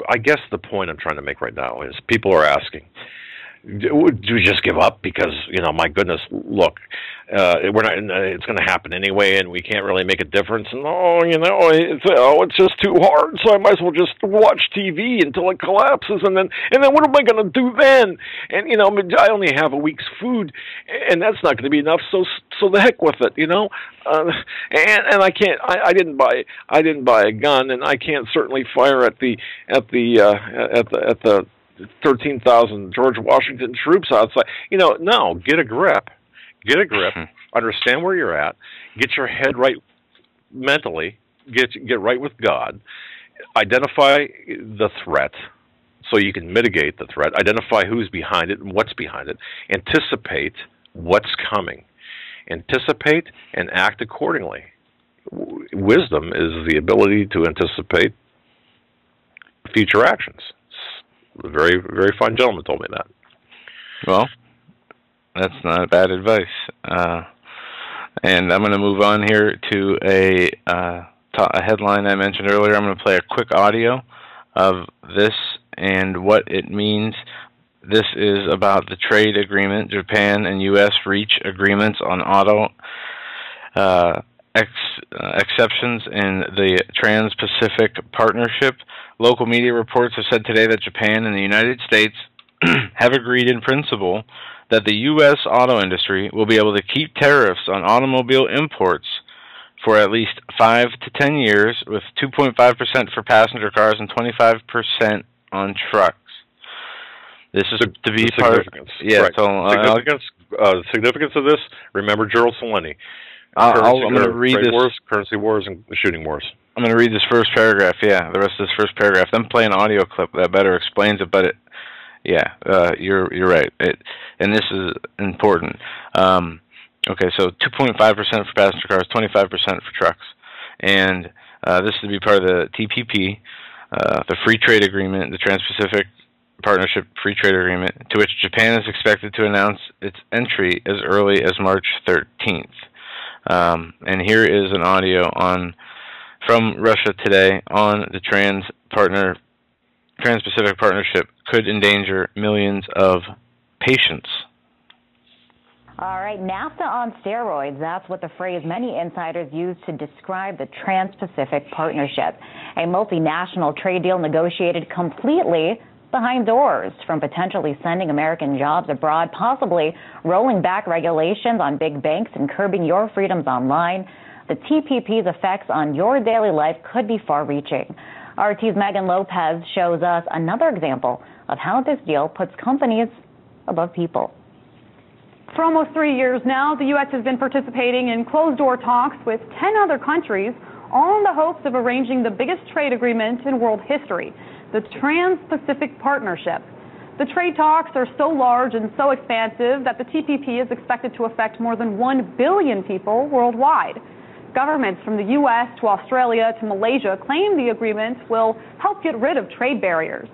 I guess the point I'm trying to make right now is people are asking, do we just give up? Because, my goodness, look, we're not. It's going to happen anyway, and we can't really make a difference. And it's just too hard. So I might as well just watch TV until it collapses, and then what am I going to do then? And I only have a week's food, and that's not going to be enough. So the heck with it, And I can't. I didn't buy a gun, and I can't certainly fire at the 13,000 George Washington troops outside. No, get a grip. Get a grip. Understand where you're at. Get your head right mentally. Get right with God. Identify the threat so you can mitigate the threat. Identify who's behind it and what's behind it. Anticipate what's coming. Anticipate and act accordingly. Wisdom is the ability to anticipate future actions. A very, very fine gentleman told me that. Well, that's not bad advice. And I'm going to move on here to a headline I mentioned earlier. I'm going to play a quick audio of this and what it means. This is about the trade agreement. Japan and U.S. reach agreements on auto exceptions in the Trans-Pacific Partnership. Local media reports have said today that Japan and the United States have agreed in principle that the U.S. auto industry will be able to keep tariffs on automobile imports for at least 5 to 10 years, with 2.5% for passenger cars and 25% on trucks. This is to be part of... Yeah, right. So, significance of this, remember Gerald Celente. I'm going to read this. Currency wars and shooting wars. I'm going to read this first paragraph, the rest of this first paragraph. Then play an audio clip that better explains it, but you're right. And this is important. Okay, so 2.5% for passenger cars, 25% for trucks. And this is to be part of the TPP, the Free Trade Agreement, the Trans-Pacific Partnership Free Trade Agreement, to which Japan is expected to announce its entry as early as March 13th. And here is an audio from Russia Today on the Trans-Pacific Partnership could endanger millions of patients. All right, NAFTA on steroids. That's what the phrase many insiders use to describe the Trans-Pacific Partnership, a multinational trade deal negotiated completely behind doors, from potentially sending American jobs abroad, possibly rolling back regulations on big banks and curbing your freedoms online. The TPP's effects on your daily life could be far-reaching. RT's Megan Lopez shows us another example of how this deal puts companies above people. For almost 3 years now, the U.S. has been participating in closed-door talks with 10 other countries, all in the hopes of arranging the biggest trade agreement in world history, the Trans-Pacific Partnership. The trade talks are so large and so expansive that the TPP is expected to affect more than 1 billion people worldwide. Governments from the U.S. to Australia to Malaysia claim the agreement will help get rid of trade barriers.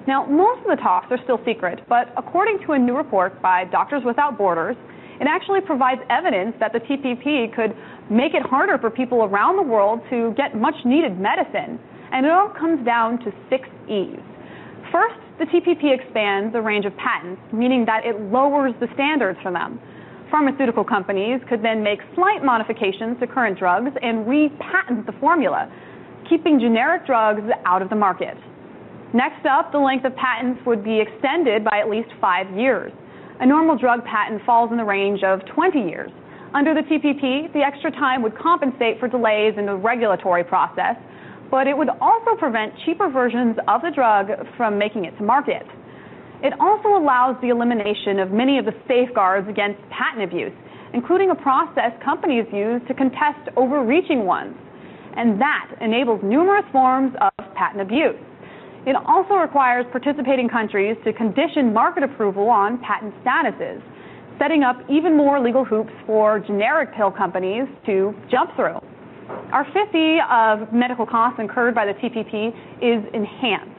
Now, most of the talks are still secret, but according to a new report by Doctors Without Borders, it actually provides evidence that the TPP could make it harder for people around the world to get much-needed medicine. And it all comes down to 6 E's. First, the TPP expands the range of patents, meaning that it lowers the standards for them. Pharmaceutical companies could then make slight modifications to current drugs and re-patent the formula, keeping generic drugs out of the market. Next up, the length of patents would be extended by at least 5 years. A normal drug patent falls in the range of 20 years. Under the TPP, the extra time would compensate for delays in the regulatory process, but it would also prevent cheaper versions of the drug from making it to market. It also allows the elimination of many of the safeguards against patent abuse, including a process companies use to contest overreaching ones. And that enables numerous forms of patent abuse. It also requires participating countries to condition market approval on patent statuses, setting up even more legal hoops for generic pill companies to jump through. Our 50 of medical costs incurred by the TPP is enhanced.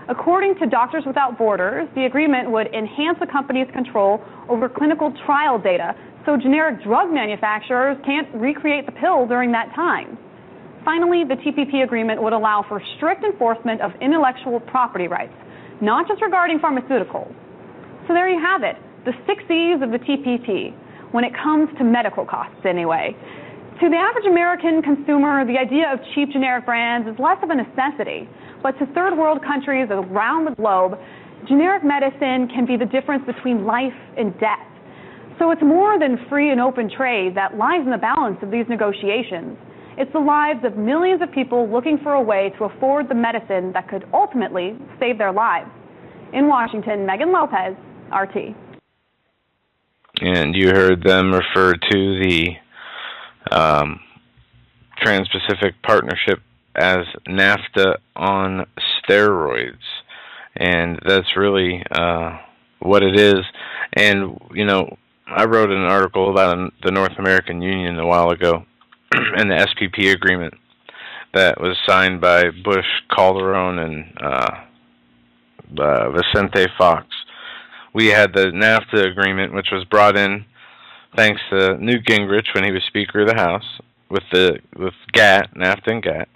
According to Doctors Without Borders, the agreement would enhance the company's control over clinical trial data, so generic drug manufacturers can't recreate the pill during that time. Finally, the TPP agreement would allow for strict enforcement of intellectual property rights, not just regarding pharmaceuticals. So there you have it, the 6 E's of the TPP, when it comes to medical costs anyway. To the average American consumer, the idea of cheap generic brands is less of a necessity. But to third world countries around the globe, generic medicine can be the difference between life and death. So it's more than free and open trade that lies in the balance of these negotiations. It's the lives of millions of people looking for a way to afford the medicine that could ultimately save their lives. In Washington, Megan Lopez, RT. And you heard them refer to the Trans-Pacific Partnership as NAFTA on steroids. And that's really what it is. And, you know, I wrote an article about the North American Union a while ago and the SPP agreement that was signed by Bush, Calderon, and Vicente Fox. We had the NAFTA agreement, which was brought in thanks to Newt Gingrich when he was Speaker of the House, with GATT, NAFTA and GATT.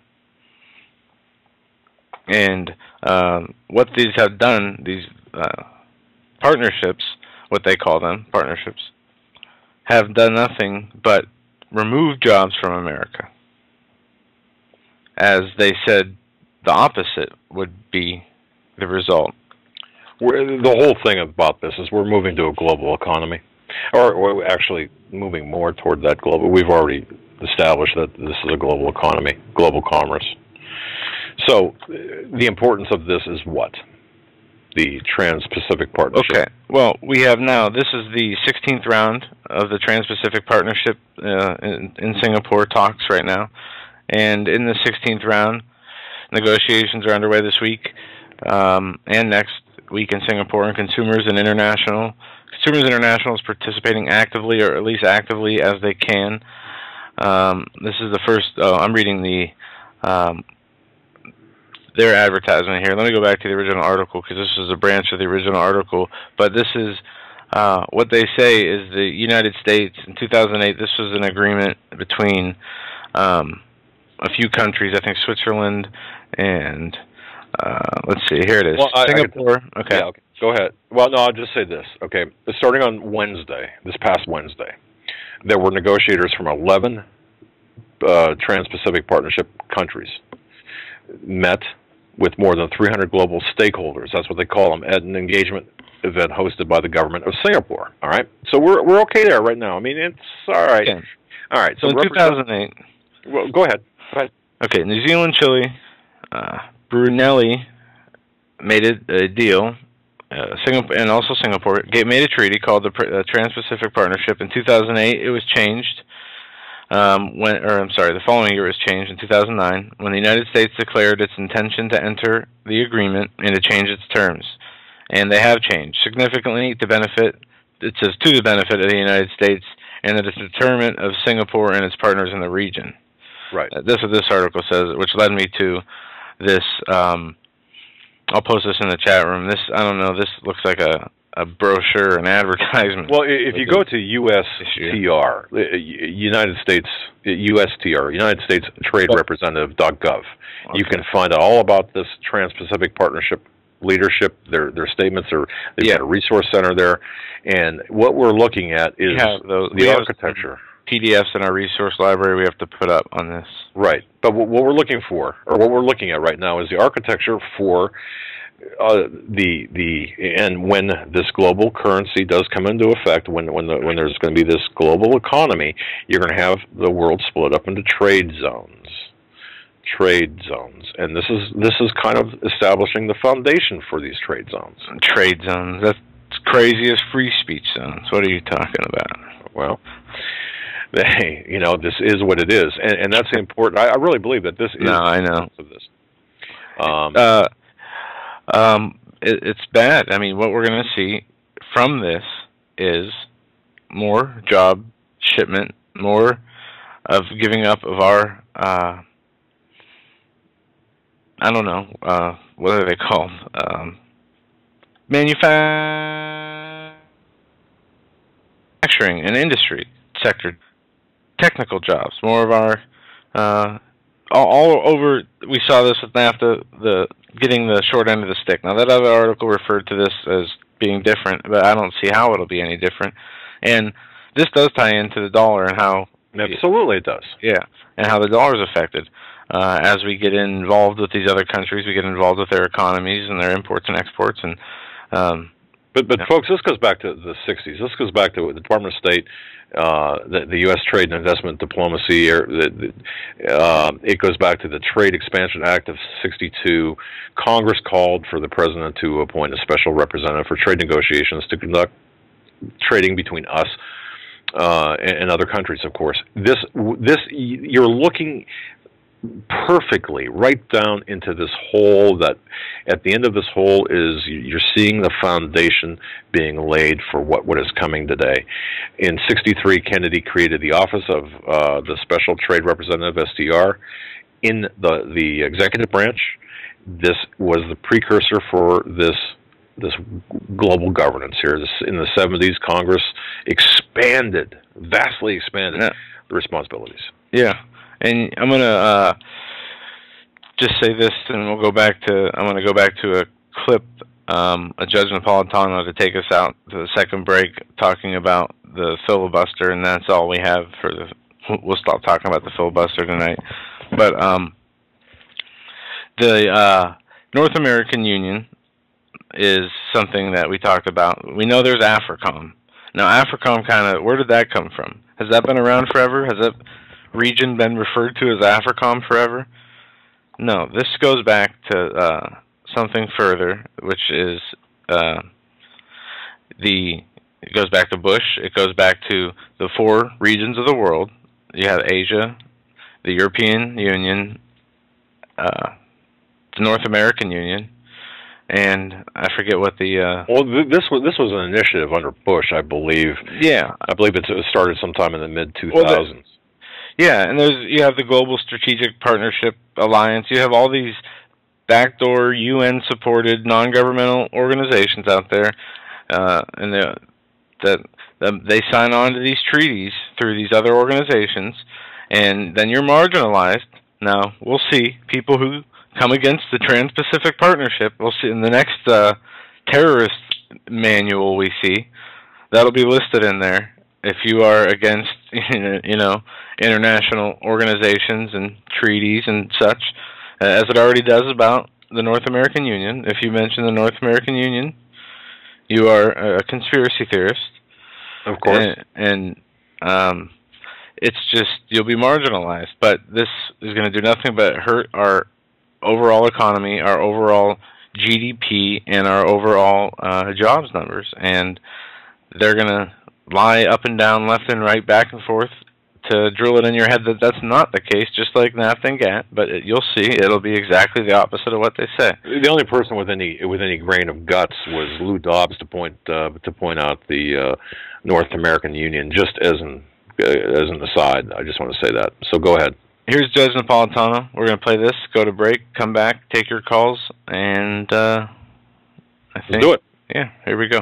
And what these have done, these partnerships, what they call them, partnerships, have done nothing but remove jobs from America. As they said, the opposite would be the result. The whole thing about this is we're moving to a global economy, or we're actually moving more toward that global. We've already established that this is a global economy, global commerce. So the importance of this is what? The Trans-Pacific Partnership. Okay. Well, we have now, this is the 16th round of the Trans-Pacific Partnership in Singapore talks right now. And in the 16th round, negotiations are underway this week and next week in Singapore, and consumers and international Consumers International is participating actively, or at least actively as they can. This is the first. Oh, I'm reading their advertisement here. Let me go back to the original article because this is a branch of the original article. But this is what they say is the United States in 2008. This was an agreement between a few countries. I think Switzerland and let's see. Here it is. Well, Singapore. Okay. Yeah, okay. Go ahead. Well, no, I'll just say this. Okay, starting on Wednesday, this past Wednesday, there were negotiators from 11 Trans-Pacific Partnership countries met with more than 300 global stakeholders. That's what they call them, at an engagement event hosted by the government of Singapore. All right, so we're okay there right now. I mean, it's all right. Yeah. All right. So in 2008. Well, go ahead. Okay, New Zealand, Chile, Brunei made a deal. Singapore and also Singapore made a treaty called the Trans-Pacific Partnership. In 2008, it was changed. The following year it was changed in 2009 when the United States declared its intention to enter the agreement and to change its terms. And they have changed significantly to the benefit of the United States and the determinant of Singapore and its partners in the region. Right. This is what this article says, which led me to this. I'll post this in the chat room. This, I don't know, this looks like a brochure, an advertisement. Well, if you go to USTR, United States Trade Representative.gov, you can find out all about this Trans-Pacific Partnership leadership, their statements, they've got a resource center there, and what we're looking at is the architecture. PDFs in our resource library we have to put up on this. Right, but what we're looking for, or what we're looking at right now, is the architecture for and when this global currency does come into effect, when there's going to be this global economy, you're going to have the world split up into trade zones, and this is kind of establishing the foundation for these trade zones. Trade zones. That's crazy as free speech zones. What are you talking about? Well, hey, this is what it is, and that's important. I really believe that this is. No, I know. Of this. It's bad. I mean, what we're going to see from this is more job shipment, more of giving up of our. I don't know. What are they called? Manufacturing and industry sector. Technical jobs, more of our all over. We saw this with NAFTA, getting the short end of the stick. Now that other article referred to this as being different, but I don't see how it'll be any different. And this does tie into the dollar and how absolutely it does. Yeah, and how the dollar is affected as we get involved with these other countries. We get involved with their economies and their imports and exports and. But folks, this goes back to the 60s. This goes back to the Department of State, the U.S. Trade and Investment Diplomacy. It goes back to the Trade Expansion Act of '62. Congress called for the president to appoint a special representative for trade negotiations to conduct trading between us and other countries. Of course, this you're looking perfectly right down into this hole that at the end of this hole is you're seeing the foundation being laid for what is coming today. In '63, Kennedy created the office of the Special Trade Representative, STR, in the executive branch. This was the precursor for this global governance here. In the '70s, Congress vastly expanded the responsibilities. Yeah. And I'm going to just say this, and I'm going to go back to a clip, a Judge Napolitano to take us out to the second break, talking about the filibuster, and that's all we have we'll stop talking about the filibuster tonight. But the North American Union is something that we talked about. We know there's AFRICOM. Now, AFRICOM where did that come from? Has that been around forever? Has that region been referred to as AFRICOM forever? No, this goes back to something further, which is it goes back to Bush. It goes back to the 4 regions of the world. You have Asia, the European Union, the North American Union, And I forget what the this was an initiative under Bush, I believe. Yeah, I believe it started sometime in the mid-2000s. Yeah, and you have the Global Strategic Partnership Alliance. You have all these backdoor UN-supported non-governmental organizations out there, and they sign on to these treaties through these other organizations, and then you're marginalized. Now, we'll see people who come against the Trans-Pacific Partnership. We'll see in the next terrorist manual we see. That'll be listed in there. If you are against, international organizations and treaties and such, as it already does about the North American Union. If you mention the North American Union, you are a conspiracy theorist. Of course. And it's just, you'll be marginalized. But this is going to do nothing but hurt our overall economy, our overall GDP, and our overall jobs numbers. And they're going to lie up and down, left and right, back and forth to drill it in your head that that's not the case, just like NAFTA and GATT. But you'll see, it'll be exactly the opposite of what they say. The only person with any grain of guts was Lou Dobbs to point out the North American Union, just as an aside. I just want to say that. So go ahead. Here's Judge Napolitano. We're going to play this, go to break, come back, take your calls, and I think... Let's do it. Yeah, here we go.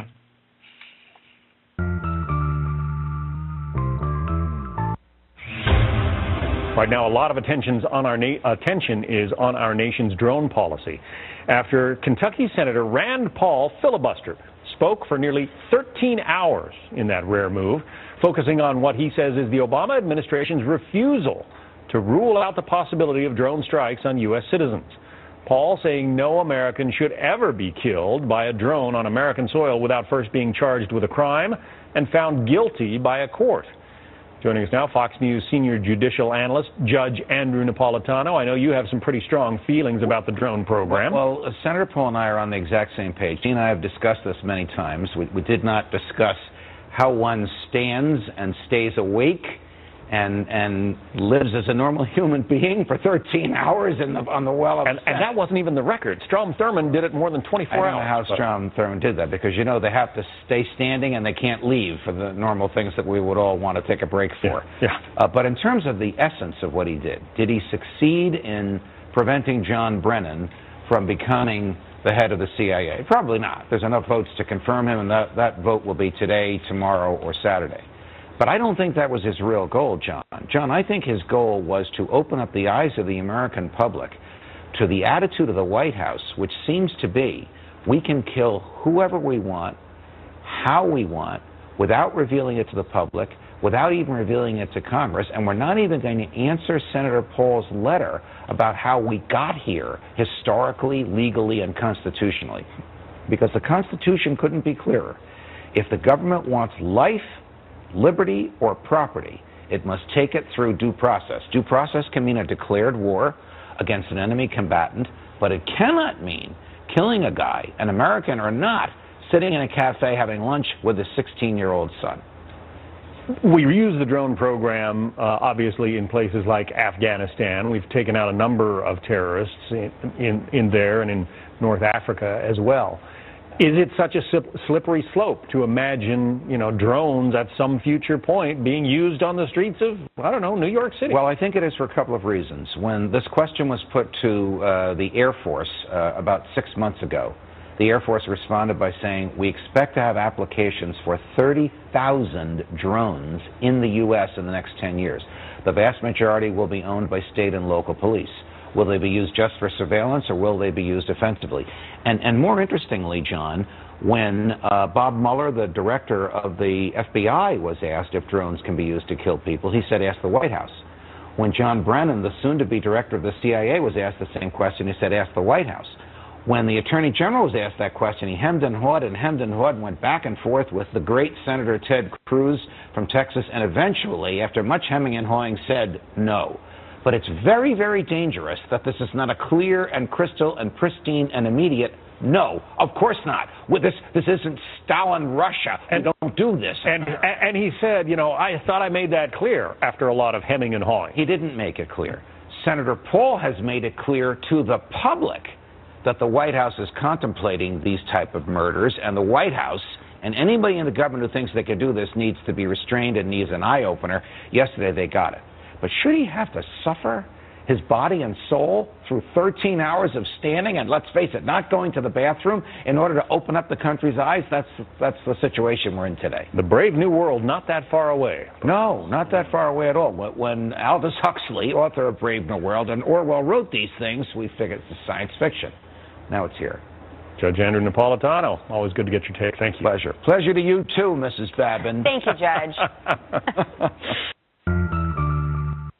Right now, a lot of attention is on our nation's drone policy after Kentucky Senator Rand Paul filibustered, spoke for nearly 13 hours in that rare move, focusing on what he says is the Obama administration's refusal to rule out the possibility of drone strikes on U.S. citizens. Paul saying no American should ever be killed by a drone on American soil without first being charged with a crime and found guilty by a court. Joining us now, Fox News senior judicial analyst, Judge Andrew Napolitano. I know you have some pretty strong feelings about the drone program. Well, Senator Paul and I are on the exact same page. He and I have discussed this many times. We did not discuss how one stands and stays awake and lives as a normal human being for 13 hours on the well of... And that wasn't even the record. Strom Thurmond did it more than 24 hours. I don't know how Strom Thurmond did that, because, they have to stay standing and they can't leave for the normal things that we would all want to take a break for. Yeah. But in terms of the essence of what he did he succeed in preventing John Brennan from becoming the head of the CIA? Probably not. There's enough votes to confirm him, and that vote will be today, tomorrow, or Saturday. But I don't think that was his real goal, John. John, I think his goal was to open up the eyes of the American public to the attitude of the White House, which seems to be, we can kill whoever we want, how we want, without revealing it to the public, without even revealing it to Congress, and we're not even going to answer Senator Paul's letter about how we got here historically, legally, and constitutionally. Because the Constitution couldn't be clearer. If the government wants life, liberty, or property, it must take it through due process. Due process can mean a declared war against an enemy combatant, but it cannot mean killing a guy, an American or not, sitting in a cafe having lunch with his 16-year-old son. We use the drone program, obviously, in places like Afghanistan. We've taken out a number of terrorists in there and in North Africa as well. Is it such a slippery slope to imagine, drones at some future point being used on the streets of, New York City? Well, I think it is for a couple of reasons. When this question was put to the Air Force about 6 months ago, the Air Force responded by saying, we expect to have applications for 30,000 drones in the U.S. in the next 10 years. The vast majority will be owned by state and local police. Will they be used just for surveillance, or will they be used offensively? And more interestingly, John, when Bob Mueller, the director of the FBI, was asked if drones can be used to kill people, he said, ask the White House. When John Brennan, the soon-to-be director of the CIA, was asked the same question, he said, ask the White House. When the Attorney General was asked that question, he hemmed and hawed and went back and forth with the great Senator Ted Cruz from Texas, and eventually, after much hemming and hawing, said no. But it's very, very dangerous that this is not a clear and crystal and pristine and immediate no. Of course not. This isn't Stalin Russia. And don't do this. And he said, I thought I made that clear after a lot of hemming and hawing. He didn't make it clear. Senator Paul has made it clear to the public that the White House is contemplating these type of murders, and the White House and anybody in the government who thinks they can do this needs to be restrained and needs an eye-opener. Yesterday they got it. But should he have to suffer his body and soul through 13 hours of standing and, let's face it, not going to the bathroom in order to open up the country's eyes? That's the situation we're in today. The brave new world, not that far away. No, not that far away at all. When Aldous Huxley, author of Brave New World, and Orwell wrote these things, we figured it's science fiction. Now it's here. Judge Andrew Napolitano, always good to get your take. Thank you. Pleasure. Pleasure to you too, Mrs. Babin. Thank you, Judge.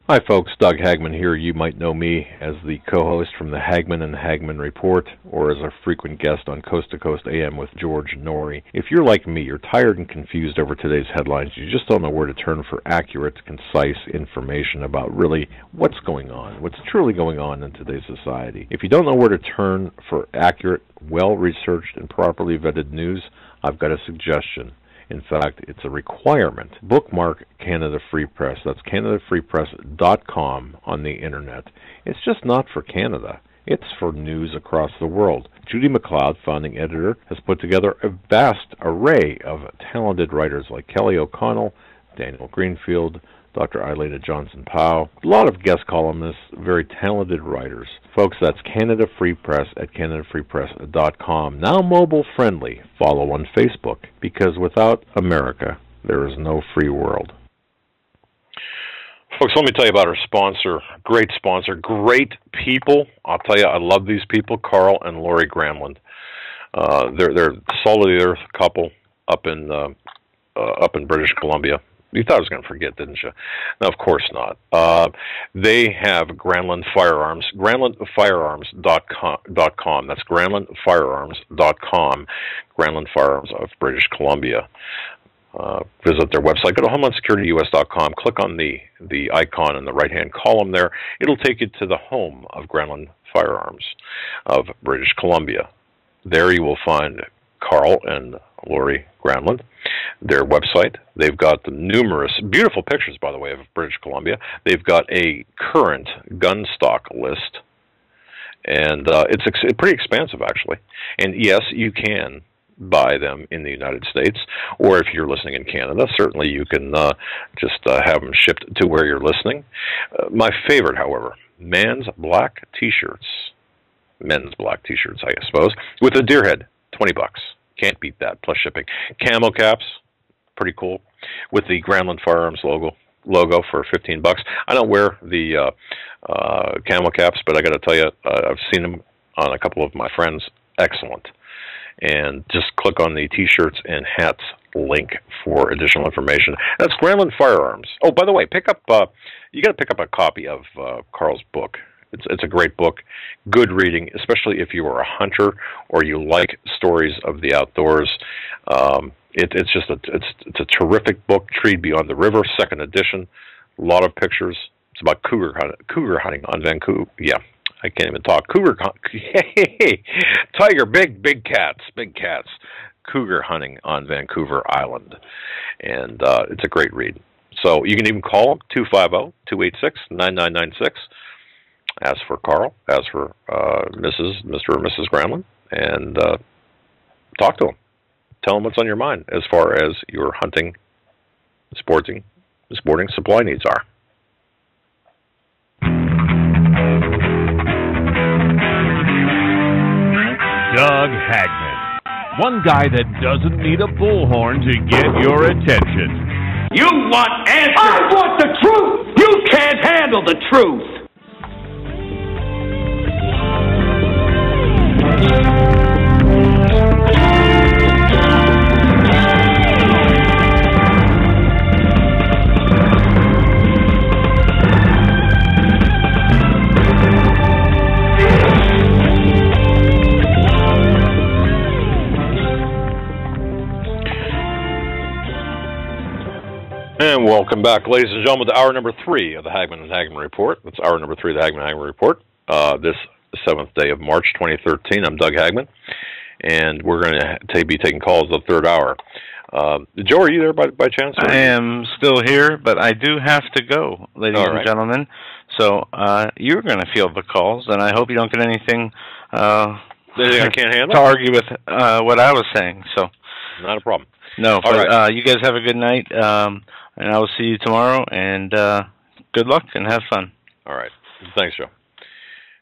Hi, folks. Doug Hagmann here. You might know me as the co-host from the Hagmann and Hagmann Report, or as a frequent guest on Coast to Coast AM with George Norrie. If you're like me, you're tired and confused over today's headlines. You just don't know where to turn for accurate, concise information about really what's going on, what's truly going on in today's society. If you don't know where to turn for accurate, well-researched, and properly vetted news, I've got a suggestion. In fact, it's a requirement. Bookmark Canada Free Press. That's CanadaFreePress.com on the Internet. It's just not for Canada. It's for news across the world. Judy McLeod, founding editor, has put together a vast array of talented writers like Kelly O'Connell, Daniel Greenfield, Dr. Eilena Johnson-Powell, a lot of guest columnists, very talented writers. Folks, that's Canada Free Press at CanadaFreePress.com. Now mobile friendly. Follow on Facebook, because without America, there is no free world. Folks, let me tell you about our sponsor. Great sponsor, great people. I'll tell you, I love these people, Carl and Lori Gramland. They're solid earth couple up in British Columbia. You thought I was going to forget, didn't you? No, of course not. They have Granlund Firearms, GranlundFirearms.com. That's GranlundFirearms.com, Granlund Firearms of British Columbia. Visit their website. Go to HomelandSecurityUS.com. Click on the icon in the right-hand column there. It'll take you to the home of Granlund Firearms of British Columbia. There you will find Carl and Lori Granlund, their website. They've got the numerous, beautiful pictures, by the way, of British Columbia. They've got a current gun stock list, and it's pretty expansive, actually. And yes, you can buy them in the United States, or if you're listening in Canada, certainly you can just have them shipped to where you're listening. My favorite, however, men's black T-shirts, I suppose, with a deer head, $20. Can't beat that, plus shipping. Camo caps, pretty cool, with the Granlund Firearms logo for $15. I don't wear the camo caps, but I got to tell you, I've seen them on a couple of my friends. Excellent. And just click on the T-shirts and hats link for additional information. That's Granlund Firearms. Oh, by the way, you got to pick up a copy of Carl's book. It's a great book, good reading, especially if you are a hunter or you like stories of the outdoors. It's a terrific book. Treed Beyond the River, 2nd edition. A lot of pictures. It's about cougar hunting on Vancouver. Yeah, I can't even talk. Tiger, big cats. Cougar hunting on Vancouver Island, and it's a great read. So you can even call 250-286-9996. Ask for Carl, ask for Mr. or Mrs. Granlund, and talk to them. Tell them what's on your mind as far as your hunting, sporting supply needs are. Doug Hagmann, one guy that doesn't need a bullhorn to get your attention. You want answers! I want the truth! You can't handle the truth! And welcome back, ladies and gentlemen, to hour number 3 of the Hagmann and Hagmann Report. That's hour number 3 of the Hagmann and Hagmann Report. This 7th day of March 2013. I'm Doug Hagmann, and we're going to be taking calls the 3rd hour. Joe, are you there by chance? I am still here, but I do have to go, ladies and gentlemen. So you're going to field the calls, and I hope you don't get anything They think I can't handle to argue with what I was saying. So not a problem. No, All but right. you guys have a good night, and I will see you tomorrow. And good luck and have fun. All right. Thanks, Joe.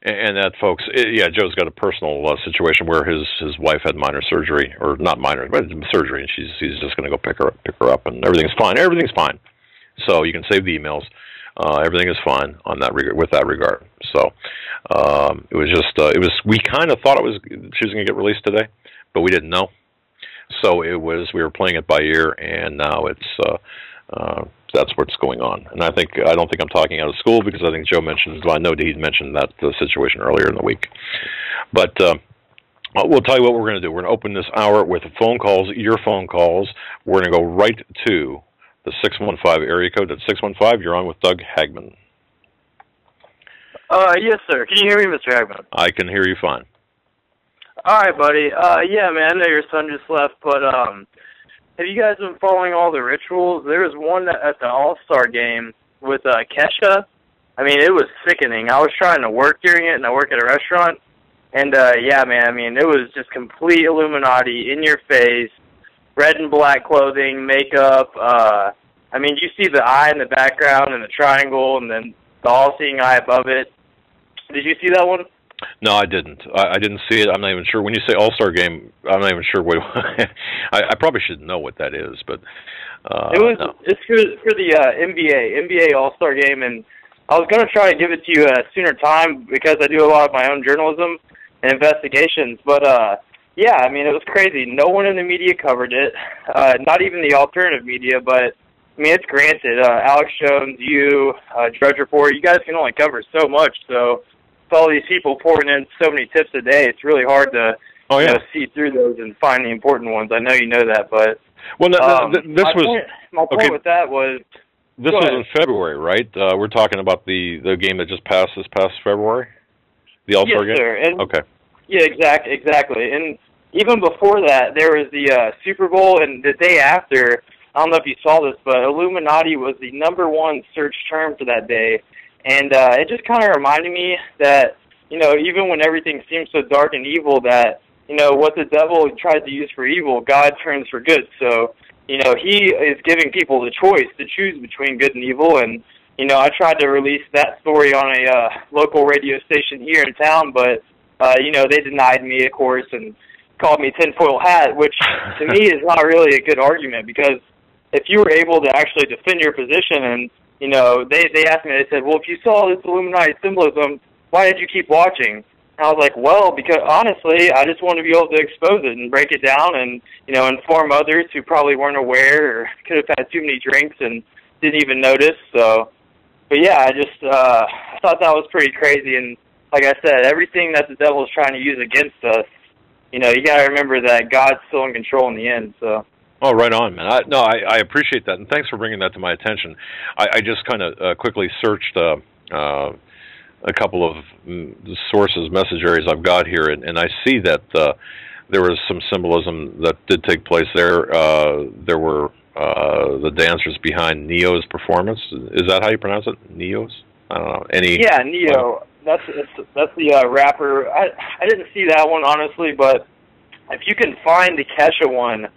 And that, folks, Joe's got a personal situation where his wife had minor surgery, or not minor, but surgery, and he's just going to go pick her up, and everything's fine. Everything's fine. So you can save the emails. Everything is fine on that with that regard. So it was just we kind of thought she was going to get released today, but we didn't know. So we were playing it by ear, and now that's what's going on. And I don't think I'm talking out of school, because I think Joe mentioned, well, I know he mentioned that situation earlier in the week. But we'll tell you what we're going to do. We're going to open this hour with phone calls, your phone calls. We're going to go right to the 615 area code. At 615, you're on with Doug Hagmann. Yes, sir. Can you hear me, Mr. Hagmann? I can hear you fine. All right, buddy. Yeah, man, I know your son just left, but have you guys been following all the rituals? There was one at the All-Star game with Kesha. I mean, it was sickening. I was trying to work during it, and I work at a restaurant. And, yeah, man, I mean, it was just complete Illuminati, in your face, red and black clothing, makeup. I mean, you see the eye in the background and the triangle and then the all-seeing eye above it. Did you see that one? No, I didn't. I didn't see it. I'm not even sure. When you say All-Star Game, I'm not even sure what. I probably should know what that is, but it's for the NBA All-Star Game, and I was going to try to give it to you at a sooner time because I do a lot of my own journalism and investigations. But yeah, I mean, it was crazy. No one in the media covered it, not even the alternative media. But I mean, it's granted. Alex Jones, you, Drudge Report, you guys can only cover so much. So with all these people pouring in so many tips a day, it's really hard to see through those and find the important ones. I know you know that, but my point with that was this was in February, right? We're talking about the game that just passed this past February, the All-Star game. Yes, sir. And okay. Yeah, exactly. And even before that, there was the Super Bowl, and the day after, I don't know if you saw this, but Illuminati was the #1 search term for that day. And it just kind of reminded me that, you know, even when everything seems so dark and evil, that, you know, what the devil tries to use for evil, God turns for good. So, you know, he is giving people the choice to choose between good and evil. And, you know, I tried to release that story on a local radio station here in town, but, you know, they denied me, of course, and called me tinfoil hat, which to me is not really a good argument, because if you were able to actually defend your position, and, you know, they asked me, they said, well, if you saw this Illuminati symbolism, why did you keep watching? And I was like, well, because honestly, I just want to be able to expose it and break it down and, you know, inform others who probably weren't aware or could have had too many drinks and didn't even notice. So, but yeah, I just I thought that was pretty crazy. And like I said, everything that the devil is trying to use against us, you know, you got to remember that God's still in control in the end. So. Oh, right on, man. I appreciate that, and thanks for bringing that to my attention. I just kind of quickly searched a couple of sources, message areas I've got here, and I see that there was some symbolism that did take place there. There were the dancers behind Neo's performance. Is that how you pronounce it? Neo's? I don't know. Yeah, Neo. That's the rapper. I didn't see that one, honestly, but if you can find the Kesha one,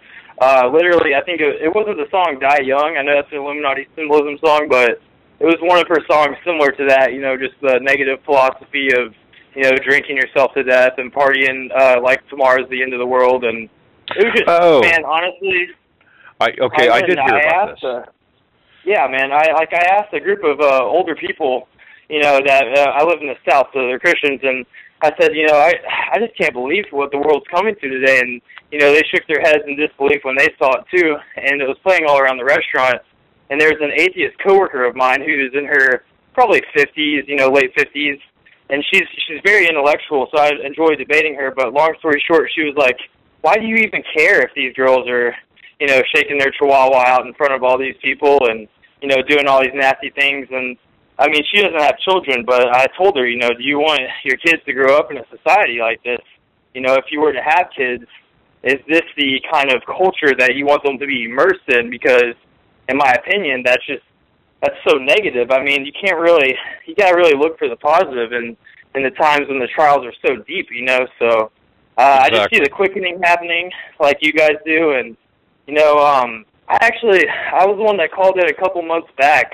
literally, I think it wasn't the song Die Young. I know that's an Illuminati symbolism song, but it was one of her songs similar to that, you know, just the negative philosophy of, you know, drinking yourself to death and partying like tomorrow's the end of the world. And it was just, man, honestly. I did hear about this. Yeah, man, I asked a group of older people, you know, that I live in the South, so they're Christians, and I said, you know, I just can't believe what the world's coming to today. And, you know, they shook their heads in disbelief when they saw it, too. And it was playing all around the restaurant. And there's an atheist coworker of mine who's in her probably 50s, you know, late 50s. And she's very intellectual, so I enjoy debating her. But long story short, she was like, why do you even care if these girls are, you know, shaking their chihuahua out in front of all these people and, you know, doing all these nasty things? And I mean, she doesn't have children, but I told her, you know, do you want your kids to grow up in a society like this? You know, if you were to have kids, is this the kind of culture that you want them to be immersed in? Because, in my opinion, that's so negative. I mean, you got to really look for the positive in the times when the trials are so deep, you know? So, I just see the quickening happening like you guys do, and, I was the one that called it a couple months back.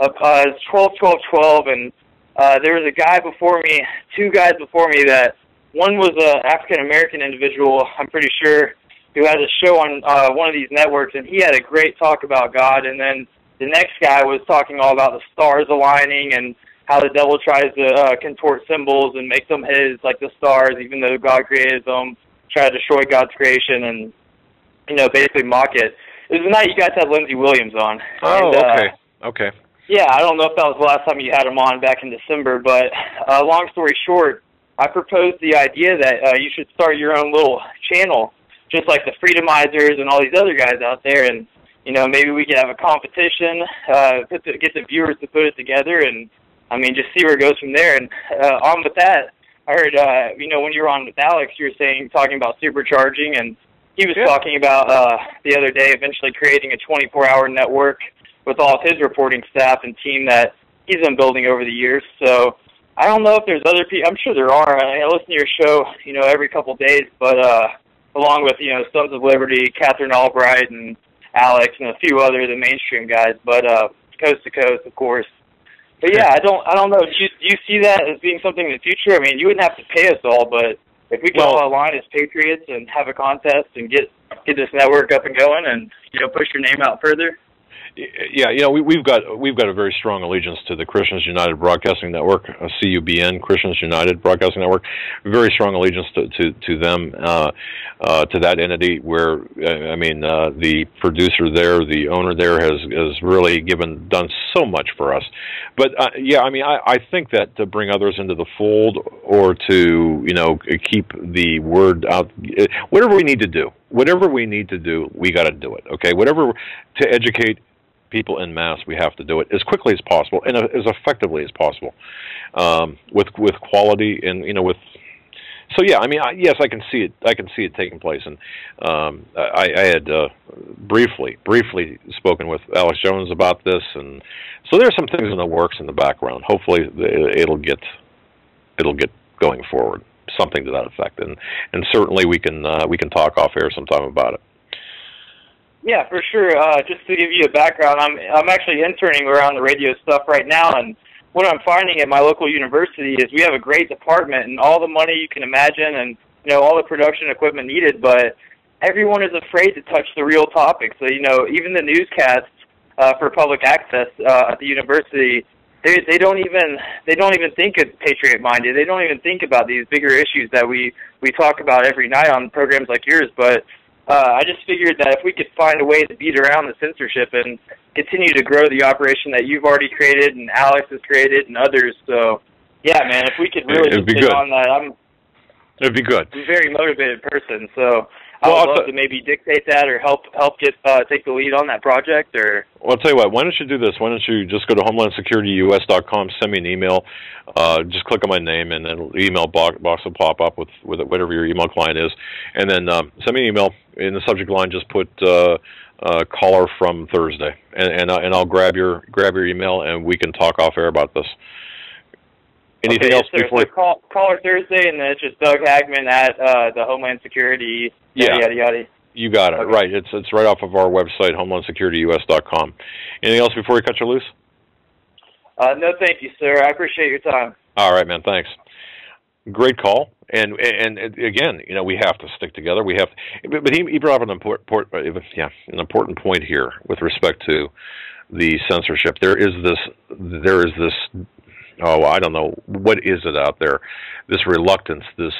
It's 12-12-12, and there was a guy before me, two guys before me that, one was an African-American individual, I'm pretty sure, who had a show on one of these networks, and he had a great talk about God, and then the next guy was talking all about the stars aligning and how the devil tries to contort symbols and make them his, like the stars, even though God created them, try to destroy God's creation and, basically mock it. It was the night you guys had Lindsey Williams on. Oh, and, okay. Yeah, I don't know if that was the last time you had him on back in December, but long story short, I proposed the idea that you should start your own little channel, just like the Freedomizers and all these other guys out there, and maybe we could have a competition, get the viewers to put it together, and just see where it goes from there. And on with that, I heard when you were on with Alex, you were talking about supercharging, and he was talking about the other day eventually creating a 24-hour network with all of his reporting staff and team that he's been building over the years. So I don't know if there's other people. I'm sure there are. I listen to your show, every couple of days, but along with, Sons of Liberty, Catherine Albright, and Alex, and a few other the mainstream guys, but Coast to Coast, of course. But yeah, I don't know. Do you see that as being something in the future? You wouldn't have to pay us all, but if we could all align as patriots and have a contest and get this network up and going, and push your name out further. Yeah, we've got a very strong allegiance to the Christians United Broadcasting Network, CUBN, Christians United Broadcasting Network. Very strong allegiance to them, to that entity. Where the producer there, the owner there, has really done so much for us. But I think that to bring others into the fold, or to keep the word out, whatever we need to do, we got to do it. Okay, whatever to educate people en masse, we have to do it as quickly as possible and as effectively as possible, with quality and with. So yeah, yes, I can see it taking place, and I had briefly spoken with Alex Jones about this, and so there's some things in the works in the background. Hopefully, it'll get going forward, something to that effect, and certainly we can talk off air sometime about it. Yeah, for sure. Just to give you a background, I'm actually interning around the radio stuff right now, and what I'm finding at my local university is we have a great department and all the money you can imagine, and all the production equipment needed, but everyone is afraid to touch the real topics. So even the newscasts for public access at the university, they don't even think of patriot minded. They don't even think about these bigger issues that we talk about every night on programs like yours, but. I just figured that if we could find a way to beat around the censorship and continue to grow the operation that you've already created and Alex has created and others. So, yeah, man, if we could really just get on that, it'd be good. I'm a very motivated person, so I would love to maybe dictate that or help get take the lead on that project. Or well, I'll tell you what. Why don't you do this? Why don't you just go to HomelandSecurityUS.com, send me an email, just click on my name, and then email box will pop up with whatever your email client is, and then send me an email. In the subject line, just put caller from Thursday, and I'll grab your email, and we can talk off air about this. Anything else before? So caller Thursday, and then it's just Doug Hagmann at the Homeland Security. Yada yada. You got it right. It's right off of our website, HomelandSecurityUS.com. Anything else before we cut you loose? No, thank you, sir. I appreciate your time. All right, man. Thanks. Great call. And again, we have to stick together. We have, but he brought up an important point here with respect to the censorship. There is this. Oh, I don't know, what is it out there? This reluctance. This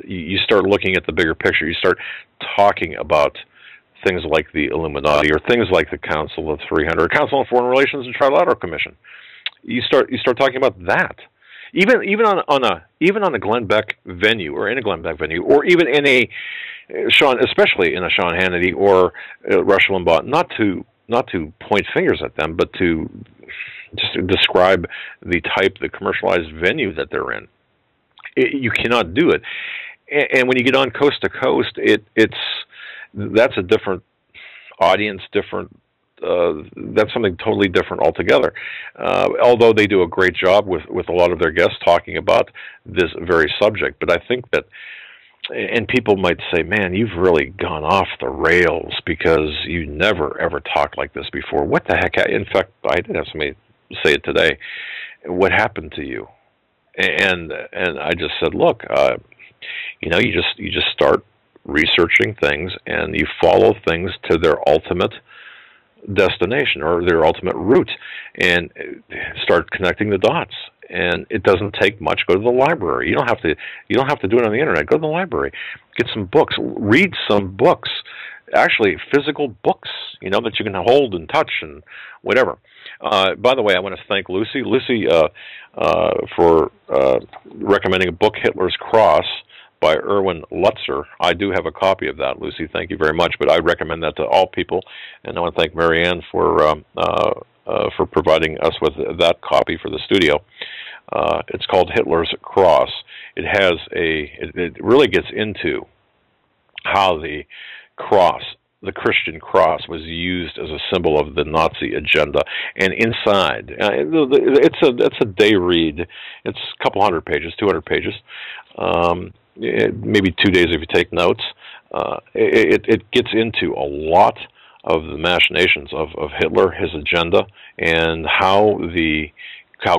you start looking at the bigger picture. You start talking about things like the Illuminati or things like the Council of 300, Council on Foreign Relations and Trilateral Commission. You start talking about that. Even on a Glenn Beck venue, or in a Glenn Beck venue, or even in especially in a Sean Hannity or Rush Limbaugh, not to point fingers at them, but to just describe the commercialized venue that they're in. You cannot do it, and when you get on coast to coast, that's a different audience, different. That's something totally different altogether. Although they do a great job with a lot of their guests talking about this very subject, but I think that and people might say, man, you've really gone off the rails because you never, ever talked like this before. What the heck? In fact, I did have somebody say it today. What happened to you? And I just said, look, you just start researching things and you follow things to their ultimate destination or their ultimate route and start connecting the dots. And it doesn't take much. Go to the library. You don't have to do it on the internet. Go to the library. Get some books. Read some books. Actually, physical books, that you can hold and touch and whatever. By the way, I want to thank Lucy. Lucy for recommending a book, Hitler's Cross, by Erwin Lutzer. I do have a copy of that, Lucy. Thank you very much. But I recommend that to all people. And I want to thank Marianne for providing us with that copy for the studio. It's called Hitler's Cross. It really gets into how the cross, the Christian cross, was used as a symbol of the Nazi agenda. And inside, it's a day read. It's a couple 100 pages, 200 pages, maybe 2 days if you take notes. It gets into a lot of the machinations of Hitler, his agenda, and how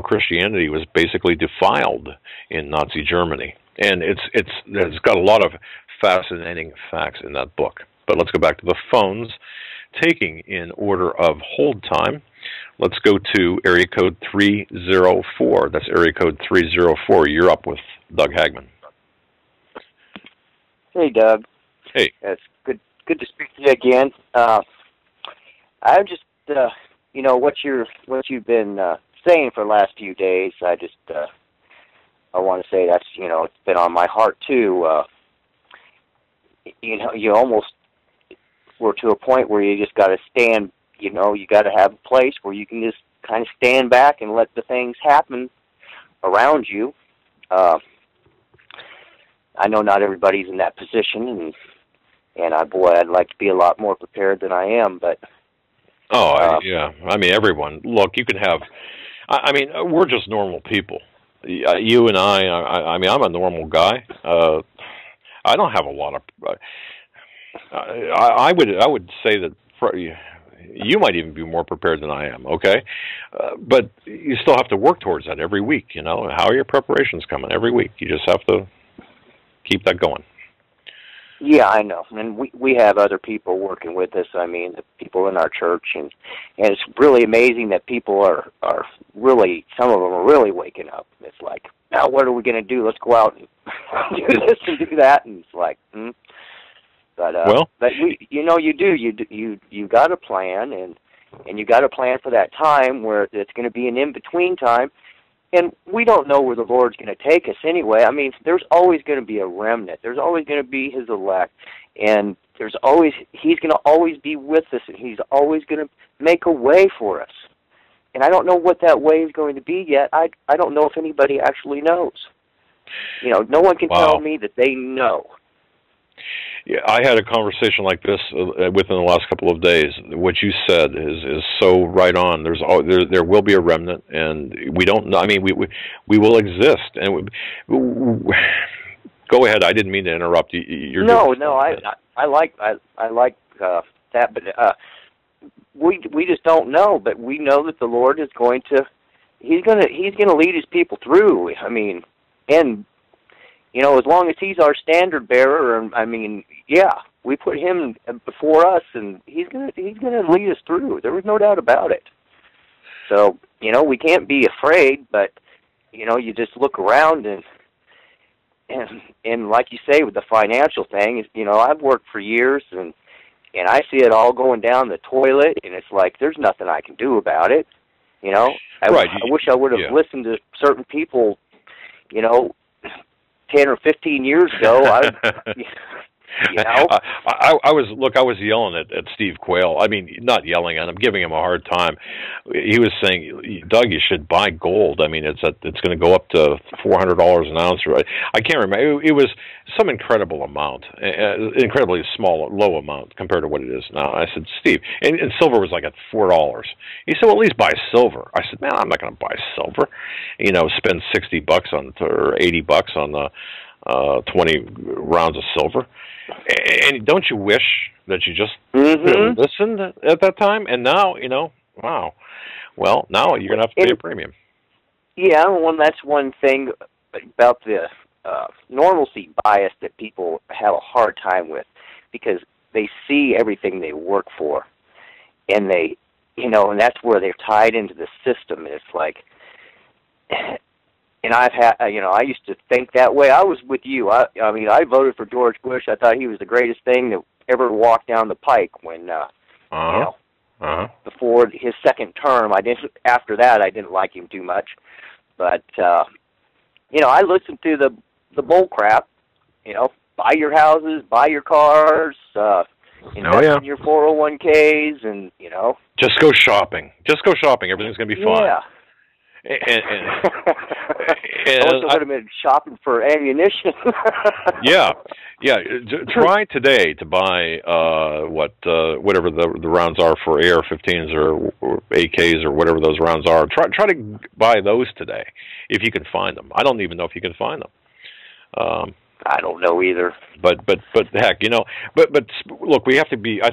Christianity was basically defiled in Nazi Germany. And it's got a lot of fascinating facts in that book. But let's go back to the phones. Taking in order of hold time, let's go to area code 304. That's area code 304. You're up with Doug Hagmann. Hey, Doug. Hey. It's good to speak to you again. I'm just, what you've been saying for the last few days, I want to say that's, it's been on my heart too. You almost were to a point where you just got to stand, you got to have a place where you can just kind of stand back and let the things happen around you. I know not everybody's in that position, and I'd like to be a lot more prepared than I am, but... yeah. I mean, everyone. Look, you can have... we're just normal people. You and I'm a normal guy. I don't have a lot of... I would say that you might even be more prepared than I am, okay? But you still have to work towards that every week, How are your preparations coming every week? You just have to keep that going. Yeah, I know. And we have other people working with us. The people in our church. And it's really amazing that people are really, some of them are really waking up. It's like, now what are we going to do? Let's go out and do this and do that. And it's like, But you got a plan, and you got a plan for that time where it's going to be an in-between time. And we don't know where the Lord's going to take us anyway. There's always going to be a remnant. There's always going to be His elect. And He's going to always be with us, and He's always going to make a way for us. And I don't know what that way is going to be yet. I don't know if anybody actually knows. No one can tell me that they know. Yeah, I had a conversation like this within the last couple of days. What you said is so right on. There will be a remnant, and we don't know. We will exist. And go ahead. I didn't mean to interrupt you. I like that, but we just don't know. But we know that the Lord is going to. He's going to lead His people through. And. As long as He's our standard bearer, we put Him before us, and He's gonna lead us through. There was no doubt about it. So, we can't be afraid, but you just look around and like you say with the financial thing, I've worked for years, and I see it all going down the toilet, and it's like there's nothing I can do about it. I wish I would have listened to certain people, 10 or 15 years ago, I was yelling at Steve Quayle. Not yelling at him, giving him a hard time. He was saying, Doug, you should buy gold. It's going to go up to $400 an ounce. I can't remember. It was some incredible amount, incredibly low amount compared to what it is now. I said, Steve, and silver was like at $4. He said, well, at least buy silver. I said, man, I'm not going to buy silver. Spend $60 or $80 20 rounds of silver. And don't you wish that you just could have listened at that time? And now, wow. Well, now you're going to have to pay a premium. Yeah, well, that's one thing about the normalcy bias that people have a hard time with, because they see everything they work for, and they, and that's where they're tied into the system. And it's like, and I've had, I used to think that way. I was with you. I mean, I voted for George Bush. I thought he was the greatest thing that ever walked down the pike when, before his second term. After that, I didn't like him too much. But, I listened to the bull crap, buy your houses, buy your cars, invest in your 401ks, and, Just go shopping. Everything's going to be fine. Yeah. And I also would have been shopping for ammunition. Yeah. Try today to buy whatever the rounds are for AR-15s or AKs or whatever those rounds are. Try to buy those today if you can find them. I don't even know if you can find them. I don't know either. But heck, but look, I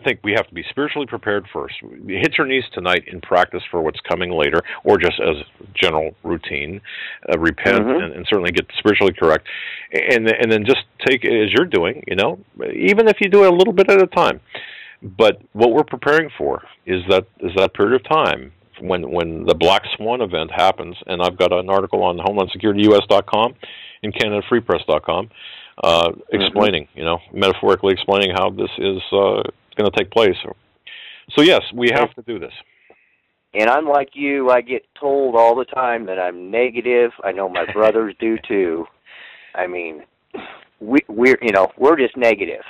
think we have to be spiritually prepared first. Hit your knees tonight in practice for what's coming later, or just as general routine. Repent and certainly get spiritually correct, and then just take it as you're doing. Even if you do it a little bit at a time. But what we're preparing for is that period of time when the Black Swan event happens, and I've got an article on HomelandSecurityUS.com and CanadaFreePress.com explaining, metaphorically explaining how this is going to take place. So yes, we have to do this. And I'm like you, I get told all the time that I'm negative. I know my brothers do too. I mean, we're just negative.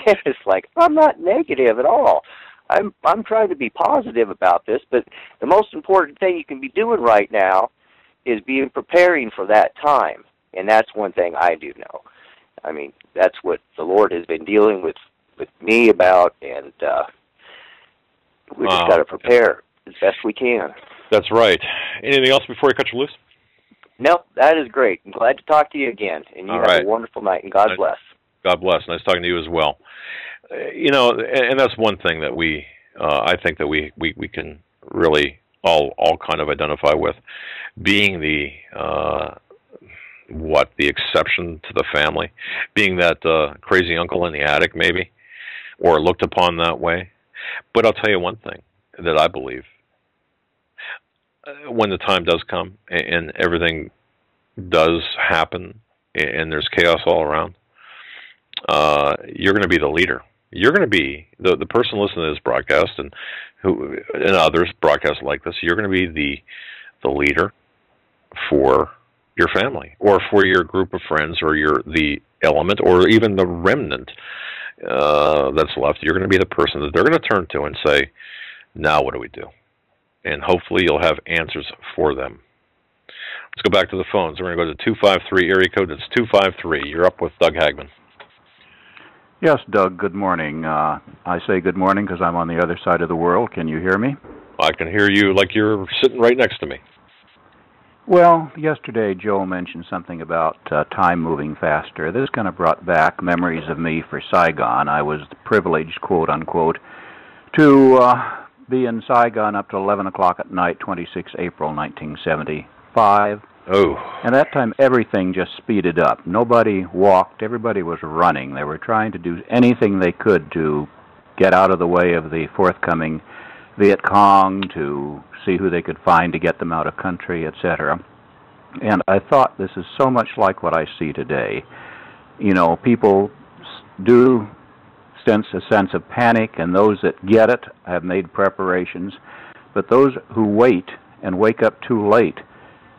It's like, I'm not negative at all. I'm trying to be positive about this, but the most important thing you can be doing right now is preparing for that time. And that's one thing I do know. I mean, that's what the Lord has been dealing with me about, and we just got to prepare as best we can. That's right. Anything else before I cut you loose? No, that is great. I'm glad to talk to you again, and you have a wonderful night, and God bless. God bless. Nice talking to you as well. And that's one thing that I think that we can really all kind of identify with, being the exception to the family, being that crazy uncle in the attic maybe, or looked upon that way. But I'll tell you one thing that I believe. When the time does come and everything does happen and there's chaos all around, you're going to be the leader. You're going to be the person listening to this broadcast and others broadcasts like this. You're going to be the leader for your family or for your group of friends or the element or even the remnant that's left. You're going to be the person that they're going to turn to and say, now what do we do? And hopefully you'll have answers for them. Let's go back to the phones. We're going to go to 253 area code. That's 253. You're up with Doug Hagmann. Yes, Doug, good morning. I say good morning because I'm on the other side of the world. Can you hear me? I can hear you like you're sitting right next to me. Well, yesterday Joe mentioned something about time moving faster. This kind of brought back memories of me for Saigon. I was privileged, quote unquote, to be in Saigon up to 11 o'clock at night, 26 April 1975. Oh. And that time everything just speeded up. Nobody walked, everybody was running. They were trying to do anything they could to get out of the way of the forthcoming Viet Cong, to see who they could find to get them out of country, etc. And I thought, this is so much like what I see today. People do sense a sense of panic, and those that get it have made preparations. But those who wait and wake up too late,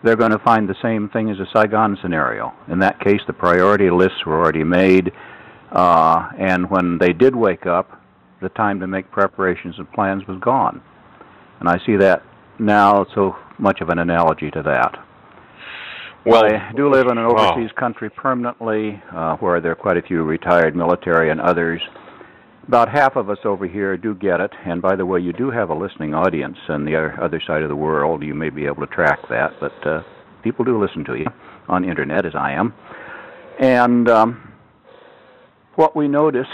they're going to find the same thing as a Saigon scenario. In that case, the priority lists were already made, and when they did wake up, the time to make preparations and plans was gone. And I see that now, so much of an analogy to that. Well, I do live in an overseas country permanently, where there are quite a few retired military and others. About half of us over here do get it, and by the way, you do have a listening audience on the other side of the world. You may be able to track that, but people do listen to you on Internet, as I am. And what we notice,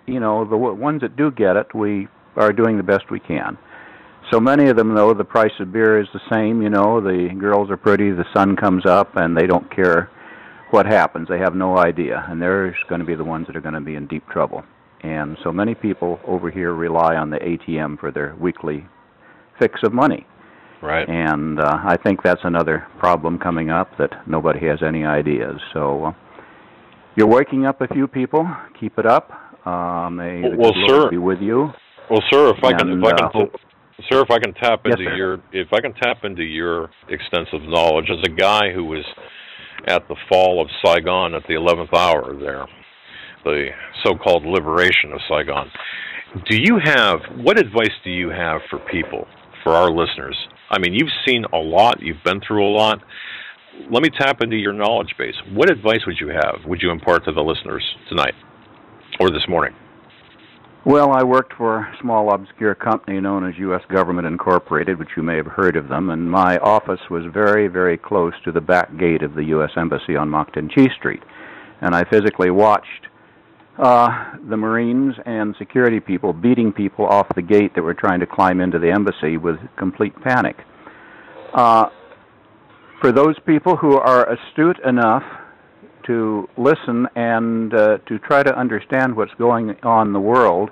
the ones that do get it, we are doing the best we can. So many of them, though, the price of beer is the same. The girls are pretty, the sun comes up, and they don't care what happens. They have no idea. And they're going to be the ones that are going to be in deep trouble. And so many people over here rely on the ATM for their weekly fix of money. Right. And I think that's another problem coming up that nobody has any ideas. So you're waking up a few people. Keep it up. May the good Lord be with you. Well, sir, if I can tap Yes, into sir. your extensive knowledge as a guy who was at the fall of Saigon at the 11th hour there, the so-called liberation of Saigon. What advice do you have for people, for our listeners? I mean, you've seen a lot, you've been through a lot. Let me tap into your knowledge base. What advice would you impart to the listeners tonight or this morning? Well, I worked for a small, obscure company known as U.S. Government Incorporated, which you may have heard of them, and my office was very, very close to the back gate of the U.S. Embassy on Moktenchi Street. And I physically watched the Marines and security people beating people off the gate that were trying to climb into the embassy with complete panic. For those people who are astute enough to listen and to try to understand what's going on in the world,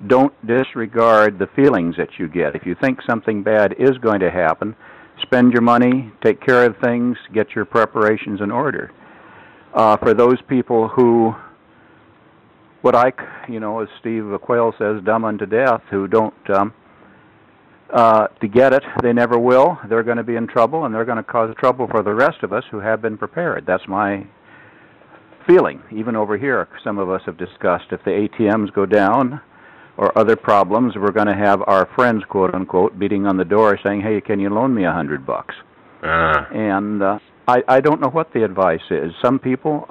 don't disregard the feelings that you get. If you think something bad is going to happen, spend your money, take care of things, get your preparations in order. For those people who, as Steve Quayle says, dumb unto death, who don't to get it, they never will. They're going to be in trouble, and they're going to cause trouble for the rest of us who have been prepared. That's my feeling. Even over here, some of us have discussed if the ATMs go down or other problems, we're going to have our friends, quote unquote, beating on the door saying, "Hey, can you loan me $100?" And I don't know what the advice is. Some people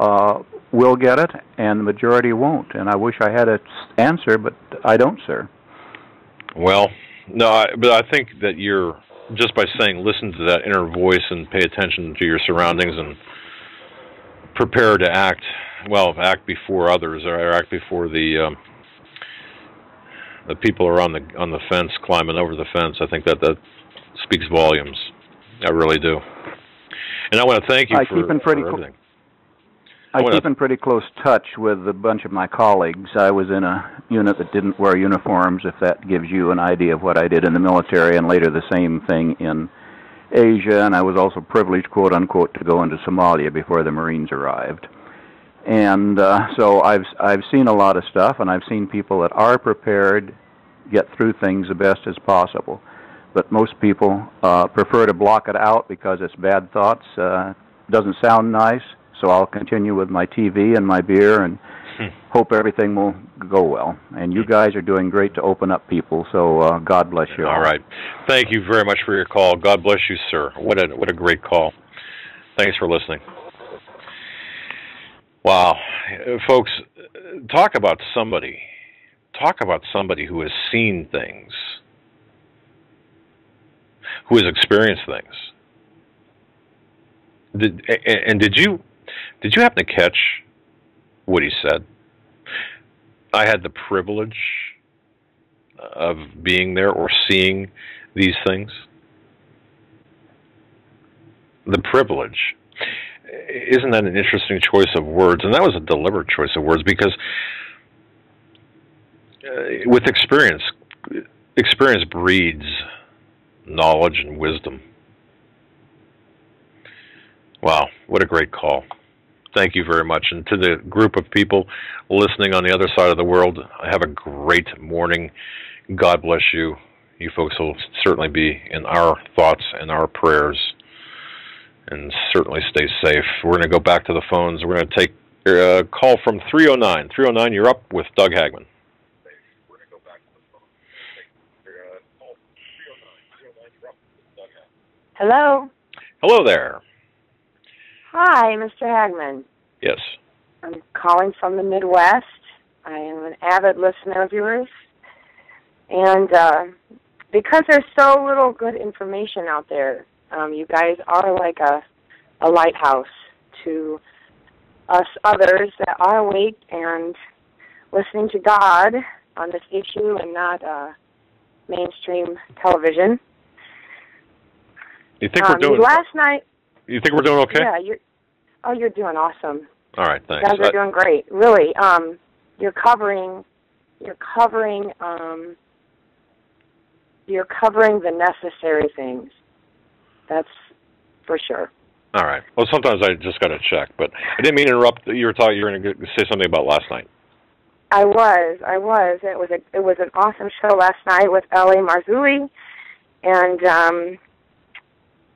will get it, and the majority won't. And I wish I had an answer, but I don't, sir. Well, no, but I think that you're, just by saying listen to that inner voice and pay attention to your surroundings and prepare to act before others, or act before the people who are on the fence, climbing over the fence. I think that speaks volumes. I really do. And I want to thank you for everything. I keep in pretty close touch with a bunch of my colleagues. I was in a unit that didn't wear uniforms, if that gives you an idea of what I did in the military, and later the same thing in Asia, and I was also privileged, quote unquote, to go into Somalia before the Marines arrived. And so I've seen a lot of stuff, and I've seen people that are prepared get through things the best as possible. But most people prefer to block it out because it's bad thoughts. Doesn't sound nice, so I'll continue with my TV and my beer and hope everything will go well. And you guys are doing great to open up people, so God bless you all. All right. Thank you very much for your call. God bless you, sir. What a great call. Thanks for listening. Wow. Folks, talk about somebody who has seen things, who has experienced things. Did you happen to catch what he said? I had the privilege of being there or seeing these things. The privilege. Isn't that an interesting choice of words? And that was a deliberate choice of words because with experience breeds knowledge and wisdom. Wow, what a great call. Thank you very much. And to the group of people listening on the other side of the world, have a great morning. God bless you. You folks will certainly be in our thoughts and our prayers. And certainly stay safe. We're going to go back to the phones. We're going to take a call from 309. 309, you're up with Doug Hagmann. Hello. Hello there. Hi, Mr. Hagmann. Yes. I'm calling from the Midwest. I am an avid listener of yours. And because there's so little good information out there, you guys are like a lighthouse to us others that are awake and listening to God on this issue and not mainstream television. You think we're doing last night? You think we're doing okay? Yeah, you're doing awesome. All right, thanks. You guys are doing great. Really, you're covering the necessary things. That's for sure. All right. Well, sometimes I just got to check, but I didn't mean to interrupt. You were talking. You were going to say something about last night. I was. It was an awesome show last night with L.A. Marzulli, and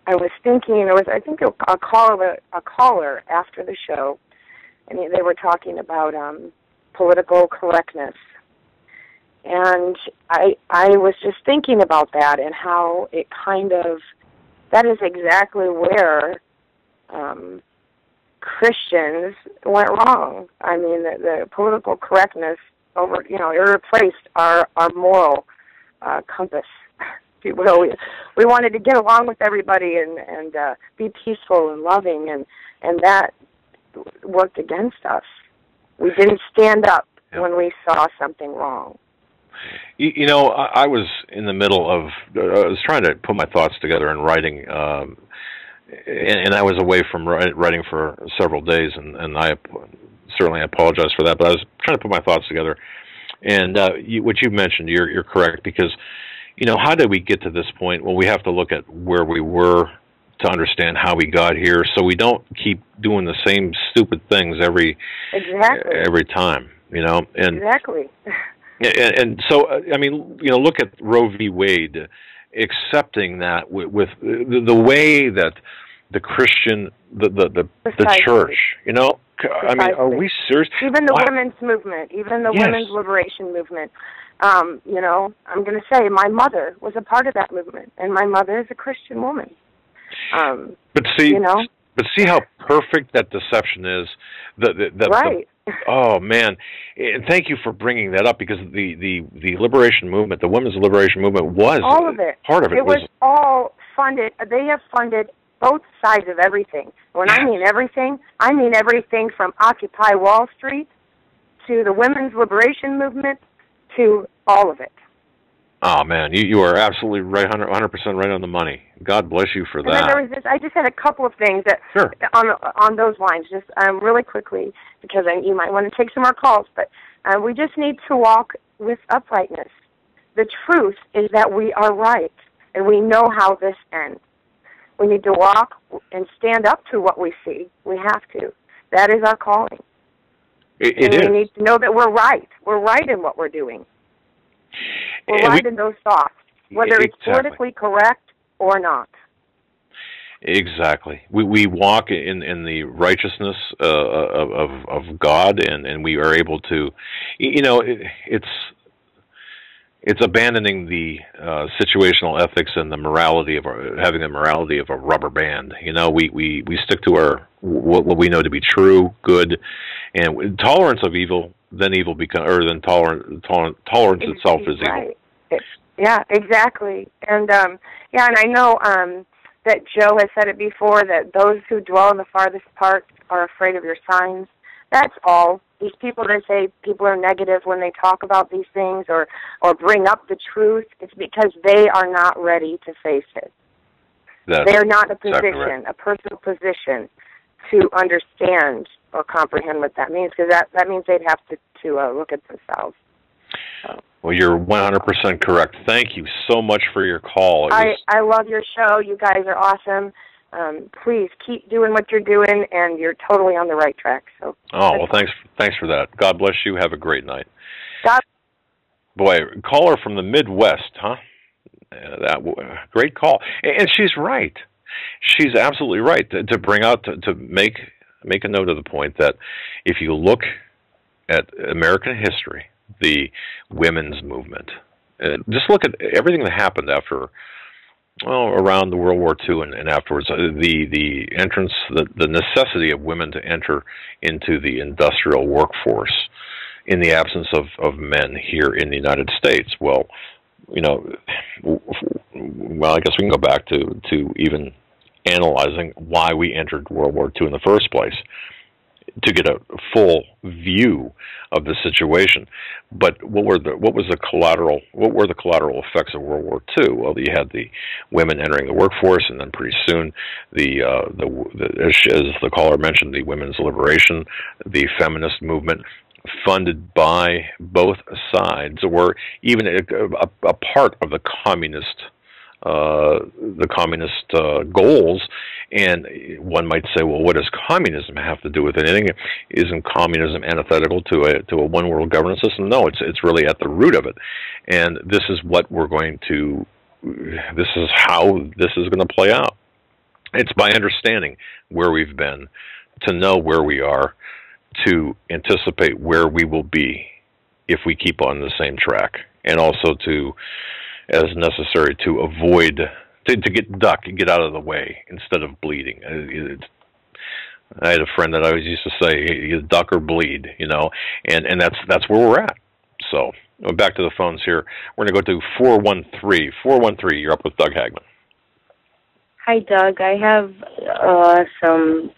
I was thinking I think a caller after the show, and they were talking about political correctness, and I was just thinking about that and how it that is exactly where Christians went wrong. I mean, the political correctness it replaced our moral compass. If you will, we wanted to get along with everybody and be peaceful and loving, and that worked against us. We didn't stand up when we saw something wrong. I was in the middle of, I was trying to put my thoughts together in writing, and I was away from writing for several days, and I certainly apologize for that, but I was trying to put my thoughts together. And what you mentioned, you're correct, because, how did we get to this point? Well, we have to look at where we were to understand how we got here, so we don't keep doing the same stupid things every time, And, exactly. And so, I mean, look at Roe v. Wade, accepting that with the way that the Christian, the church, I mean, are we serious? Even the women's movement, even the women's liberation movement. I'm going to say my mother was a part of that movement, and my mother is a Christian woman. But see how perfect that deception is. Right. Oh man, and thank you for bringing that up, because the liberation movement, the women's liberation movement, was all of it. Part of it. It was all funded. They have funded both sides of everything. When I mean everything from Occupy Wall Street to the women's liberation movement to all of it. Oh man, you are absolutely right, 100% right on the money. God bless you for that. And then there was I just had a couple of things that on those lines, just really quickly, because you might want to take some more calls, but we just need to walk with uprightness. The truth is that we are right, and we know how this ends. We need to walk and stand up to what we see. We have to. That is our calling. It is. We need to know that we're right. We're right in what we're doing. We're right in those thoughts, whether it's politically correct or not. Exactly. We walk in the righteousness of God, and we are able to, it's abandoning the situational ethics and the morality of having the morality of a rubber band. We stick to what we know to be true, good, and tolerance of evil. Then evil tolerance itself is evil. Right. Yeah, exactly. And and I know that Joe has said it before, that those who dwell in the farthest parts are afraid of your signs. That's all. These people that say people are negative when they talk about these things or bring up the truth, it's because they are not ready to face it. They're not in a position, exactly right. A personal position, to understand or comprehend what that means, because that means they'd have to look at themselves. Well, you're 100% correct. Thank you so much for your call. I love your show. You guys are awesome. Please keep doing what you're doing, and you're totally on the right track. So. Oh, well, thanks for that. God bless you. Have a great night. God. Boy, caller from the Midwest, huh? Great call. And she's right. She's absolutely right to bring out, to make a note of the point that if you look at American history, the women's movement, just look at everything that happened after, around the World War II and afterwards, the entrance, the necessity of women to enter into the industrial workforce in the absence of men here in the United States. Well, I guess we can go back to even analyzing why we entered World War II in the first place. to get a full view of the situation. But what were the collateral effects of World War II? Well, you had the women entering the workforce, and then pretty soon as the caller mentioned, the women's liberation, the feminist movement, funded by both sides, or even a part of the communist goals. And one might say, well, what does communism have to do with anything? Isn't communism antithetical to a one world governance system? No, it's really at the root of it. And this is how this is going to play out. It's by understanding where we've been, to know where we are, to anticipate where we will be if we keep on the same track, and also to, as necessary, to avoid, to get out of the way instead of bleeding. I had a friend that I always used to say, you duck or bleed, and that's where we're at. So back to the phones here. We're going to go to 413. 413, you're up with Doug Hagmann. Hi, Doug. I have some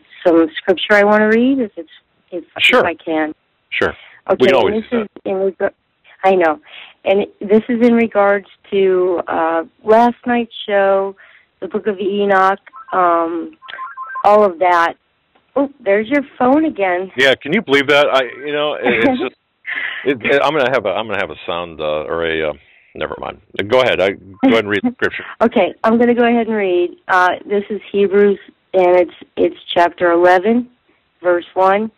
scripture I want to read, if I can. Sure. Okay. We always I know, and this is in regards to last night's show, the Book of Enoch, all of that. Oh, there's your phone again. Yeah, can you believe that? It's just. I'm gonna have a sound or a. Never mind. Go ahead. Go ahead and read the scripture. Okay, I'm going to go ahead and read. This is Hebrews, and it's chapter 11, verse 1.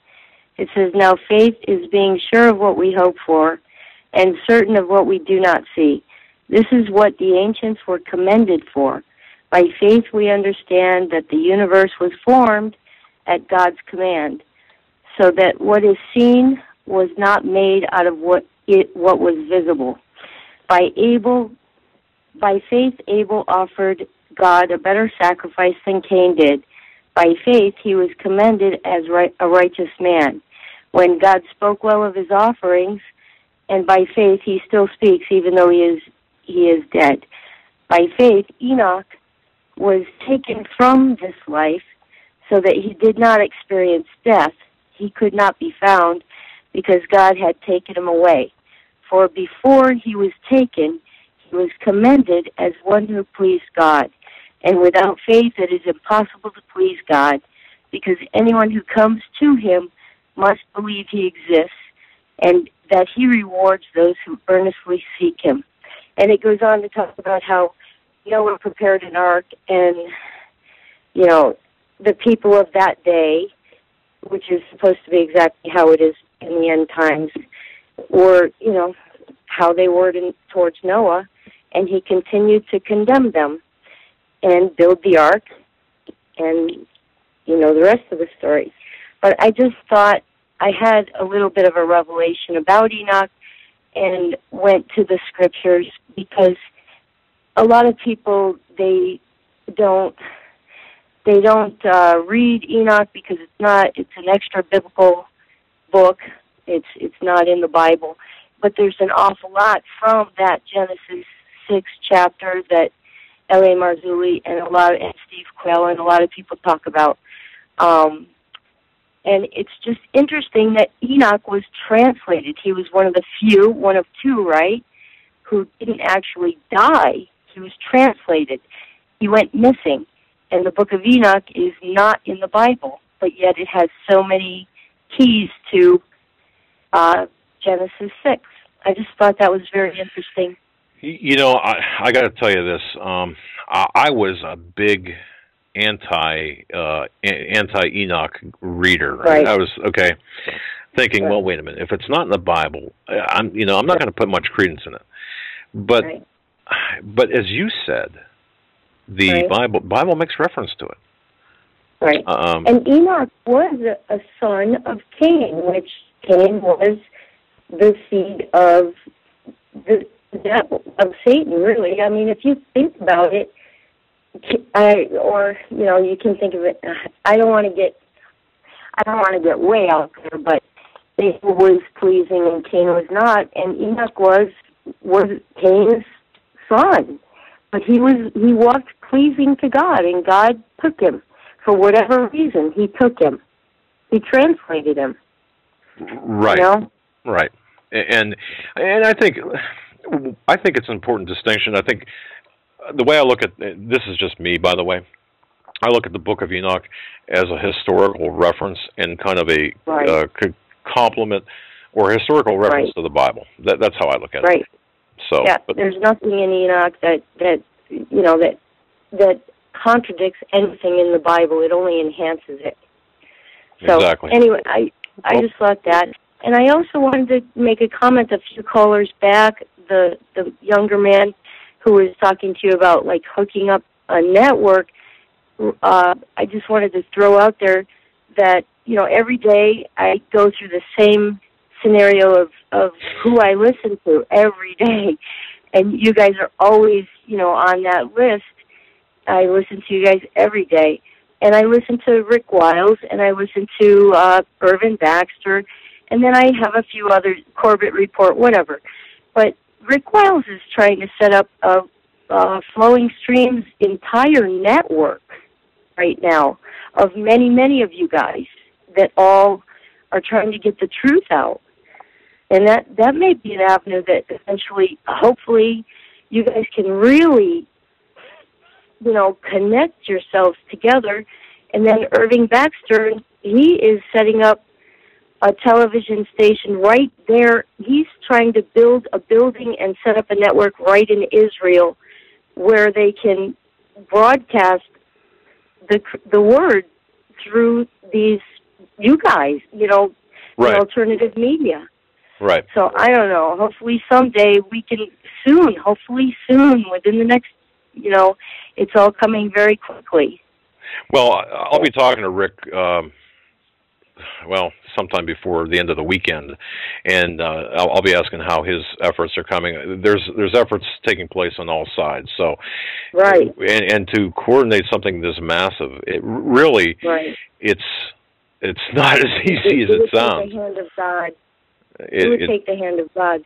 It says, "Now faith is being sure of what we hope for, and certain of what we do not see. This is what the ancients were commended for. By faith we understand that the universe was formed at God's command, so that what is seen was not made out of what was visible. By faith Abel offered God a better sacrifice than Cain did. By faith he was commended as a righteous man, when God spoke well of his offerings, and by faith he still speaks even though he is dead. By faith Enoch was taken from this life so that he did not experience death. He could not be found because God had taken him away. For before he was taken, he was commended as one who pleased God. And without faith it is impossible to please God, because anyone who comes to him must believe he exists, and that he rewards those who earnestly seek him." And it goes on to talk about how Noah prepared an ark, and, the people of that day, which is supposed to be exactly how it is in the end times, or, how they were towards Noah, and he continued to condemn them and build the ark, and, the rest of the story. But I just thought I had a little bit of a revelation about Enoch and went to the scriptures, because a lot of people, they don't read Enoch because it's an extra biblical book. It's not in the Bible, but there's an awful lot from that Genesis 6 chapter that L.A. Marzulli and Steve Quayle and a lot of people talk about. And it's just interesting that Enoch was translated. He was one of two, right, who didn't actually die. He was translated. He went missing. And the Book of Enoch is not in the Bible, but yet it has so many keys to Genesis 6. I just thought that was very interesting. I got to tell you this. I was a big anti-Enoch reader. Right. I was thinking, well, wait a minute. If it's not in the Bible, I'm not going to put much credence in it. But as you said, the Bible makes reference to it. Right. And Enoch was a son of Cain, which Cain was the seed of the devil, of Satan, really. I mean, if you think about it, you can think of it. I don't want to get way out there, but Abel was pleasing and Cain was not, and Enoch was Cain's son, but he walked pleasing to God, and God took him for whatever reason. He took him. He translated him. Right. You know? Right. And I think it's an important distinction. I think the way I look at this is just me, by the way. I look at the Book of Enoch as a historical reference and kind of a complement or historical reference to the Bible. That's how I look at it. So, yeah, there's nothing in Enoch that you know that contradicts anything in the Bible. It only enhances it. So exactly. Anyway, I just thought that, and I also wanted to make a comment. A few callers back, the younger man who was talking to you about like hooking up a network. I just wanted to throw out there that, you know, every day I go through the same scenario of who I listen to every day. And you guys are always, you know, on that list. I listen to you guys every day. And I listen to Rick Wiles, and I listen to Irvin Baxter, and then I have a few others, Corbett Report, whatever. But Rick Wiles is trying to set up a Flowing Stream's entire network right now of many, many of you guys that all are trying to get the truth out. And that may be an avenue that eventually, hopefully, you guys can really, you know, connect yourselves together. And then Irving Baxter, he is setting up a television station right there. He's trying to build a building and set up a network right in Israel where they can broadcast the word through these, you guys, you know, the alternative media. Right. So I don't know. Hopefully someday we can hopefully soon, within the next, you know, it's all coming very quickly. Well, I'll be talking to Rick, sometime before the end of the weekend, and I'll be asking how his efforts are coming. There's efforts taking place on all sides. So, and to coordinate something this massive, it really, it's not as easy as it sounds. It would take the hand of God. It would take the hand of God.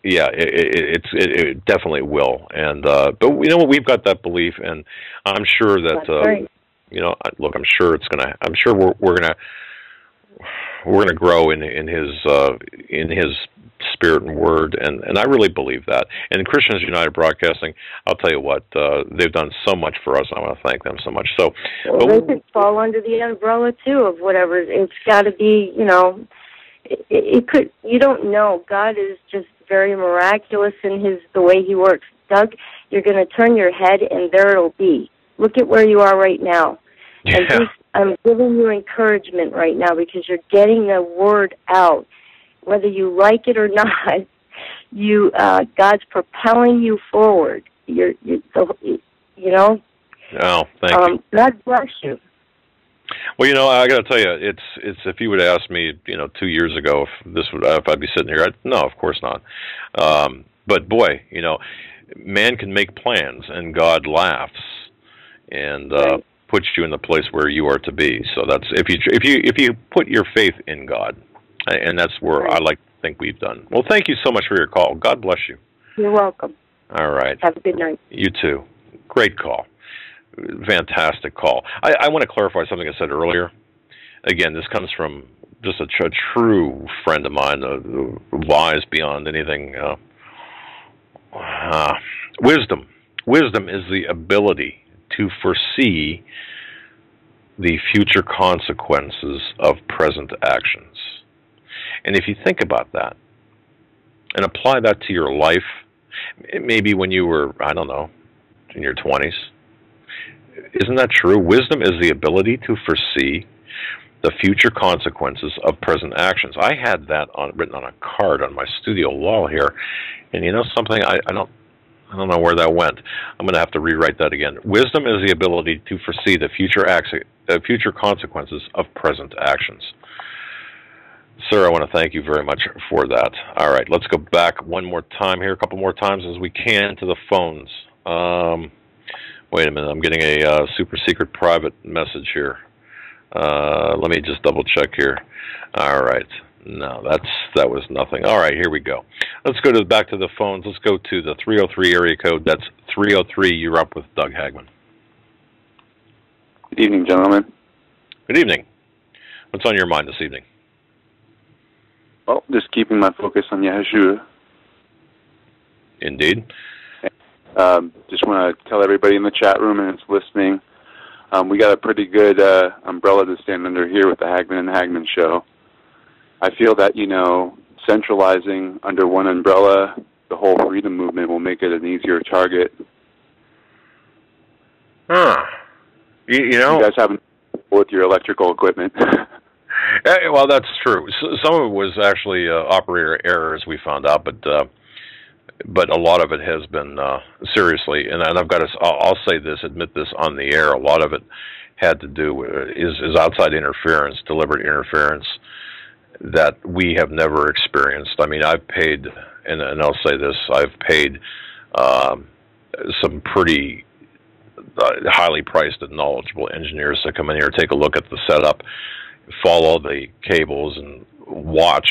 Yeah, it definitely will, and but you know what, we've got that belief, and I'm sure that you know, look, I'm sure we're gonna grow in his spirit and word, and I really believe that. And Christians United Broadcasting, I'll tell you what, they've done so much for us. I want to thank them so much. So, well, they could fall under the umbrella too of whatever. It's got to be, you know. It could. You don't know. God is just very miraculous in the way He works. Doug, you're going to turn your head, and there it'll be. Look at where you are right now. Yeah. And I'm giving you encouragement right now because you're getting the word out, whether you like it or not. God's propelling you forward. You know. Oh, thank you. God bless you. Well, you know, I got to tell you, it's if you would ask me, you know, 2 years ago if I'd be sitting here, no, of course not. But boy, you know, man can make plans, and God laughs and puts you in the place where you are to be. So that's if you put your faith in God, and that's where I like to think we've done. Well, thank you so much for your call. God bless you. You're welcome. All right. Have a good night. You too. Great call. Fantastic call. I want to clarify something I said earlier. Again, this comes from just a true friend of mine, wise beyond anything. Wisdom. Wisdom is the ability to foresee the future consequences of present actions. And if you think about that and apply that to your life, maybe when you were, I don't know, in your 20s, isn't that true? Wisdom is the ability to foresee the future consequences of present actions. I had that written on a card on my studio wall here, and you know something? I don't know where that went. I'm going to have to rewrite that again. Wisdom is the ability to foresee the future consequences of present actions. Sir, I want to thank you very much for that. All right, let's go back one more time here, a couple more times as we can to the phones. Wait a minute, I'm getting a super secret private message here. Let me just double check here. All right. No, that was nothing. All right, here we go. Let's go back to the phones. Let's go to the 303 area code. That's 303. You're up with Doug Hagmann. Good evening, gentlemen. Good evening. What's on your mind this evening? Well, just keeping my focus on Yahushua. Indeed. Just want to tell everybody in the chat room and it's listening, we got a pretty good umbrella to stand under here with the Hagmann and Hagmann show. I feel that, centralizing under one umbrella the whole freedom movement will make it an easier target. You guys haven't with your electrical equipment. Well, that's true. Some of it was actually operator errors, we found out, but a lot of it has been seriously, and I've got to. I'll say this, admit this on the air. A lot of it had to do with is outside interference, deliberate interference that we have never experienced. I mean, I've paid, and I'll say this, I've paid some pretty highly priced and knowledgeable engineers to come in here, take a look at the setup, follow the cables, and watch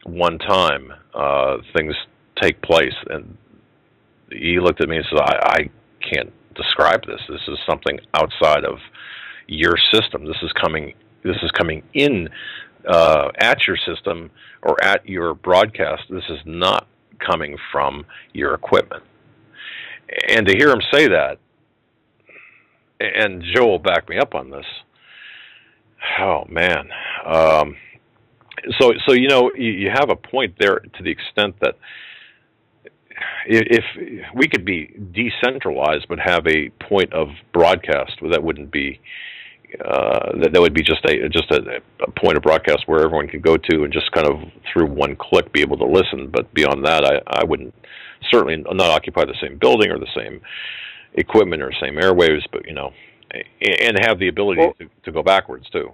one time things take place. And he looked at me and said, I can't describe this. This is something outside of your system. This is coming in at your system or at your broadcast. This is not coming from your equipment. And to hear him say that, and Joe will back me up on this, oh man. So you have a point there to the extent that if we could be decentralized but have a point of broadcast, that wouldn't be that would be just a point of broadcast where everyone could go to and just kind of through one click be able to listen. But beyond that, I wouldn't certainly not occupy the same building or the same equipment or same airwaves, but and have the ability to go backwards too.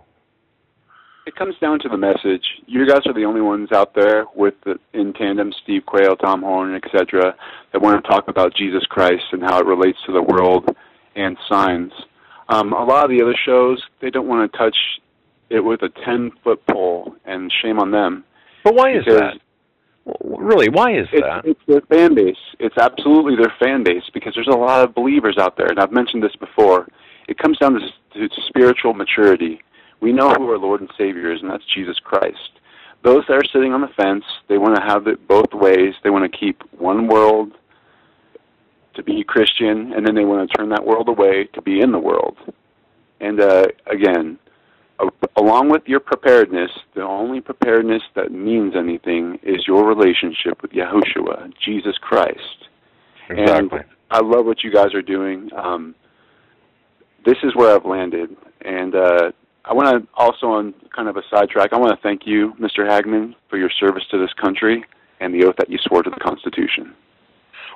It comes down to the message. You guys are the only ones out there in tandem, Steve Quayle, Tom Horn, etc., that want to talk about Jesus Christ and how it relates to the world and signs. A lot of the other shows, they don't want to touch it with a 10-foot pole, and shame on them. But why is that? Really, why is that? It's their fan base. It's absolutely their fan base, because there's a lot of believers out there, and I've mentioned this before. It comes down to spiritual maturity. We know who our Lord and Savior is, and that's Jesus Christ. Those that are sitting on the fence, they want to have it both ways. They want to keep one world to be Christian, and then they want to turn that world away to be in the world. And again, along with your preparedness, the only preparedness that means anything is your relationship with Yahushua, Jesus Christ. Exactly. And I love what you guys are doing. This is where I've landed. And I want to also, on kind of a sidetrack, I want to thank you, Mr. Hagmann, for your service to this country and the oath that you swore to the Constitution.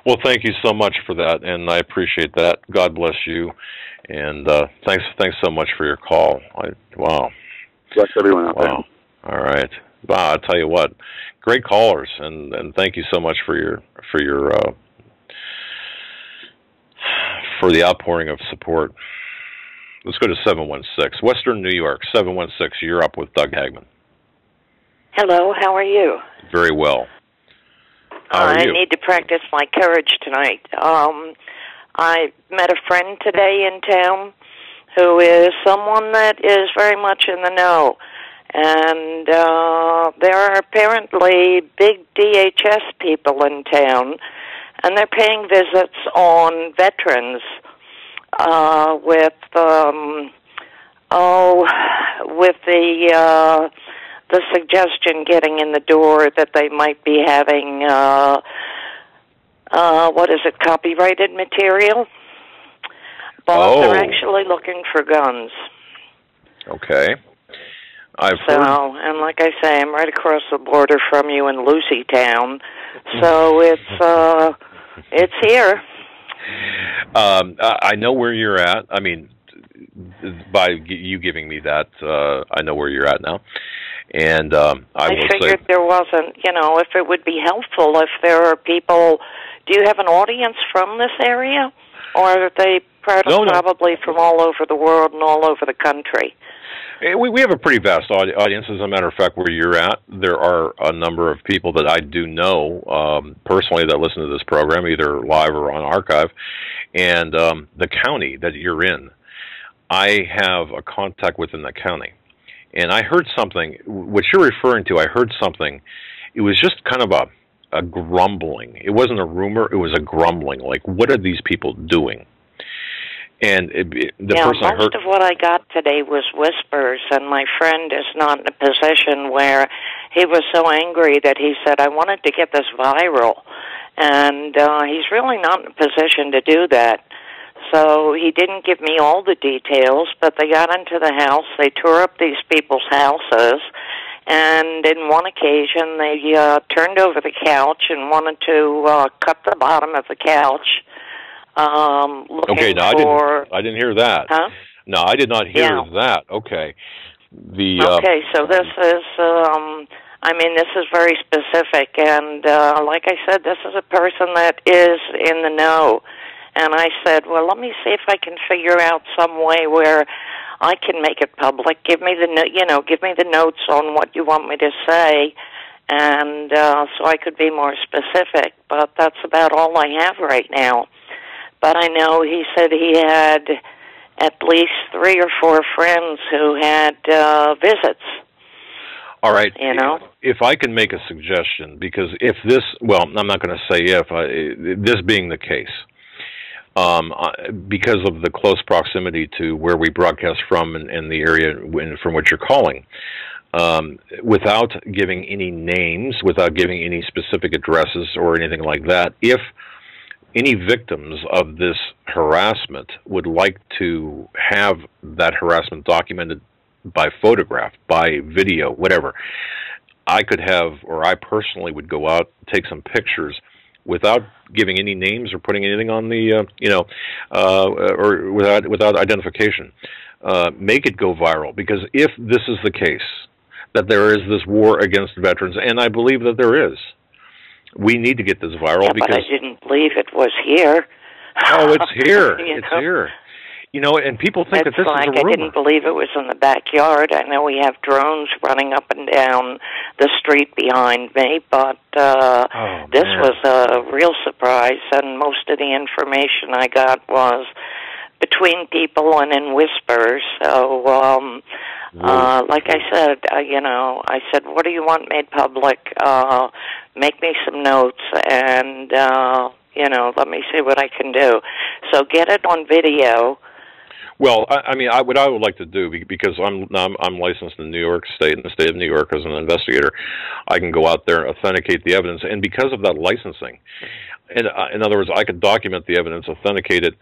Well, thank you so much for that, and I appreciate that. God bless you, and thanks so much for your call. Wow. Bless everyone out there. Wow. All right. Wow, I'll tell you what, great callers, and thank you so much for the outpouring of support. Let's go to 716, Western New York. 716, you're up with Doug Hagmann. Hello, how are you? Very well. How are you? I need to practice my courage tonight. I met a friend today in town who is someone that is very much in the know. And there are apparently big DHS people in town, and they're paying visits on veterans with the suggestion getting in the door that they might be having, copyrighted material? But they're actually looking for guns. Okay. I've heard. And like I say, I'm right across the border from you in Lucy Town, so it's here. I know where you're at. I mean, by you giving me that, I know where you're at now. And I figured there wasn't, if it would be helpful if there are people. Do you have an audience from this area, or are they probably from all over the world and all over the country? We have a pretty vast audience. As a matter of fact, where you're at, there are a number of people that I do know personally that listen to this program, either live or on archive. And the county that you're in, I have a contact within the county. And I heard something, what you're referring to, I heard something. It was just kind of a grumbling. It wasn't a rumor, it was a grumbling. Like, what are these people doing? And person I heard... most of what I got today was whispers, and my friend is not in a position where he was so angry that he said, I wanted to get this viral. And he's really not in a position to do that. So he didn't give me all the details, but they got into the house, they tore up these people's houses, and in one occasion they turned over the couch and wanted to cut the bottom of the couch. Okay, no, I didn't hear that. Huh? No, I did not hear that. Okay. Okay, so this is, this is very specific, and like I said, this is a person that is in the know. And I said, well, let me see if I can figure out some way where I can make it public. Give me the notes on what you want me to say, and so I could be more specific. But that's about all I have right now. But I know he said he had at least 3 or 4 friends who had visits. All right. You know? If I can make a suggestion, because if this, well, I'm not going to say if, this being the case, because of the close proximity to where we broadcast from and the area from which you're calling, without giving any names, without giving any specific addresses or anything like that, if any victims of this harassment would like to have that harassment documented by photograph, by video, whatever, I could have, or I personally would go out, take some pictures without giving any names or putting anything on the, or without identification. Make it go viral, because if this is the case, that there is this war against veterans, and I believe that there is, we need to get this viral. Because but I didn't believe it was here. Oh, it's here. It's here. You know, and people think that this is a rumor. I didn't believe it was in the backyard. I know we have drones running up and down the street behind me, but this was a real surprise, and most of the information I got was between people and in whispers. So, like I said, I said, what do you want made public? Make me some notes, and, let me see what I can do. So get it on video. Well, what I would like to do, because I'm licensed in New York State, in the state of New York, as an investigator, I can go out there and authenticate the evidence, and because of that licensing, in other words, I could document the evidence, authenticate it,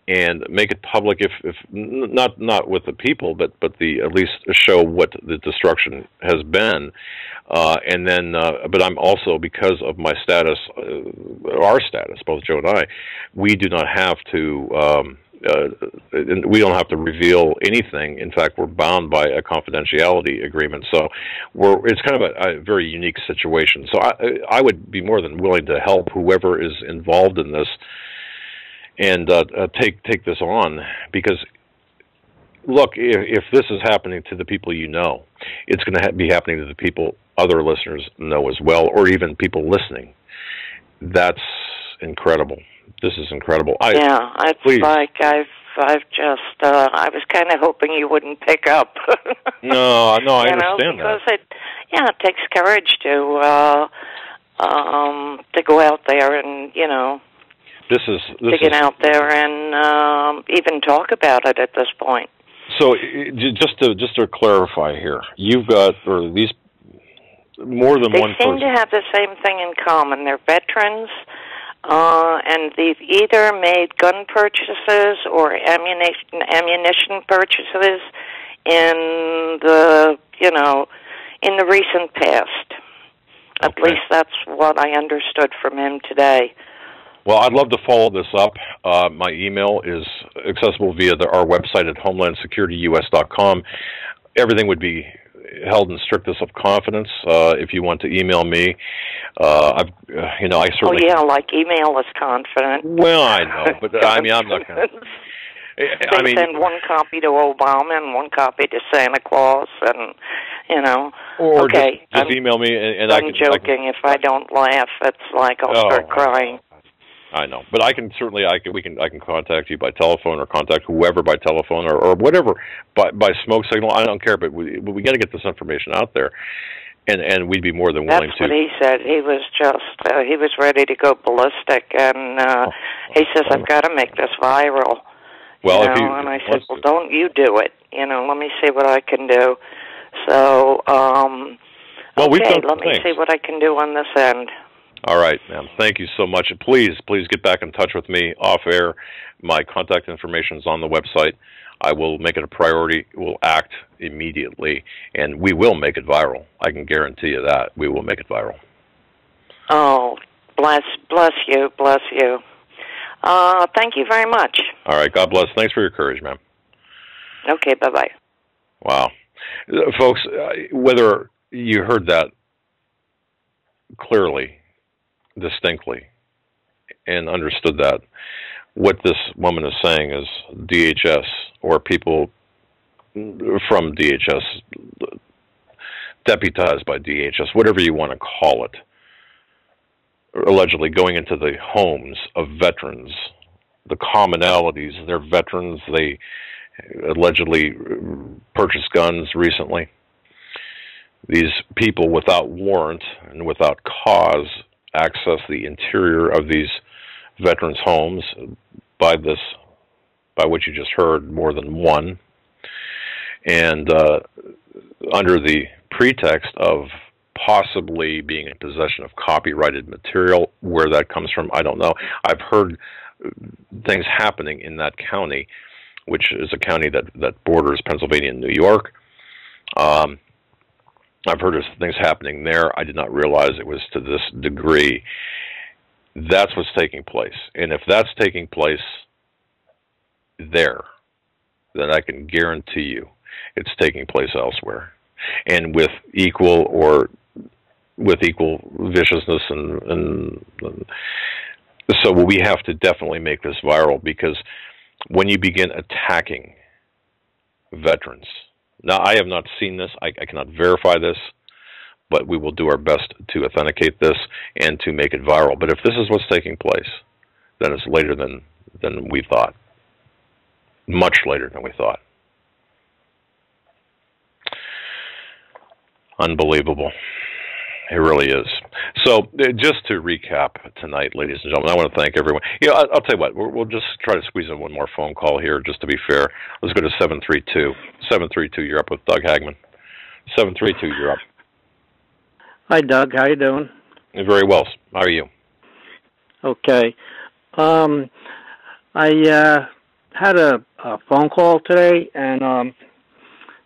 and make it public, if not with the people, but at least show what the destruction has been, and then. But I'm also, because of my status, our status, both Joe and I, we do not have to. We don't have to reveal anything. In fact, we're bound by a confidentiality agreement. So it's kind of a very unique situation. So I would be more than willing to help whoever is involved in this and take this on, because look, if this is happening to the people you know, it's going to be happening to the people other listeners know as well, or even people listening. That's incredible. This is incredible. It's like I've just I was kind of hoping you wouldn't pick up. No, I understand because that. It takes courage to go out there and to get out there and even talk about it at this point. So just to clarify here, you've got these more than one person. They seem to have the same thing in common. They're veterans. And they've either made gun purchases or ammunition purchases in the recent past. At least that's what I understood from him today. Well, I'd love to follow this up. My email is accessible via our website at homelandsecurityus.com. Everything would be held in strictest of confidence. If you want to email me, I certainly. Oh yeah, like email is confident. Well, I know, but I'm not going to. They send one copy to Obama and one copy to Santa Claus, and Or okay, just email me, and I'm joking. If I don't laugh, it's like I'll start crying. I know, but I can contact you by telephone or contact whoever by telephone or whatever by smoke signal. I don't care, but we got to get this information out there, and we'd be more than willing That's to. what he said. He was just he was ready to go ballistic, and he says, "I've got to make this viral." Well, and I said, "Well, don't you do it? Let me see what I can do." So, well, we've done let me see what I can do on this end. All right, ma'am. Thank you so much. Please get back in touch with me off air. My contact information is on the website. I will make it a priority. We'll act immediately, and we will make it viral. I can guarantee you that. We will make it viral. Oh, bless you. Thank you very much. All right. God bless. Thanks for your courage, ma'am. Okay, bye-bye. Wow. Folks, whether you heard that clearly, distinctly, and understood that, what this woman is saying is DHS or people from DHS, deputized by DHS, whatever you want to call it, allegedly going into the homes of veterans, the commonalities. They're veterans. They allegedly purchased guns recently. These people, without warrant and without cause, access the interior of these veterans' homes by what you just heard, more than one, and under the pretext of possibly being in possession of copyrighted material. Where that comes from, I don't know. I've heard things happening in that county, which is a county that borders Pennsylvania and New York. I've heard of things happening there. I did not realize it was to this degree. That's what's taking place. And if that's taking place there, then I can guarantee you it's taking place elsewhere. And with equal viciousness and so we have to definitely make this viral, because when you begin attacking veterans, now I have not seen this, I cannot verify this, but we will do our best to authenticate this and to make it viral. But if this is what's taking place, then it's later than we thought. Much later than we thought. Unbelievable. It really is. So, just to recap tonight, ladies and gentlemen, I want to thank everyone. I'll tell you what, we'll just try to squeeze in one more phone call here, just to be fair. Let's go to 732. 732, you're up with Doug Hagmann. 732, you're up. Hi, Doug. How you doing? Very well. How are you? Okay. I had a phone call today, and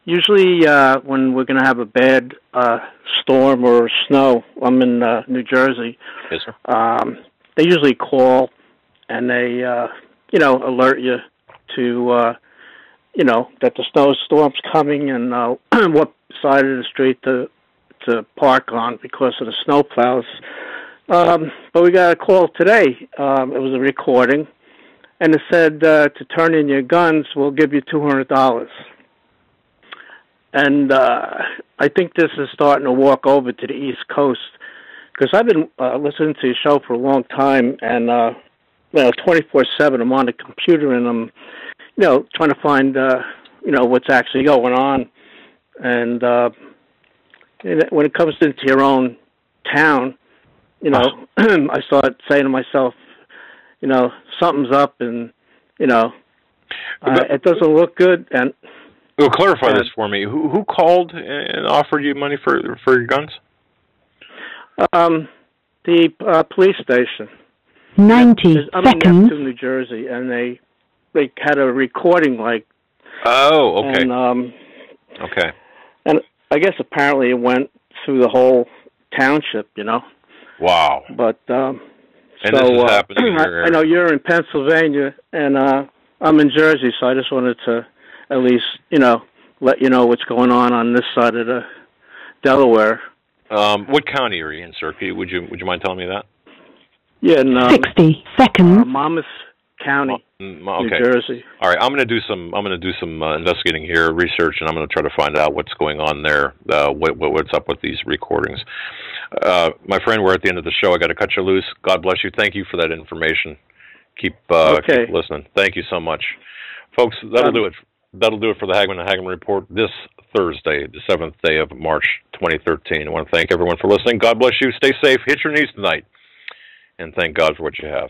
usually when we're going to have a bad storm or snow, I'm in New Jersey. Yes, sir. They usually call and they, alert you to, that the snowstorm's coming and what side of the street to park on because of the snow plows. But we got a call today. It was a recording, and it said to turn in your guns, we'll give you $200. And I think this is starting to walk over to the East Coast, because I've been listening to your show for a long time, and 24/7 I'm on the computer, and I'm trying to find what's actually going on. And when it comes into your own town, I start saying to myself, something's up, and it doesn't look good. And well, clarify this for me. Who called and offered you money for your guns? The police station. 90 I'm seconds. in Neptune, New Jersey, and they had a recording like. Oh, okay. And, okay. And I guess apparently it went through the whole township, Wow. But and this is happening in your area. I know you're in Pennsylvania, and I'm in Jersey, so I just wanted to at least, let you know what's going on this side of the Delaware. What county are you in, sir? Would you mind telling me that? Yeah, in 60 seconds. Monmouth County, okay. New Jersey. All right, I'm going to do some investigating here, research, and I'm going to try to find out what's going on there. What's up with these recordings? My friend, we're at the end of the show. I got to cut you loose. God bless you. Thank you for that information. Keep listening. Thank you so much. Folks, that'll do it. That'll do it for the Hagmann and Hagmann Report this Thursday, the 7th day of March 2013. I want to thank everyone for listening. God bless you. Stay safe. Hit your knees tonight. And thank God for what you have.